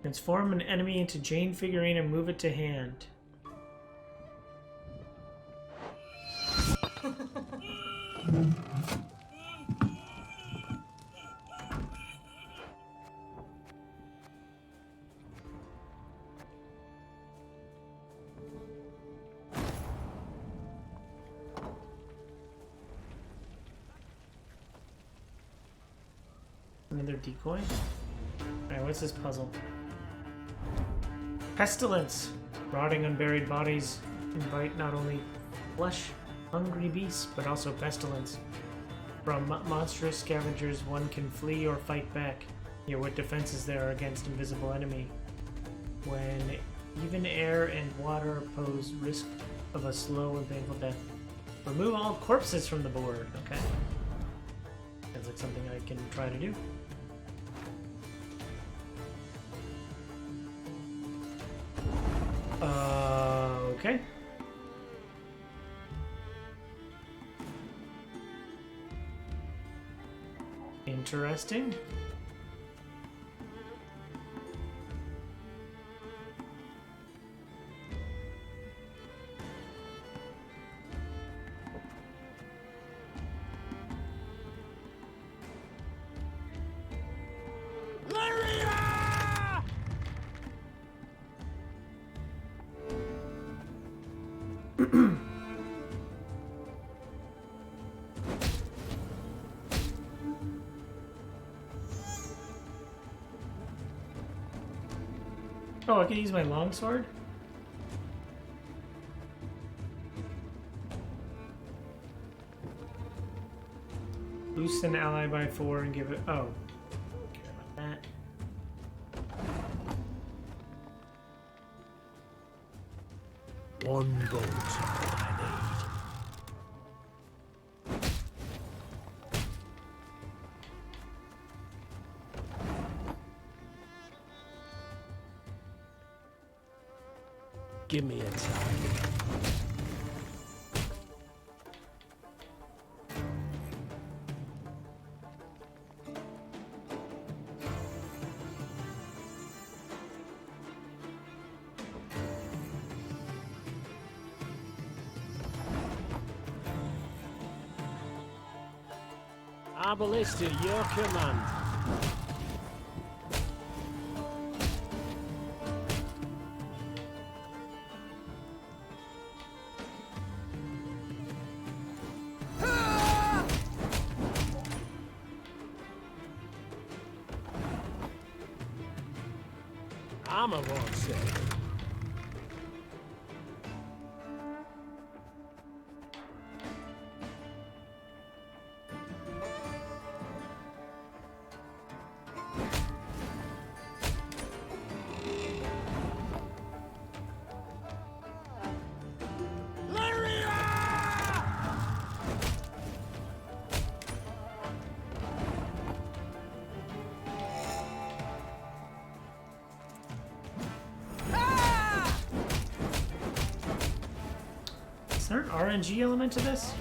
Transform an enemy into Jane figurine and move it to hand. Another decoy? Alright, what's this puzzle? Pestilence! Rotting unburied bodies invite not only flesh-hungry beasts, but also pestilence. From monstrous scavengers, one can flee or fight back. Yet what defenses there are against invisible enemy? When even air and water pose risk of a slow and painful death. Remove all corpses from the board. Okay. Sounds like something I can try to do. Okay. Interesting. Oh, I can use my longsword? Boost an ally by 4 and give it. Oh. Don't care about that. One bolt I need. Give me a target. Our ballista, your command. Armor won't save. Is there an RNG element to this?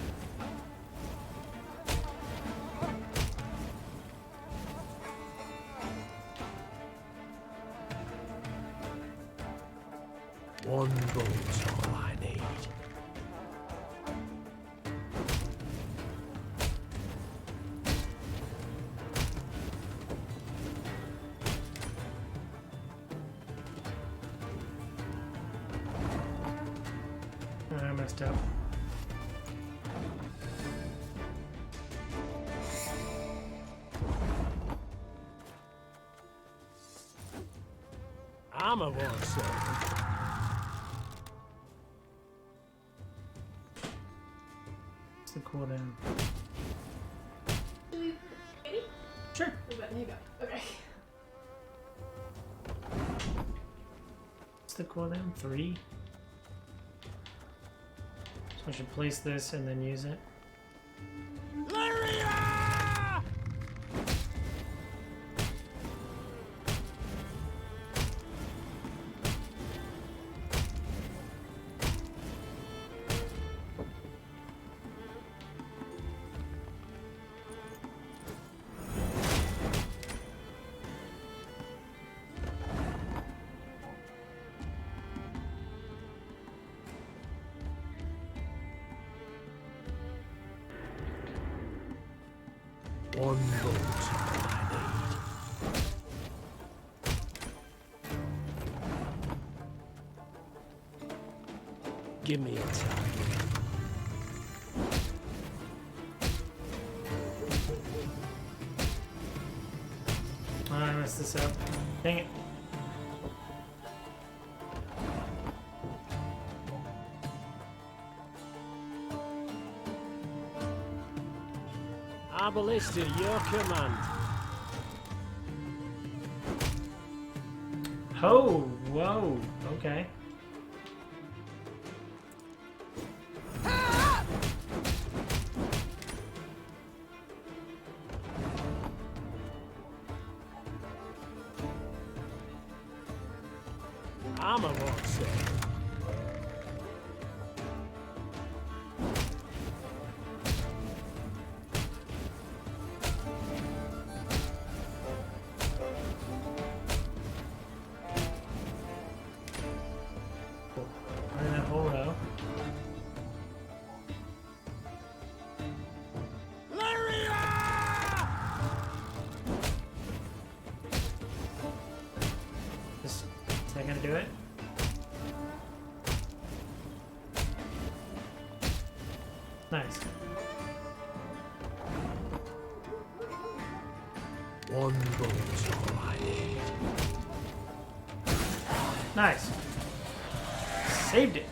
One bolt's all I need. I messed up. Armor won't save. What's the cooldown? Ready? Sure. You go. Okay. What's the cooldown? 3? So I should place this and then use it. One bolt all I need. Give me a target. Oh, I messed this up. Dang it. Our ballista, your command. Oh, whoa. Okay. Armor won't save. And that whole row. Is that gonna do it? Nice. One bolt's all I need. Nice. Saved it.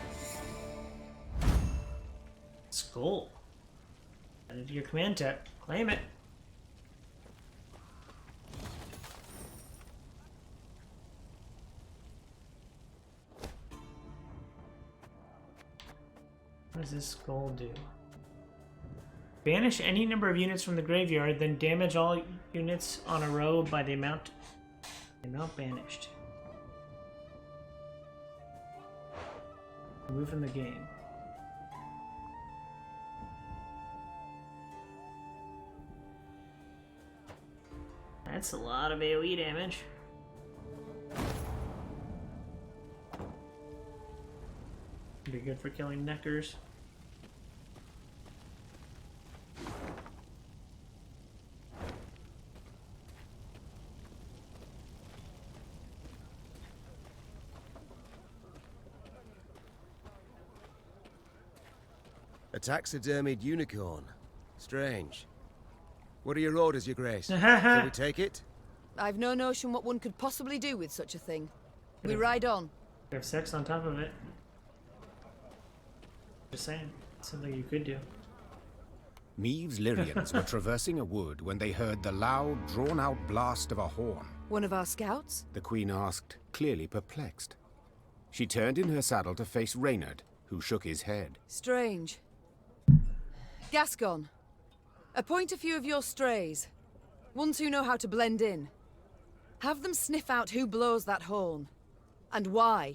Skull. Added to your command tab. Claim it. What does this scroll do? Banish any number of units from the graveyard, then damage all units on a row by the amount banished. Remove from the game. That's a lot of AoE damage. Be good for killing neckers. A taxidermied unicorn. Strange. What are your orders, Your Grace? Shall we take it? I've no notion what one could possibly do with such a thing. We ride on. Have sex on top of it. Just saying, something you could do. Meave's Lyrians were traversing a wood when they heard the loud, drawn-out blast of a horn. One of our scouts? The Queen asked, clearly perplexed. She turned in her saddle to face Reynard, who shook his head. Strange. Gascon, appoint a few of your strays. Ones who know how to blend in. Have them sniff out who blows that horn. And why.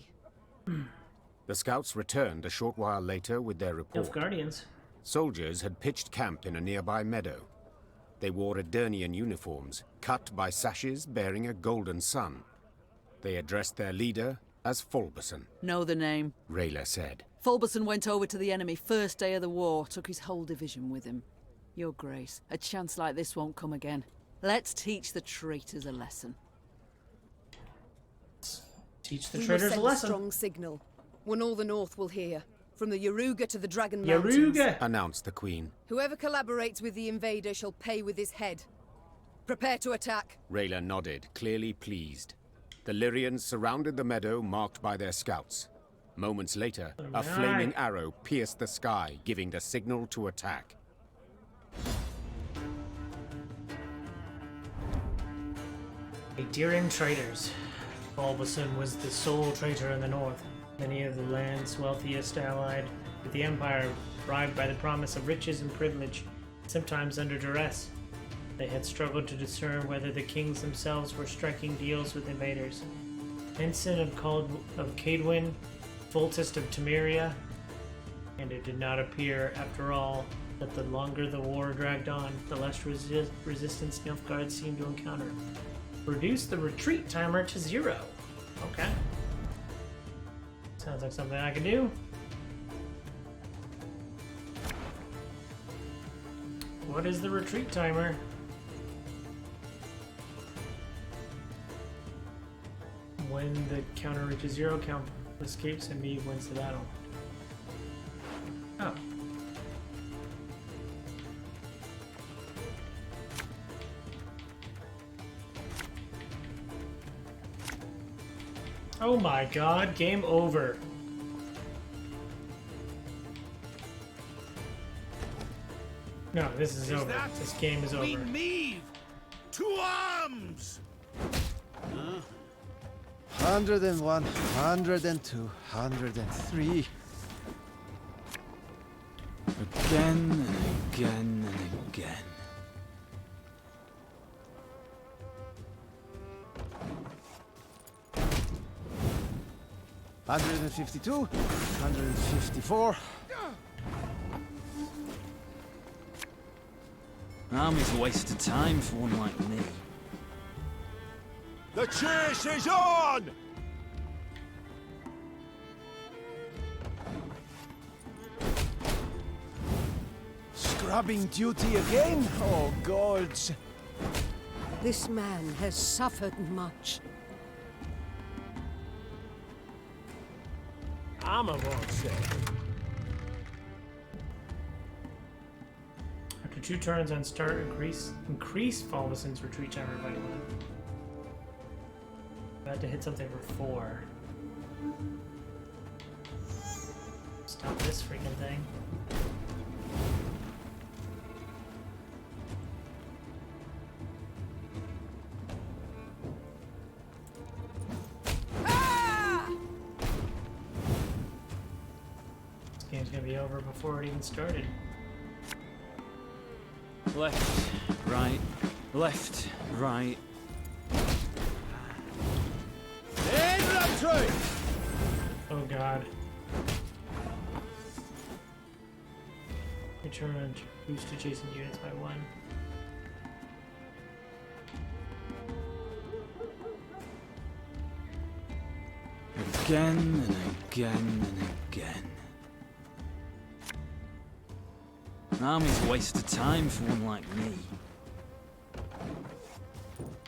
The scouts returned a short while later with their report. Nilfgaardians. Soldiers had pitched camp in a nearby meadow. They wore Edirnian uniforms, cut by sashes bearing a golden sun. They addressed their leader as Fulberson. Know the name? Rayla said. Fulberson went over to the enemy first day of the war, took his whole division with him. Your Grace, a chance like this won't come again. Let's teach the traitors a lesson. Teach the we traitors must a send lesson. A strong signal. One all the North will hear. From the Yaruga to the Dragon Yaruga! Mountains. Announced the Queen. Whoever collaborates with the invader shall pay with his head. Prepare to attack. Rayla nodded, clearly pleased. The Lyrians surrounded the meadow marked by their scouts. Moments later, a flaming arrow pierced the sky, giving the signal to attack. Edirn traitors. Fulberson was the sole traitor in the north. Many of the land's wealthiest allied with the Empire, bribed by the promise of riches and privilege, sometimes under duress. They had struggled to discern whether the kings themselves were striking deals with invaders. Ensign of Cadwyn, Fultist of Temeria, and it did not appear, after all, that the longer the war dragged on, the less resistance Nilfgaard seemed to encounter. Reduce the retreat timer to 0. Okay. Sounds like something I can do. What is the retreat timer? When the counter reaches 0, count escapes and Meave wins the battle. Oh. Oh my god, game over. No, this is over. This game is over. Meave! To arms! 101, 102, 103. Again and again and again. $152, $154. Army's a waste of time for one like me. The chase is on! Scrubbing duty again? Oh, gods. This man has suffered much. Armor won't save. After 2 turns on start, increase Fulberson's retreat timer by 1. I had to hit something for 4. Stop this freaking thing. game's gonna be over before it even started. Left, right, left, right. Infantry! Oh god. Return on boost adjacent units by 1. Again and again and again. An army's a waste of time for one like me.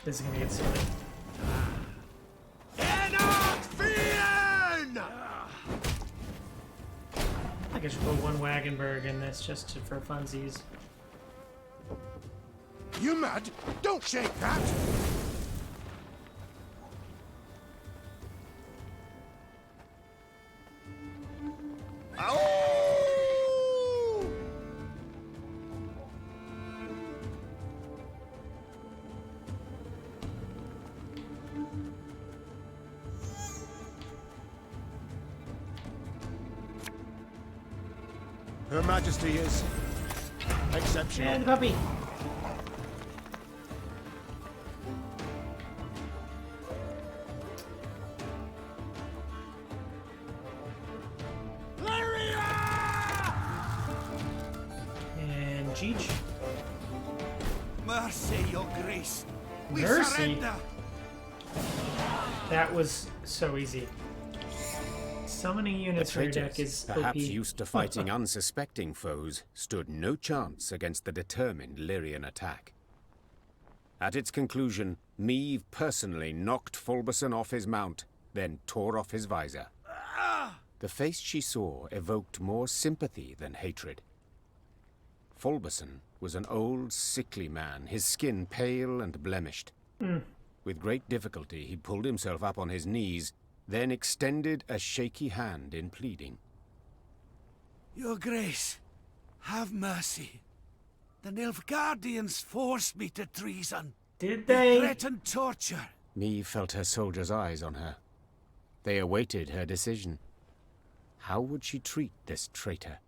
This is gonna get silly. I think I should put 1 Wagenberg in this just for funsies. You mad? Don't shake that! Her Majesty is exceptional. And the puppy. And Cheech. Mercy, Your Grace. We Mercy? surrender. That was so easy. Summoning The units for your deck traitors, is perhaps OP. used to fighting unsuspecting foes, stood no chance against the determined Lyrian attack. At its conclusion, Meve personally knocked Fulberson off his mount, then tore off his visor. The face she saw evoked more sympathy than hatred. Fulberson was an old, sickly man, his skin pale and blemished. With great difficulty, he pulled himself up on his knees, then extended a shaky hand in pleading. Your Grace, have mercy. The Nilfgaardians forced me to treason. Did they? Threatened torture. Meve felt her soldiers' eyes on her. They awaited her decision. How would she treat this traitor?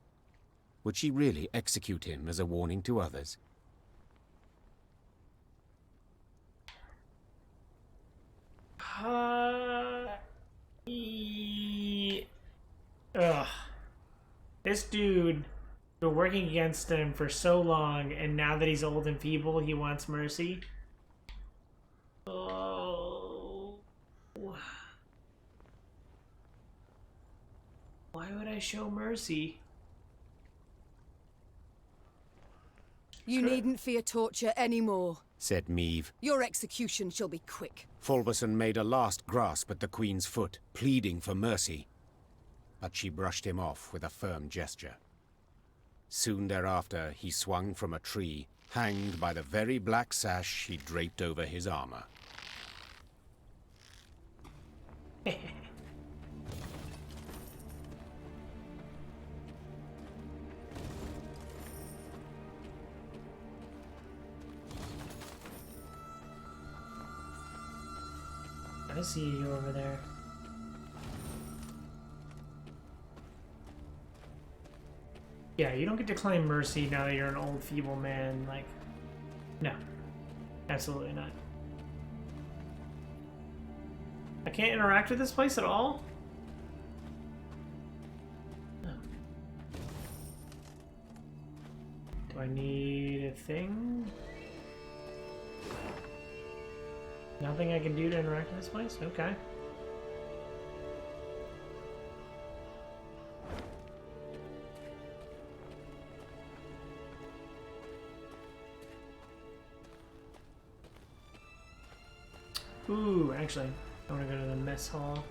Would she really execute him as a warning to others? Ugh. This dude, been working against him for so long, and now that he's old and feeble, he wants mercy. Oh. Why would I show mercy? You needn't fear torture anymore. Said Meve. Your execution shall be quick. Fulberson made a last grasp at the Queen's foot, pleading for mercy. But she brushed him off with a firm gesture. Soon thereafter, he swung from a tree, hanged by the very black sash he draped over his armor. I see you over there. Yeah, you don't get to claim mercy now that you're an old, feeble man. Like, no. Absolutely not. I can't interact with this place at all? No. Do I need a thing? Nothing I can do to interact with this place? Okay. Ooh, actually, I want to go to the mess hall.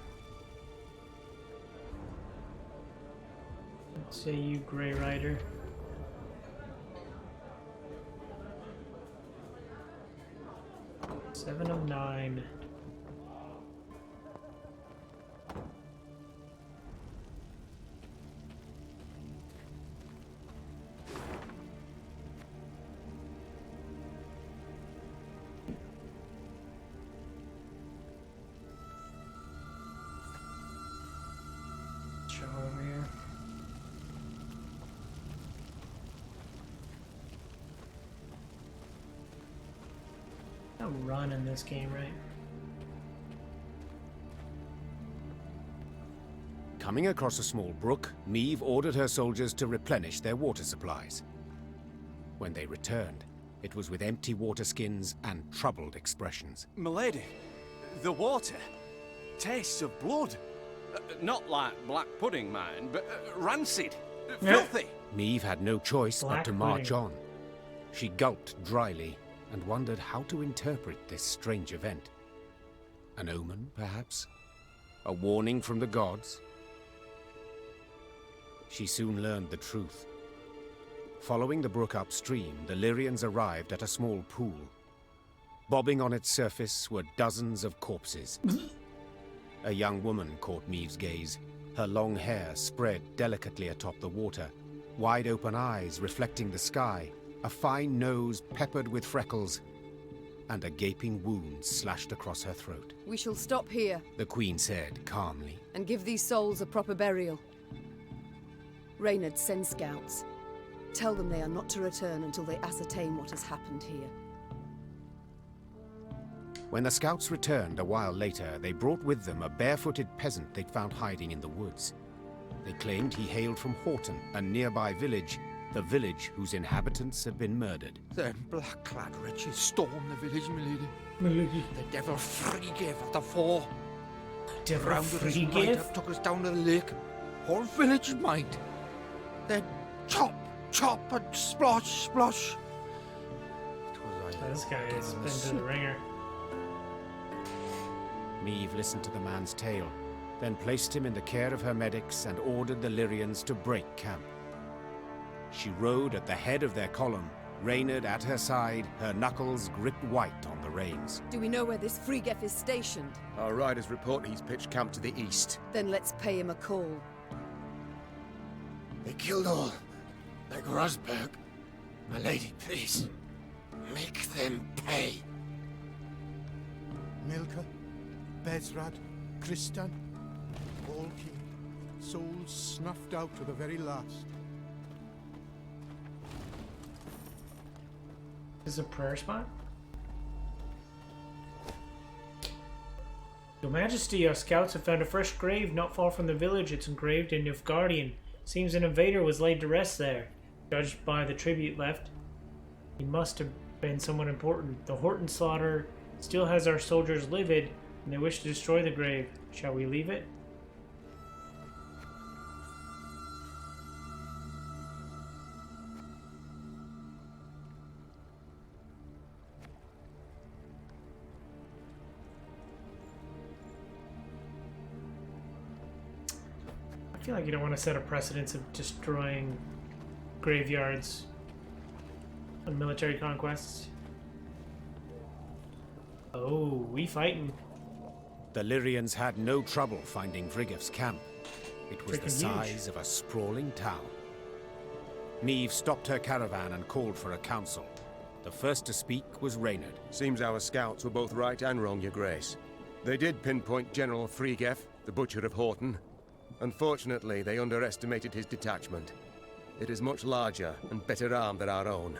I'll say you, Grey Rider. Seven of 9. Show over here. run in this game, right? Coming across a small brook, Meve ordered her soldiers to replenish their water supplies. When they returned, it was with empty water skins and troubled expressions. Milady, the water tastes of blood. Not like black pudding, mind, but rancid, filthy. Meve had no choice but to march pudding. on. She gulped dryly and wondered how to interpret this strange event. An omen, perhaps? A warning from the gods? She soon learned the truth. Following the brook upstream, the Lyrians arrived at a small pool. Bobbing on its surface were dozens of corpses. A young woman caught Meve's gaze, her long hair spread delicately atop the water, wide open eyes reflecting the sky, a fine nose peppered with freckles, and a gaping wound slashed across her throat. We shall stop here The Queen said calmly. and give these souls a proper burial. Reynard, send scouts. Tell them they are not to return until they ascertain what has happened here. When the scouts returned a while later, they brought with them a barefooted peasant they'd found hiding in the woods. They claimed he hailed from Horton, a nearby village, the village whose inhabitants had been murdered. Them black-clad wretches stormed the village, milady. Milady. The devil free gave at the fore. Devil Rounded us free right give? up, took us down to the lake. Whole village mind. Then chop, chop, and splosh, splosh. This guy has been to the ringer. Meve listened to the man's tale, then placed him in the care of her medics and ordered the Lyrians to break camp. She rode at the head of their column, Reynard at her side, her knuckles gripped white on the reins. Do we know where this Frigef is stationed? Our riders report he's pitched camp to the east. Then let's pay him a call. They killed all. Like Rosberg. My lady, please. Make them pay. Milka, Bezrad, Kristan, all killed. Souls snuffed out to the very last. Is this a prayer spot? Your Majesty, our scouts have found a fresh grave not far from the village. It's engraved in Nilfgaardian. Seems an invader was laid to rest there. Judged by the tribute left, he must have been someone important. The Horton slaughter still has our soldiers livid, and they wish to destroy the grave. Shall we leave it? I feel like you don't want to set a precedence of destroying graveyards on military conquests. Oh, we fighting. The Lyrians had no trouble finding Vrigef's camp. It was the size of a sprawling town. Meve stopped her caravan and called for a council. The first to speak was Reynard. Seems our scouts were both right and wrong, Your Grace. They did pinpoint General Frigef, the Butcher of Horton. Unfortunately, they underestimated his detachment. It is much larger and better armed than our own.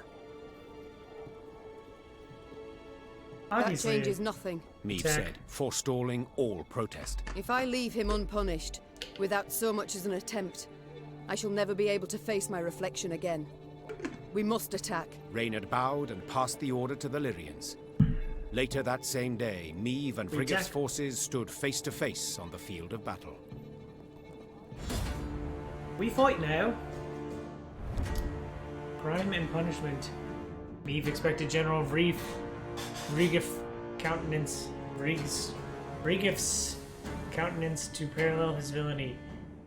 That changes nothing. Meve said, forestalling all protest. If I leave him unpunished, without so much as an attempt, I shall never be able to face my reflection again. We must attack. Reynard bowed and passed the order to the Lyrians. Later that same day, Meve and Vrigef's forces stood face to face on the field of battle. We fight now. Crime and punishment. Meve expected General Vrigef's countenance to parallel his villainy.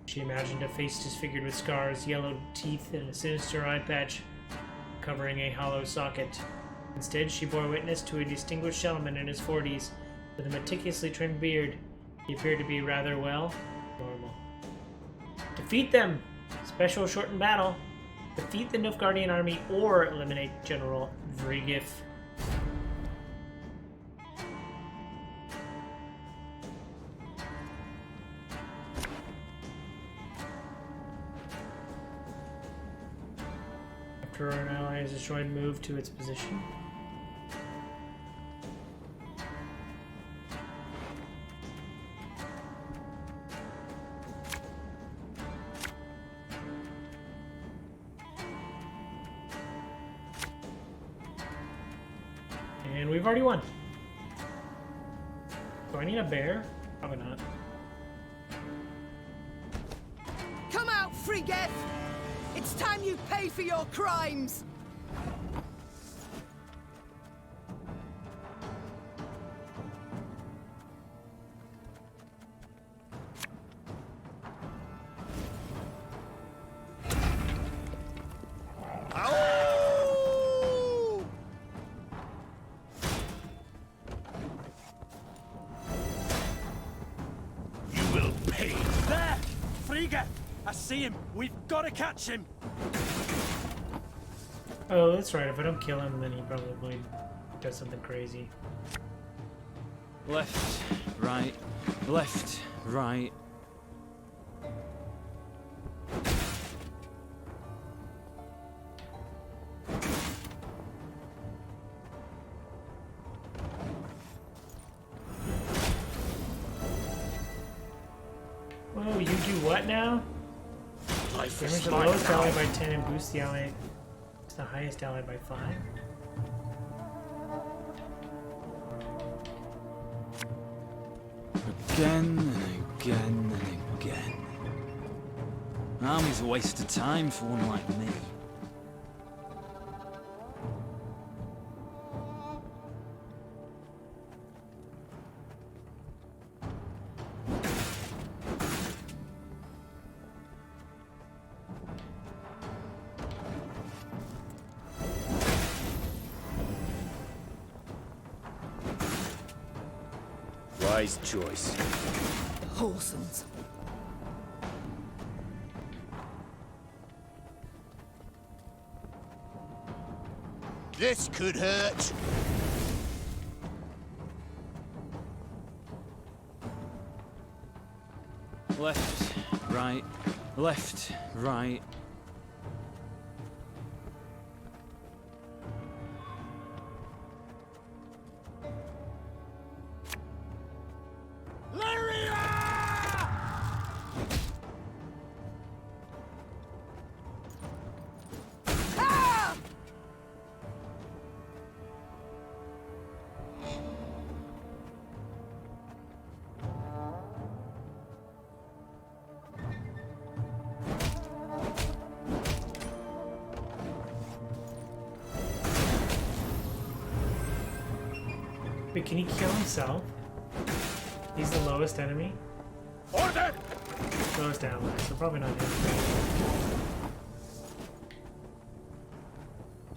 She imagined a face disfigured with scars, yellowed teeth, and a sinister eye patch covering a hollow socket. Instead, she bore witness to a distinguished gentleman in his 40s with a meticulously trimmed beard. He appeared to be rather, well, normal. Defeat them! Special shortened battle. Defeat the Nilfgaardian army or eliminate General Vrigef. After an ally is destroyed, move to its position. And we've already won. Do I need a bear? Probably not. Come out, Frigeth! It's time you pay for your crimes! I see him. We've got to catch him. Oh, that's right. If I don't kill him, then he probably does something crazy. Left, right, left, right. Whoa, you do what now? Damage the lowest ally by 10 and boost the ally to the highest ally by 5. Again and again and again. Army's a waste of time for one like me. Wise choice. Whoresons. This could hurt. Left, right, left, right. Wait, can he kill himself? He's the lowest enemy? Order! Lowest ally, so probably not him.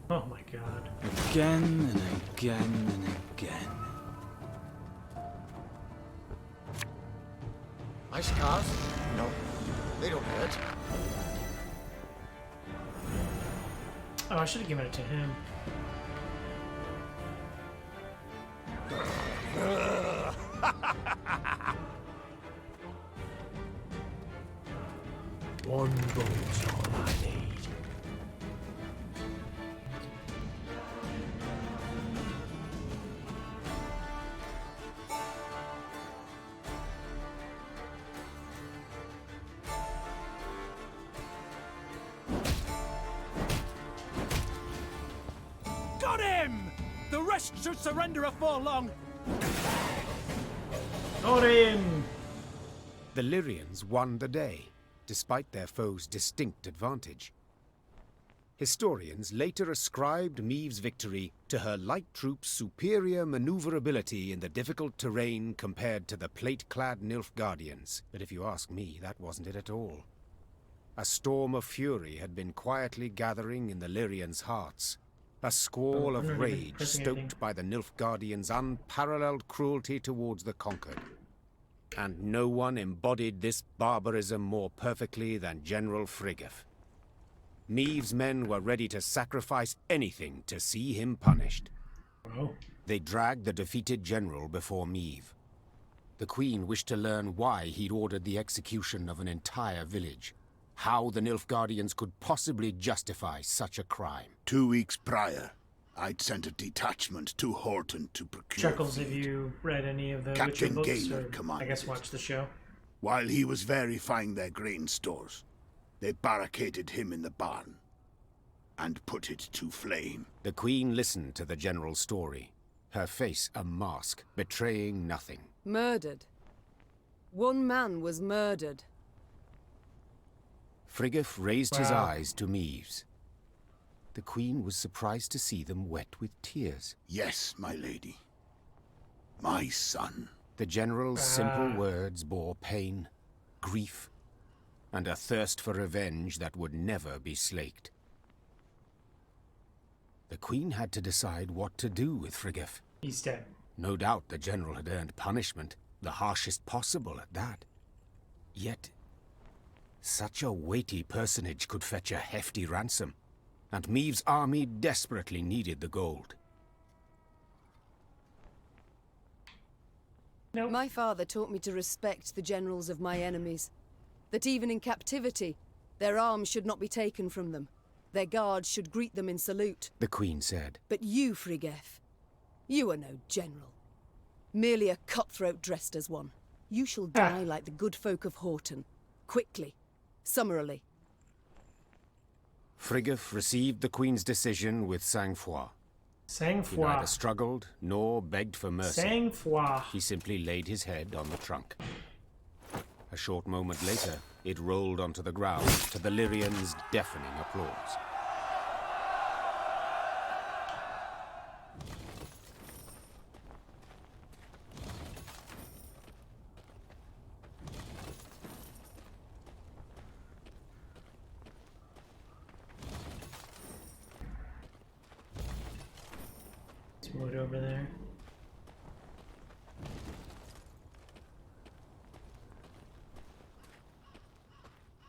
Oh my god. Again and again and again. My scars? No, they don't hurt. Oh, I should have given it to him. One boat's all I need. Got him! The rest should surrender afore long. Got him! The Lyrians won the day, despite their foe's distinct advantage. Historians later ascribed Maeve's victory to her light troops' superior maneuverability in the difficult terrain compared to the plate-clad Nilfgaardians. But if you ask me, that wasn't it at all. A storm of fury had been quietly gathering in the Lyrians' hearts, a squall of rage stoked by the Nilfgaardians' unparalleled cruelty towards the conquered. And no one embodied this barbarism more perfectly than General Frigeth. Maeve's men were ready to sacrifice anything to see him punished. Oh. They dragged the defeated general before Maeve. The Queen wished to learn why he'd ordered the execution of an entire village. How the Nilfgaardians could possibly justify such a crime. 2 weeks prior, I'd sent a detachment to Horton to procure Chuckles, have feed. you read any of the Captain Witcher books? Gaynor Or, commanded I guess it. watch the show. While he was verifying their grain stores, they barricaded him in the barn and put it to flame. The Queen listened to the general's story. her face a mask, betraying nothing. Murdered. One man was murdered. Frigga raised his Wow. eyes to Meaves. The Queen was surprised to see them wet with tears. Yes, my lady. My son. The General's simple words bore pain, grief, and a thirst for revenge that would never be slaked. The Queen had to decide what to do with Frigga. He's dead. No doubt the General had earned punishment, the harshest possible at that. Yet, such a weighty personage could fetch a hefty ransom, and Meave's army desperately needed the gold. Nope. My father taught me to respect the generals of my enemies. That even in captivity, their arms should not be taken from them. Their guards should greet them in salute. The Queen said. But you, Frigga, you are no general. Merely a cutthroat dressed as one. You shall die like the good folk of Horton. Quickly. Summarily. Frigga received the Queen's decision with sang-froid. He Sang-froid. neither struggled nor begged for mercy. Sang-froid. He simply laid his head on the trunk. A short moment later, it rolled onto the ground to the Lyrians' deafening applause. There's wood over there.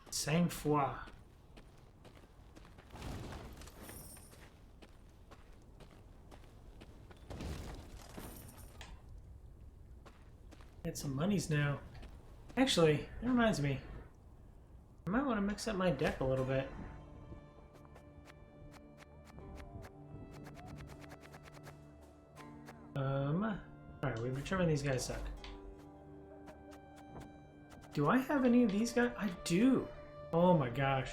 Sang-froid. Get some monies now. Actually, that reminds me. I might want to mix up my deck a little bit. Alright, we've determined these guys suck. Do I have any of these guys? I do! Oh my gosh.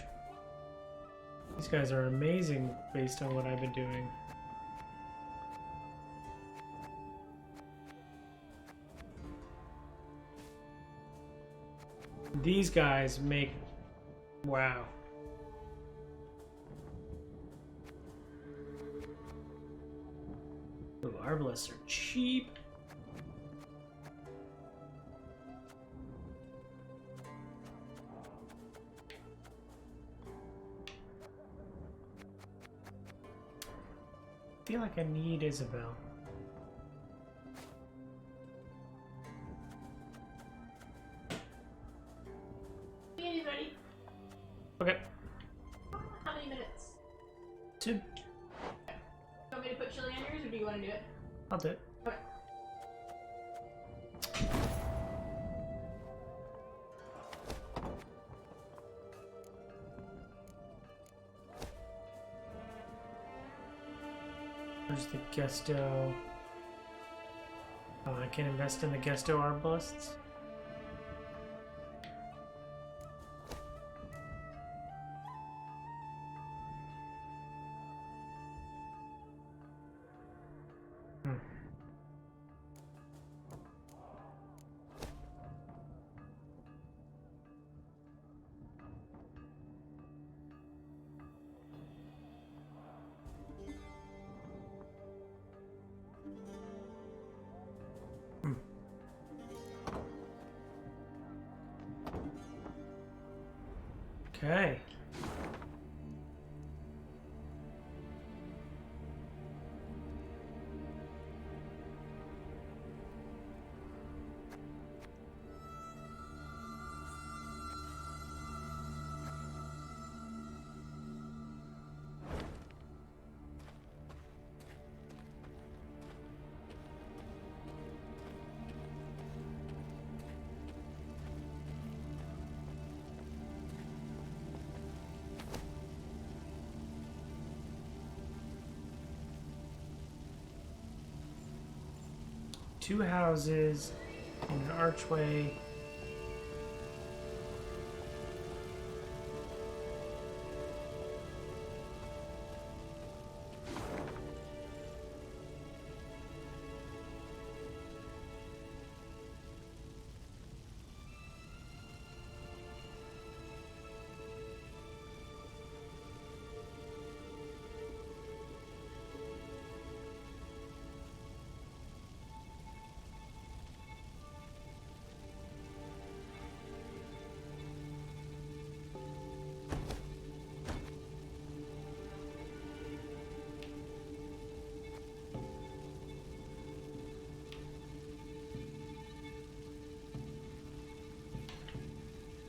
These guys are amazing based on what I've been doing. These guys make... wow. Ooh, arbalists are cheap. I feel like I need Isabel. He's ready. Okay. How many minutes? 2. You want me to put chili on yours, or do you want to do it? I'll do it. Okay. Where's the Gesto? Oh, I can invest in the Gesto arbalists. Okay. Two houses and an archway.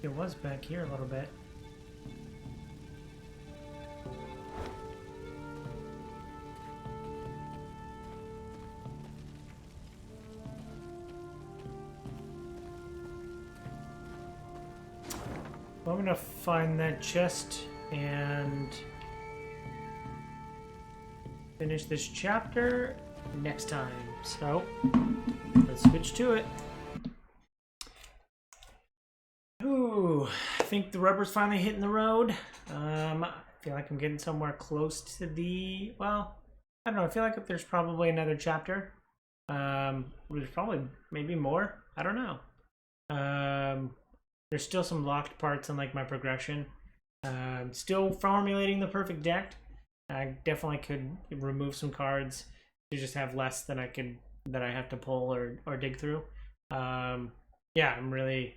It was back here a little bit. Well, I'm gonna find that chest and finish this chapter next time. So let's switch to it. Ooh, I think the rubber's finally hitting the road. I feel like I'm getting somewhere close to the, well, I don't know. I feel like there's probably another chapter. There's probably maybe more. I don't know. There's still some locked parts in like my progression. Still formulating the perfect deck. I definitely could remove some cards to just have less than I have to pull or dig through. Yeah, I'm really.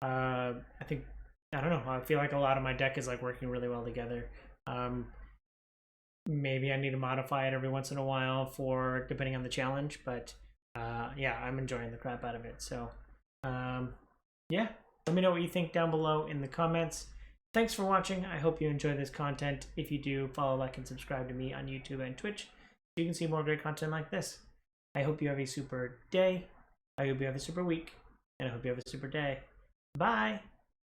I think, I don't know. I feel like a lot of my deck is like working really well together. Maybe I need to modify it every once in a while for depending on the challenge, but yeah, I'm enjoying the crap out of it. So yeah, let me know what you think down below in the comments. Thanks for watching. I hope you enjoy this content. If you do, follow, like, and subscribe to me on YouTube and Twitch so you can see more great content like this. I hope you have a super day. I hope you have a super week. And I hope you have a super day. Bye!